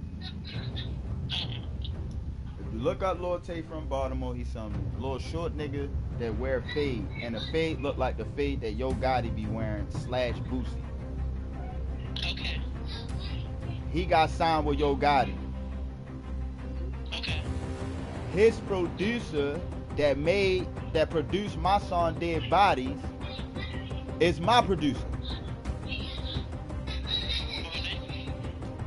If you look up Lil Tay from Baltimore, he's some little short nigga that wear fade, and the fade look like the fade that Yo Gotti be wearing / Boosie. Okay. He got signed with Yo Gotti. Okay. His producer that produced my song Dead Bodies is my producer.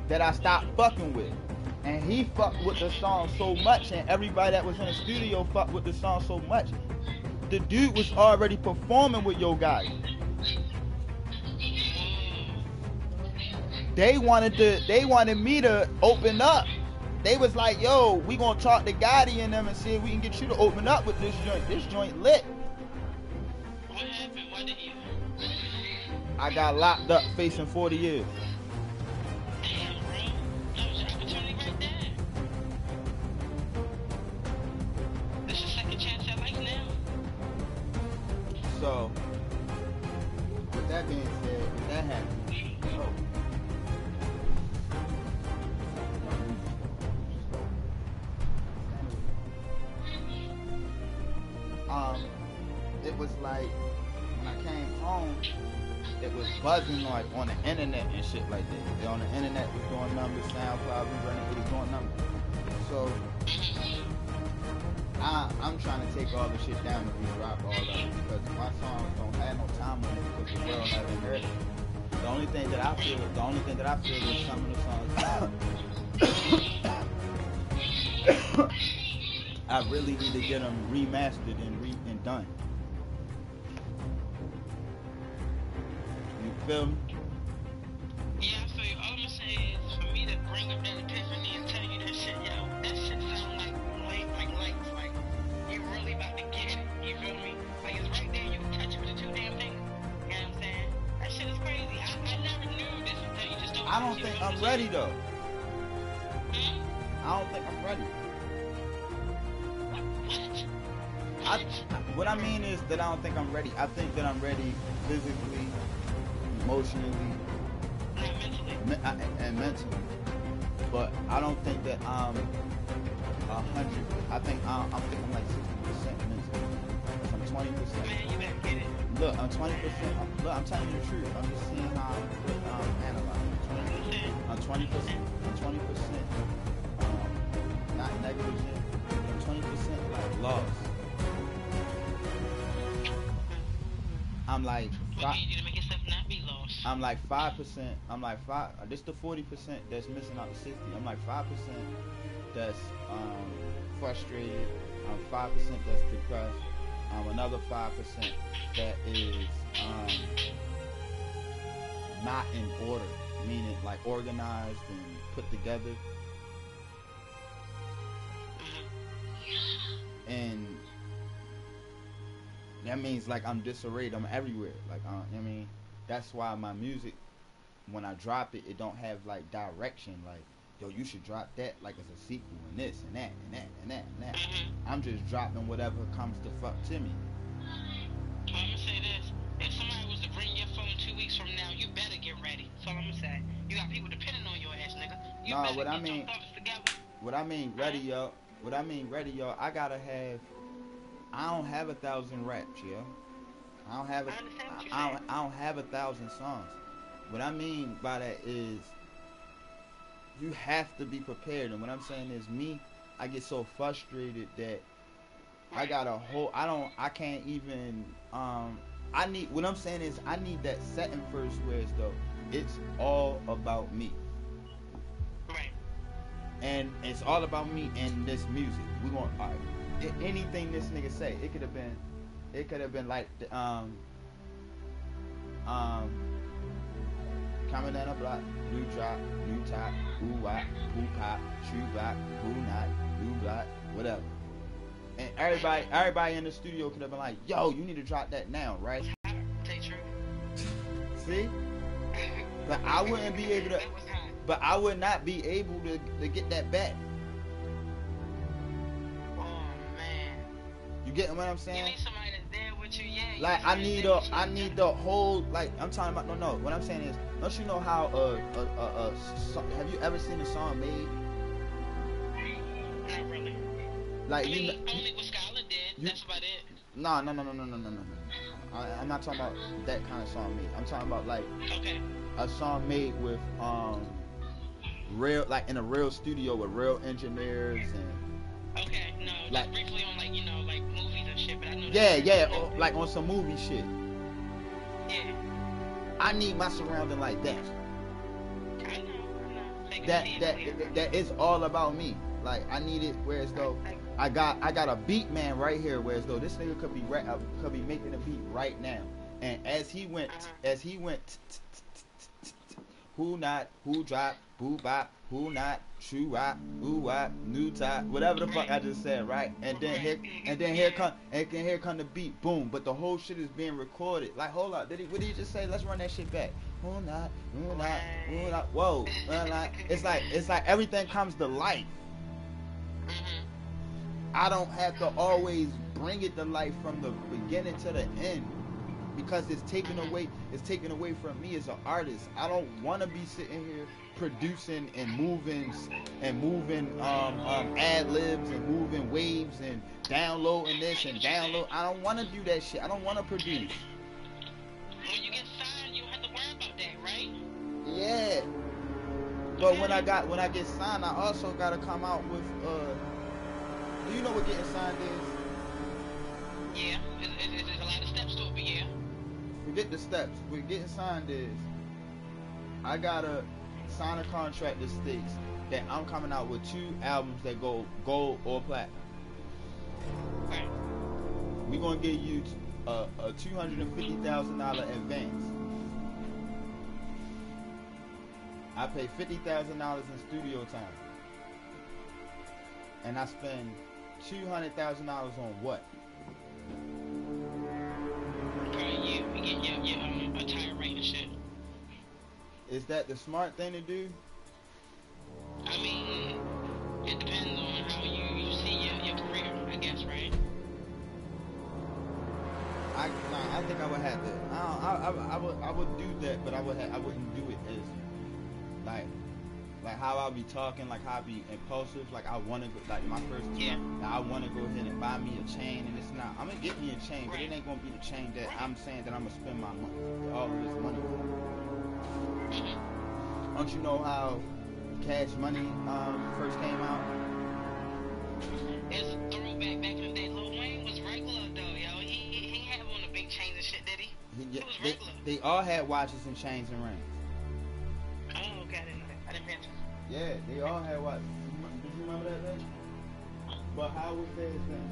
That I stopped fucking with. And he fucked with the song so much, and everybody that was in the studio fucked with the song so much. The dude was already performing with Yo Gotti. They wanted me to open up. They was like, yo, we gonna talk to Gotti and them and see if we can get you to open up with this joint. This joint lit. What happened? Why did you? I got locked up facing 40 years. Damn, bro. That was your opportunity right there. That's your second chance at life now. So, with that being said, when that happened, it was like when I came home, it was buzzing like on the internet and shit like that. They on the internet was doing numbers, SoundCloud, it was doing numbers. So I'm trying to take all the shit down and re-drop all of it because my songs don't have no time on it because the world hasn't heard it. The only thing that I feel is some of the songs I really need to get them remastered and done. You feel me? Yeah, I feel you. All I'm saying is for me to bring up that epiphany and tell you that shit, yo, that shit sound like you really about to get it. You feel me? Like it's right there, you can touch it with the two damn fingers. You know what I'm saying? That shit is crazy. I never knew this until you just told me. I don't think I'm ready though. Hmm? I don't think I'm ready. What I mean is that I don't think I'm ready. I think that I'm ready physically, emotionally, and mentally. But I don't think that I'm 100. I think I'm like 60% mentally. I'm 20%. Man, you better get it. Look, I'm 20%. Look, I'm telling you the truth. I'm just seeing how I'm analyzing. I'm 20%. I'm 20%. Not negligent. I'm 20% like lost. I'm like What you need to make yourself not be lost? I'm like 5%. I'm like 5. This the 40% that's missing out of 60. I'm like 5% that's frustrated. I'm 5% that's depressed. Another 5% that is not in order, meaning like organized and put together. And that means like I'm disarrayed. I'm everywhere. Like I mean, that's why my music, when I drop it, it don't have like direction. Like, yo, you should drop that like as a sequel and this and that and that and that and that. I'm just dropping whatever comes the fuck to me. I'm gonna say this: if somebody was to bring your phone 2 weeks from now, you better get ready. That's all I'm gonna say. You got people depending on your ass, nigga. You better What I get mean, your thoughts together. what I mean, ready, yo. What I mean, ready, yo. I gotta have. I don't have 1,000 raps, yo. I don't have I don't have 1,000 songs. What I mean by that is you have to be prepared. And what I'm saying is me, I get so frustrated that I got a whole. I can't even. I need. What I'm saying is, I need that setting first, where it's though. It's all about me. Right. And it's all about me and this music. We want anything this nigga say. It could have been. It could have been like coming down the block, new drop, new top, who wop, who pop, true block, who not, new block, whatever. And everybody in the studio could have been like, yo, you need to drop that now, right? Say true. See? But I wouldn't be able to, but I would not be able to get that back. Oh man. You getting what I'm saying? You need somebody that's there with you, yeah. Like I need the whole, like I'm talking about. No. What I'm saying is, don't you know how have you ever seen a song made? Not really. Like only what Skylar did. That's about it. No. I'm not talking about that kind of song made. I'm talking about like a song made with real, like in a real studio with real engineers and. Okay, no, like just briefly on like like movies and shit, but I know. Yeah, like on some movie shit. Yeah. I need my surrounding like that. I know. That is all about me. Like I need it where as though I got a beat man right here, where as though this nigga could be making a beat right now. And as he went, who not, who drop, boo bop, who not, true wop, ooh wop, new top, whatever the fuck I just said, right? And then here come the beat, boom. But the whole shit is being recorded. Like, hold up, what did he just say? Let's run that shit back. Who not, whoa. It's like everything comes to life. I don't have to always bring it to life from the beginning to the end. Because it's taken away from me as an artist. I don't want to be sitting here producing and moving ad libs and moving waves and downloading this and download. I don't want to do that shit. I don't want to produce. When you get signed, you don't have to worry about that, right? Yeah. But when I get signed, I also gotta come out with do you know what getting signed is? Yeah, there's a lot of steps to it, but yeah. Forget the steps. What getting signed is, I gotta sign a contract that states that I'm coming out with 2 albums that go gold or platinum. Right. We're gonna give you a $250,000 advance. I pay $50,000 in studio time, and I spend $200,000 on what? You get your attire rate and shit. Is that the smart thing to do? I mean, it depends on how you see your career, I guess, right? I think I would have to. I would do that, but I wouldn't do it as like how I be talking, like how I be impulsive. Like I want to go, like my first time, I want to go ahead and buy me a chain, and it's not. I'm gonna get me a chain, but it ain't gonna be the chain that I'm saying that I'm gonna spend my money, all of this money on. Don't you know how Cash Money first came out? It's a throwback back in the day. Lil Wayne was regular though, yo. He had on the big chains and shit, did he? He was regular. They all had watches and chains and rings. Oh, okay, I didn't mention. Yeah, they all had watches. Did you remember that day? But how was that thing?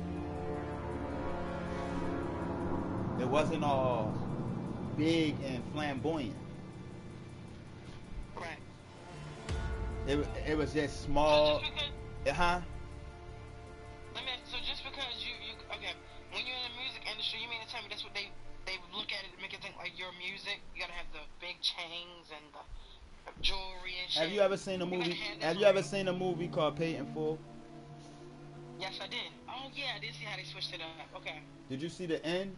It wasn't all big and flamboyant. Right. It was just small. So just because, Huh? Let me ask, so just because you okay, when you're in the music industry, you mean to tell me that's what they look at it to make it think like your music? You gotta have the big chains and the jewelry and shit. Have you ever seen a movie? Have you ever seen a movie called Paid in Full? Yes, I did. Oh yeah, I did see how they switched it up. Okay. Did you see the end?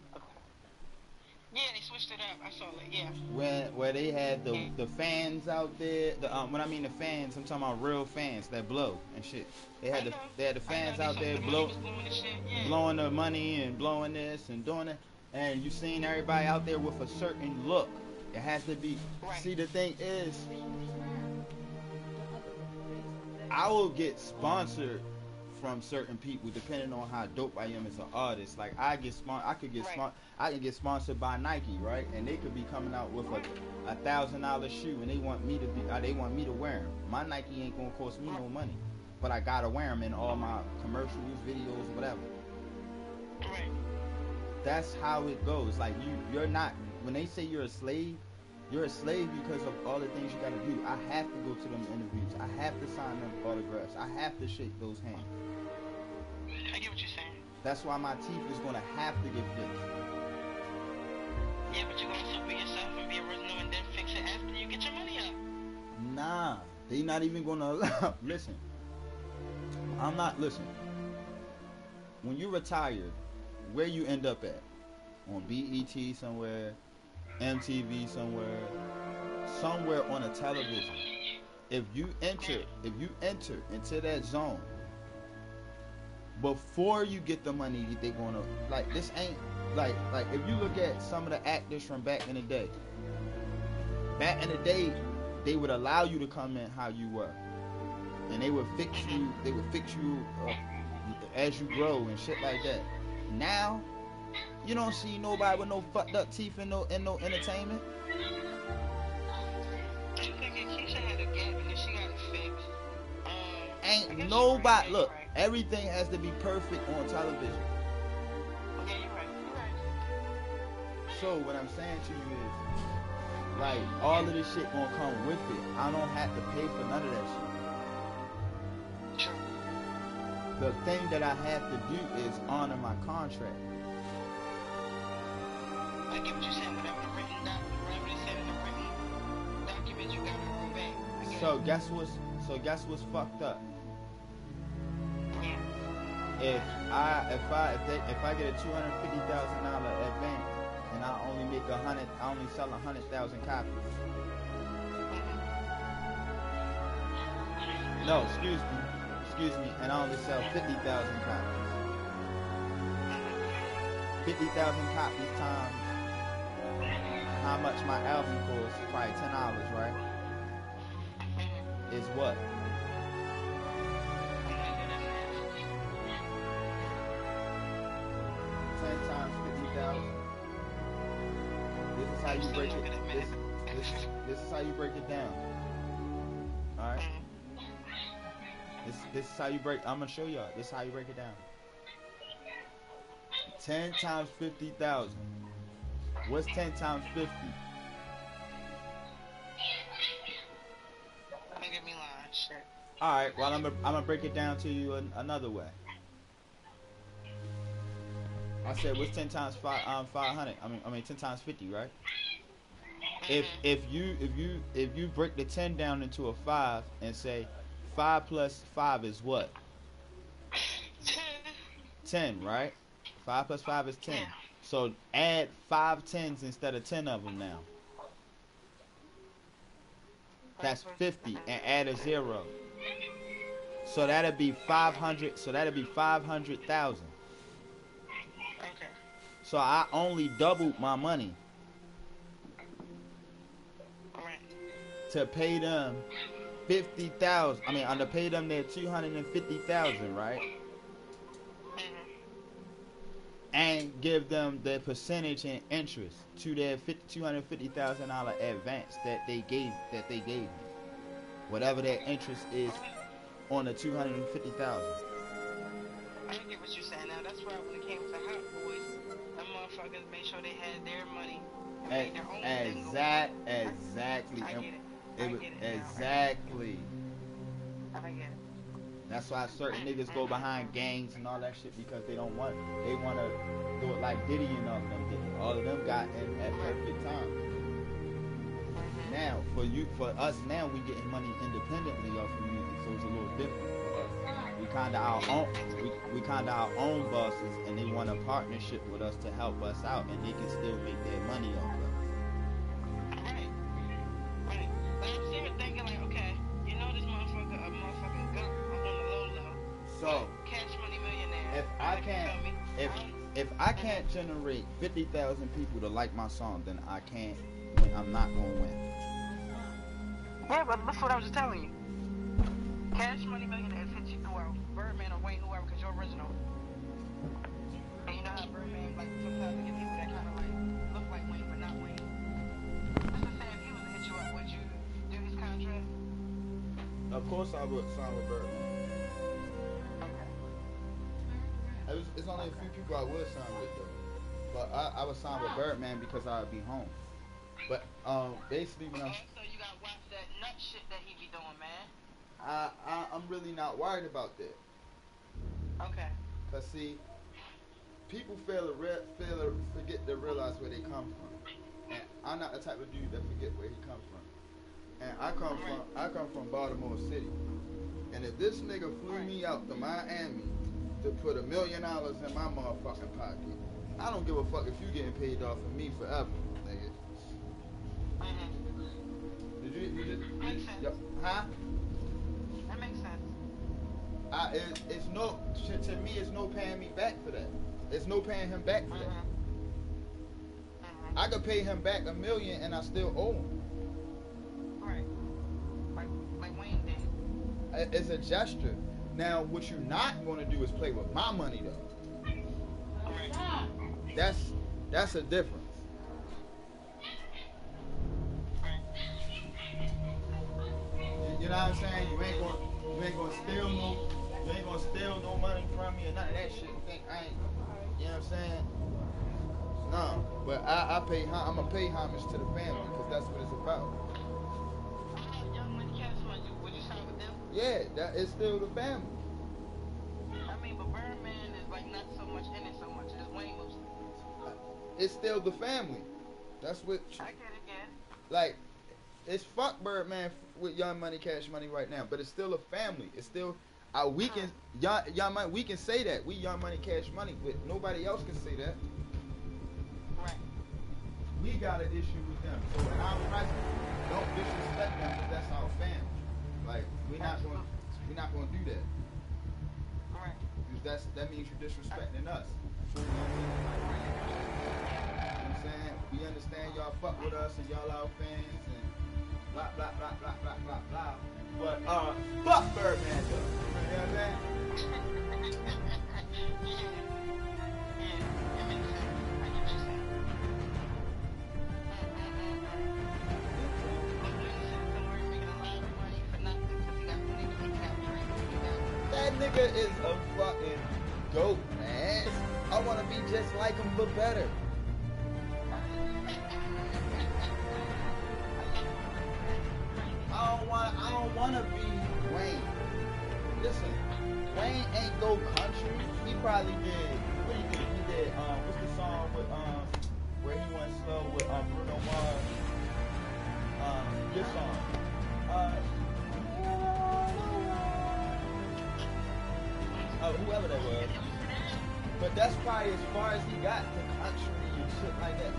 Yeah, they switched it up. I saw it. Yeah. Where they had the fans out there. When I mean the fans, I'm talking about real fans that blow and shit. They had the fans out there blowing the money and blowing this and doing it. And you seen everybody out there with a certain look. It has to be. Right. See, the thing is, I will get sponsored from certain people depending on how dope I am as an artist. Like I can get sponsored by Nike, right? And they could be coming out with a $1,000 shoe, and they want me to wear them. My Nike ain't gonna cost me no money, but I gotta wear them in all my commercials, videos, whatever. Right. That's how it goes. Like you're not. When they say you're a slave because of all the things you gotta do. I have to go to them interviews. I have to sign them autographs. I have to shake those hands. I get what you're saying. That's why my teeth is gonna have to get fixed. Yeah, but you also be yourself and be original and then fix it after you get your money up. Nah, they not even gonna allow. Listen, listen. When you retire, where you end up at? On BET somewhere, MTV somewhere on a television. If you enter into that zone before you get the money that they gonna like, this ain't like if you look at some of the actors from back in the day, they would allow you to come in how you were, and they would fix you as you grow and shit like that. Now you don't see nobody with no fucked up teeth and no entertainment. I think Keisha had a gap and then she got it fixed. Ain't nobody look. Everything has to be perfect on television. Yeah, you're right. So what I'm saying to you is, like, all of this shit gonna come with it. I don't have to pay for none of that shit. True. The thing that I have to do is honor my contract. I get what you're saying. Whatever they said in the written document, you gotta go back. So guess what's fucked up? Yeah. If I get a $250,000 advance and I only sell 100,000 copies. No, excuse me, and I only sell 50,000 copies. 50,000 copies times how much my album costs, probably $10, right? Is what? Times 50,000. This is how you break it. This is how you break it down. All right. This is how you break. I'm gonna show y'all. This is how you break it down. 10 times 50,000. What's 10 times 50? Don't get me lying. Shit. All right. Well, I'm gonna break it down to you another way. I said, what's 10 times 500? I mean 10 times 50, right? If you break the 10 down into a 5 and say 5 plus 5 is what? 10, right? 5 plus 5 is 10. Yeah. So add 5 10s instead of 10 of them now. That's 50, and add a 0. So that'd be 500. So that'd be 500,000. Okay. So I only doubled my money Right. to pay them 50,000. I mean, to pay them their 250,000, right? And give them the percentage and interest to their $250,000 advance that they gave me. Whatever their interest is on the 250,000. I get what you're saying now. That's why when it came to Hot Boys, them motherfuckers made sure they had their money and made their own thing. Exactly. I get it. Exactly. I get it. That's why certain niggas go behind gangs and all that shit, because they want to do it like Diddy and all of them did it. All of them got in at perfect time. Now, for us now, we getting money independently off of music, so it's a little different for us. We kinda our own bosses, and they want a partnership with us to help us out, and they can still make their money off of us. Right. But I'm sitting here thinking like, okay, you know this motherfucker a motherfucking gump on the low low. So Cash Money Millionaire. if I can't generate 50,000 people to like my song, then I'm not gonna win. Yeah, but that's what I was just telling you. Cash Money Millionaires hit you, well, Bird Birdman or Wayne, whoever, because you're original. And you know how Birdman, like, sometimes they get people that kind of, like, look like Wayne, but not Wayne. Let's just say if he was to hit you up, would you do his contract? Of course I would sign with Birdman. Okay. It's only a few people I would sign with though. But I would sign with Birdman because I would be home. But basically when Okay, so you gotta watch that nut shit that he be doing, man. I'm really not worried about that. Okay. Cause see, people forget to realize where they come from. And I'm not the type of dude that forget where he comes from. And I come from Baltimore City. And if this nigga flew me out to Miami to put $1 million in my motherfucking pocket, I don't give a fuck if you getting paid off of me forever, nigga. Did you Makes sense. huh? That makes sense. It's no to me. It's no paying me back for that. It's no paying him back for that. I could pay him back $1 million and I still owe him. Right. Like Wayne did. It's a gesture. Now, what you're not going to do is play with my money though. Right. That's a difference. You know what I'm saying? You ain't gonna steal no money from me or none of that shit. You think I ain't? You know what I'm saying? No, but I'm gonna pay homage to the family because that's what it's about. Young Money Cash Money, would you sign with them? Yeah, that is still the family. I mean, but Birdman is like not so much in it so much. It's Wayne mostly. It's still the family. That's what. I get it, again. Like, it's fuck Birdman with Young Money Cash Money right now, but it's still a family. It's still we can we can say that we Young Money Cash Money, but nobody else can say that. Right. We got an issue with them, so when I'm present, don't disrespect them because that's our family. Like we're not gonna do that. Right. Because that means you're disrespecting us. You know what I'm saying? We understand y'all fuck with us and y'all our fans and blah blah blah blah blah blah blah. But fuck Birdman though. You know what I'm saying? That makes sense. I get what you're saying. That nigga is a fucking goat, man. I wanna be just like him but better. I don't wanna be Wayne. Listen, Wayne ain't go country. He probably did. What he did? He did. What's the song with where he went slow with Bruno Mars? This song. Whoever that was. But that's probably as far as he got to country and shit like that.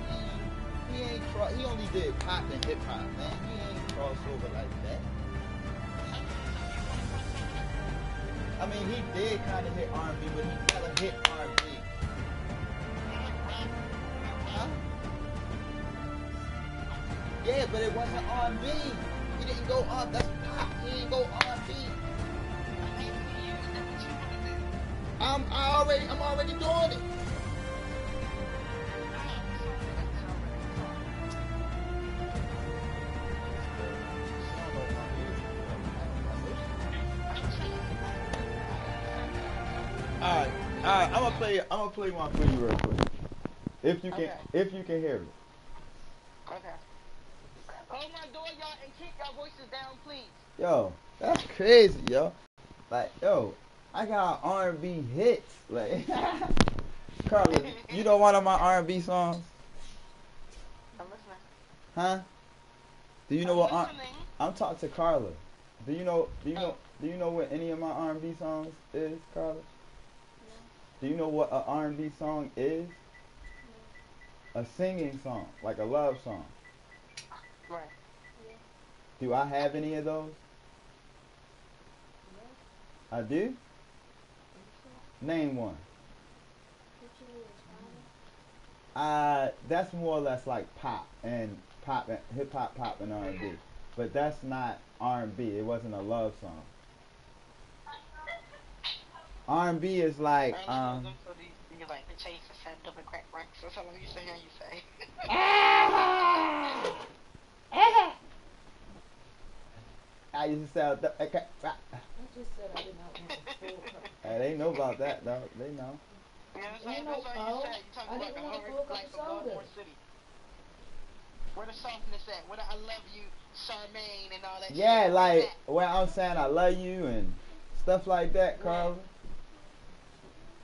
He only did pop and hip hop, man. He ain't crossed over like that. I mean, he did kind of hit R&B, but he never hit R&B. Huh? Yeah, but it wasn't R&B. He didn't go up. That's pop. He didn't go R&B. I'm already doing it. Alright, I'm gonna play one for you real quick. If you can hear it. Okay. Hold my door, y'all, and keep your voices down, please. Yo, that's crazy, yo. Like, yo, I got R&B hits. Like, Carla, you know one of my R&B songs? I'm listening. Huh? Do you know what? Listening. I'm talking to Carla. Do you know what any of my R&B songs is, Carla? No. Do you know what an R&B song is? No. A singing song, like a love song. Right. Yeah. Do I have any of those? Yeah. I do? Name one. That's more or less like pop and hip hop, pop and R&B, but that's not R&B. It wasn't a love song. R&B is like You like the chase and send double crack ranks. That's all I'm used to hearing you say. I used to sound. I just said I did not want a full cup. Hey, they know about that though. They know. Yeah, that's all you said. You talking about the hard life of Baltimore City. Where the softness at? Where the I love you, Charmaine, and all that shit. Yeah, like where I'm saying I love you and stuff like that, Carl.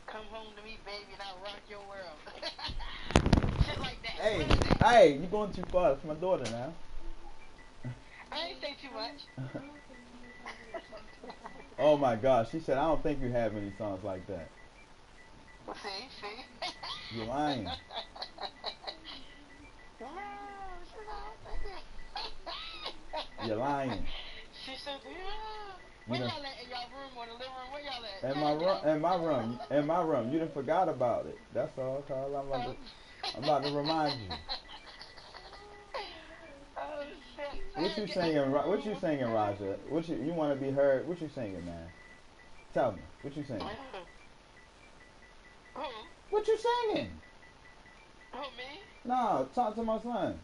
Come home to me, baby, and I'll rock your world. Shit like that. Hey, you going too far. It's my daughter now. I ain't say too much. Oh my gosh, she said I don't think you have any songs like that. See? You're lying. You're lying. She said, yeah. Where y'all at in y'all room or the living room? Where y'all at? In my room. You done forgot about it. That's all, Carl. I'm about to remind you. Oh shit. What you singing, Raja? You want to be heard? What you singing, man? Tell me. What you singing? What you singing? Who, me? No, talk to my son.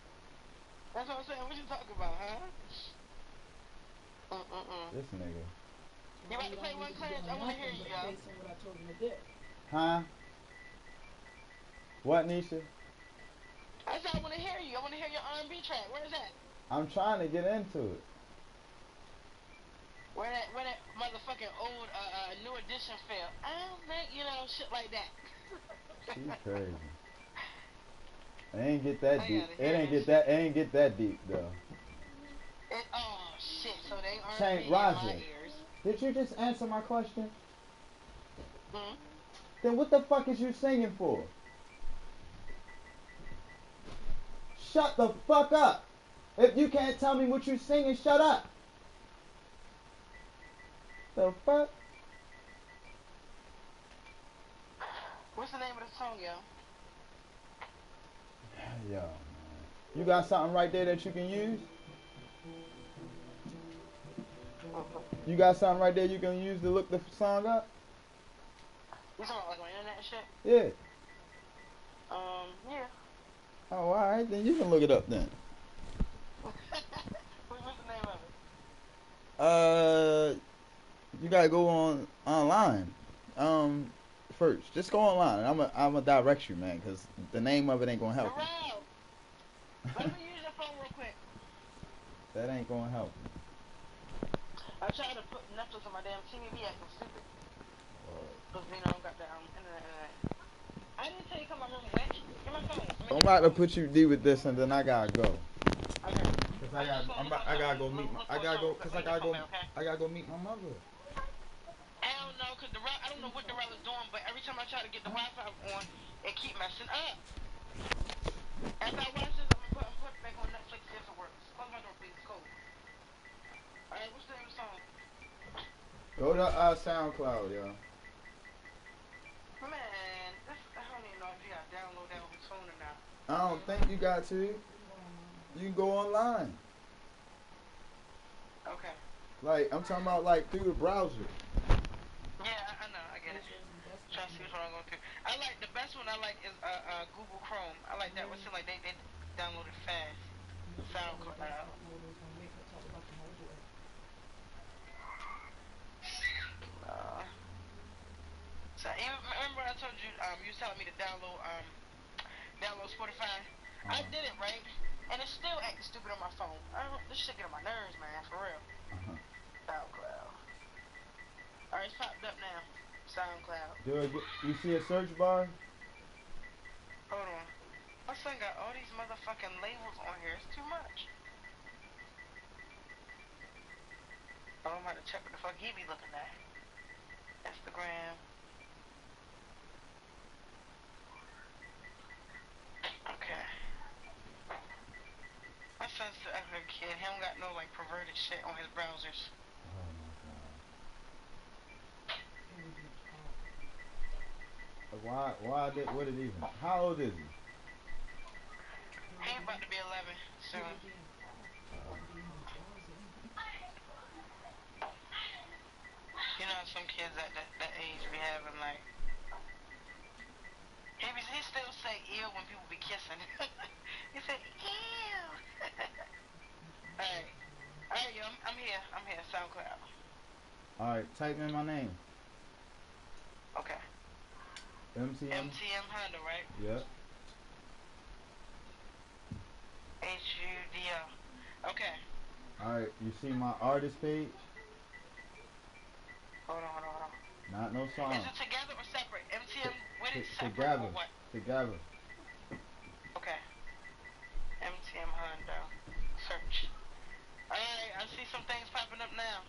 That's what I'm saying. What you talking about, huh? This nigga. You about to play one, Clarence? I want to hear you, yo. Based on what I told him to do. Huh? What, Nisha? I said I want to hear you. I want to hear your R&B track. Where is that? I'm trying to get into it. Where that motherfucking old new edition feel? I don't think, shit like that. She's crazy. It ain't get that deep. It ain't get that deep though. Oh shit! So they aren't in Roger, my ears. did you just answer my question? Hmm? Then what the fuck is you singing for? Shut the fuck up! If you can't tell me what you singing, shut up. The fuck? What's the name of the song, yo? Yo, man. You got something right there that you can use? You got something right there you can use to look the song up? You talking about like on internet and shit? Yeah. Yeah. Oh, alright, then you can look it up then. What's the name of it? You gotta go online. First, just go online. I'm gonna direct you, man, because the name of it ain't gonna help you. Let me use your phone real quick. That ain't gonna help. I tried to put Netflix on my damn TV, acting stupid. Because, I don't got the internet. I didn't tell you come my room wet. Get my phone. I'm about to put you D with this, and then I gotta go. Okay. Cause I gotta go meet my mother. Hell no, because I don't know what the route is doing, but every time I try to get the Wi-Fi on, it keep messing up. After I watch this, I'm gonna put it back on Netflix, see if it works. Close my door, please. It's cold. Alright, what's the name of the song? Go to SoundCloud, yo. Man, I don't even know if you gotta download that on the phone or not. I don't think you got to. You can go online. Okay. Like, I'm talking about like through the browser. Yeah, I know, I get it. Trying to see what I'm going through. I like, the best one I like is Google Chrome. I like that one, seems like they download it fast. SoundCloud. So even remember I told you you was telling me to download Spotify. I did it right, and it's still acting stupid on my phone. This shit get on my nerves, man, for real. SoundCloud. Alright, it's popped up now. SoundCloud. You see a search bar? Hold on. My son got all these motherfucking labels on here. It's too much. Oh, I'm about to check what the fuck he be looking at. Instagram. Okay. My son's still a kid. He don't got no like perverted shit on his browsers. What did he even? How old is he? He about to be 11 soon. You know, sometimes some kids at that age be having like he still say ew when people be kissing. He said ew. Alright. Alright, yo, I'm here. I'm here. SoundCloud. Alright, type in my name. Okay. MtMHundo, right? Yep. HUDO. Okay. Alright, you see my artist page? Hold on. Not no song. Is it together or separate? MTM with it separate Together. or what? Together. Okay. MtMHundo. Search. Alright, I see some things popping up now.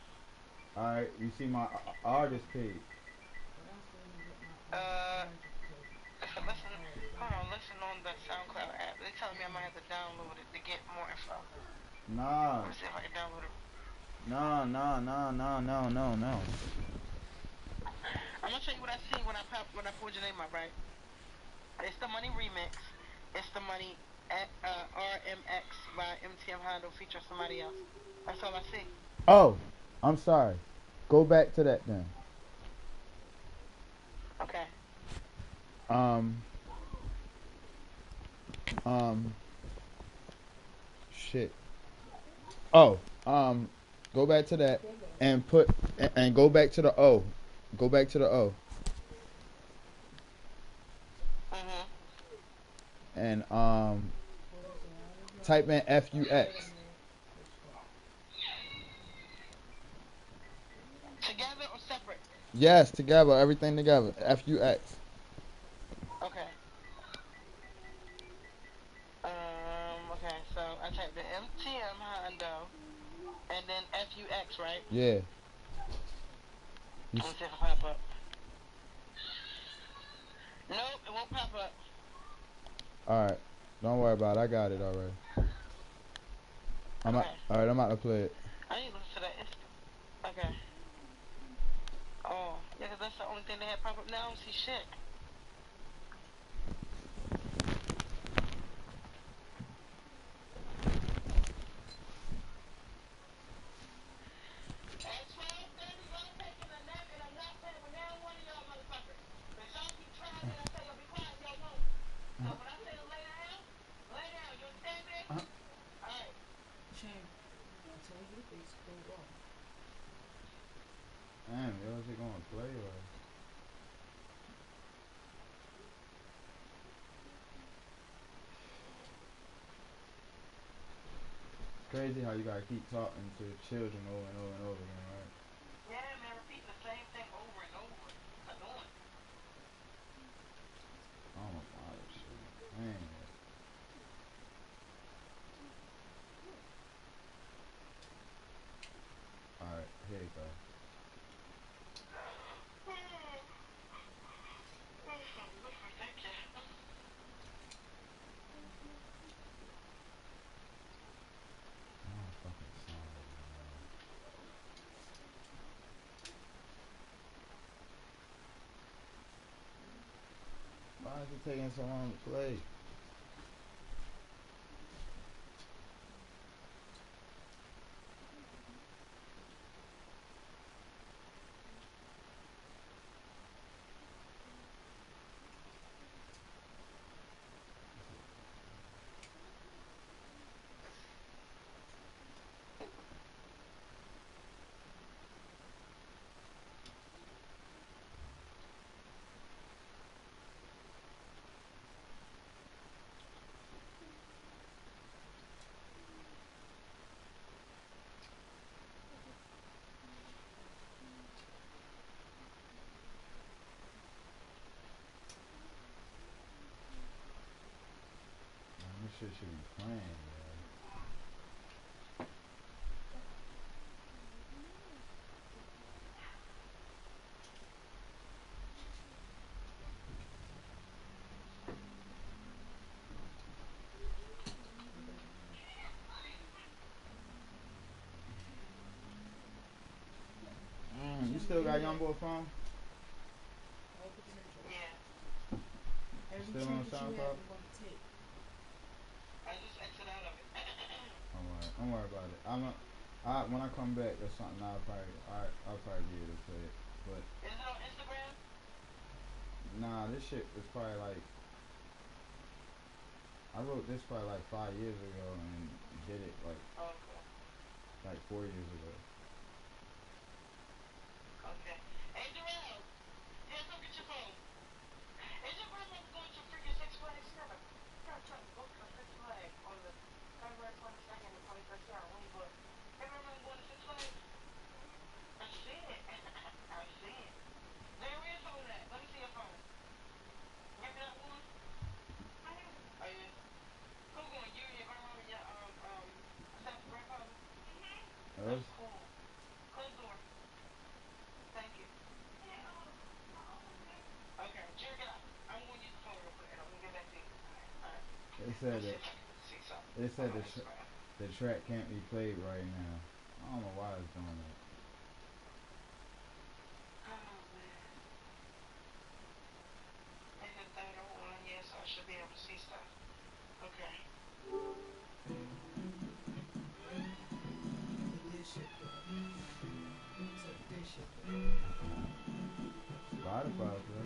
Alright, you see my artist page. Listen. Hold on, listen on the SoundCloud app. They telling me I might have to download it to get more info. Nah. Let me see if I can download it. No. I'm gonna tell you what I see when I pulled your name up, right? It's the Money remix. It's the Money RMX by MtMHundo featuring somebody else. That's all I see. Oh, I'm sorry. Go back to that then. Okay. Shit. Oh, go back to that and go back to the O. Go back to the O. And type in FUX. Together or separate? Yes, together, everything together. FUX. Okay. Okay, so I typed the MtMHundo and then FUX, right? Yeah. Let me see if it pop up. Nope, it won't pop up. Alright. Don't worry about it. I got it already. Alright, I'm about to play it. I need to listen to that. Okay. Oh, yeah, because that's the only thing they had pop up now. I don't see shit. Damn, yo, is it gonna play or? It's crazy how you gotta keep talking to children over and over and over again, right? Yeah, man, repeat the same thing over and over. It's annoying. Oh my god, shit. Man. Alright, here you go. Thank you. Oh, fucking sorry, man. Why is it taking so long to play? Man, this shit should be playing, man. You still got Youngboy phone? Yeah. Still on SoundCloud? I just exit out of it. Alright, don't worry about it. When I come back or something, I'll probably be able to play it. But Is it on Instagram? nah, this shit was probably like, I wrote this probably like 5 years ago and did it like Oh, okay. 4 years ago. Okay. Hey, Darrell. Yeah, go get your phone. Is your grandmother going to freaking Six Flags Center? Try to go to Six Flags on the February 22nd and 23rd. When you go. Hey, remember going to Six Flags? I see it. I see it. There, where your phone at? Let me see your phone. Give me that one. Oh, yeah. Who's going? You and your grandma and your, step grandfather? Us? That's cool. Close the door. Thank you. Okay, Jerry, get out. I'm going to use the phone real quick, and I'm going to get back to you. Alright. They said Let's see that if I can see something. they said On Instagram. the track can't be played right now. I don't know why it's doing that. Oh, man. I hit that on, yes, I should be able to see stuff. Okay. Spotify.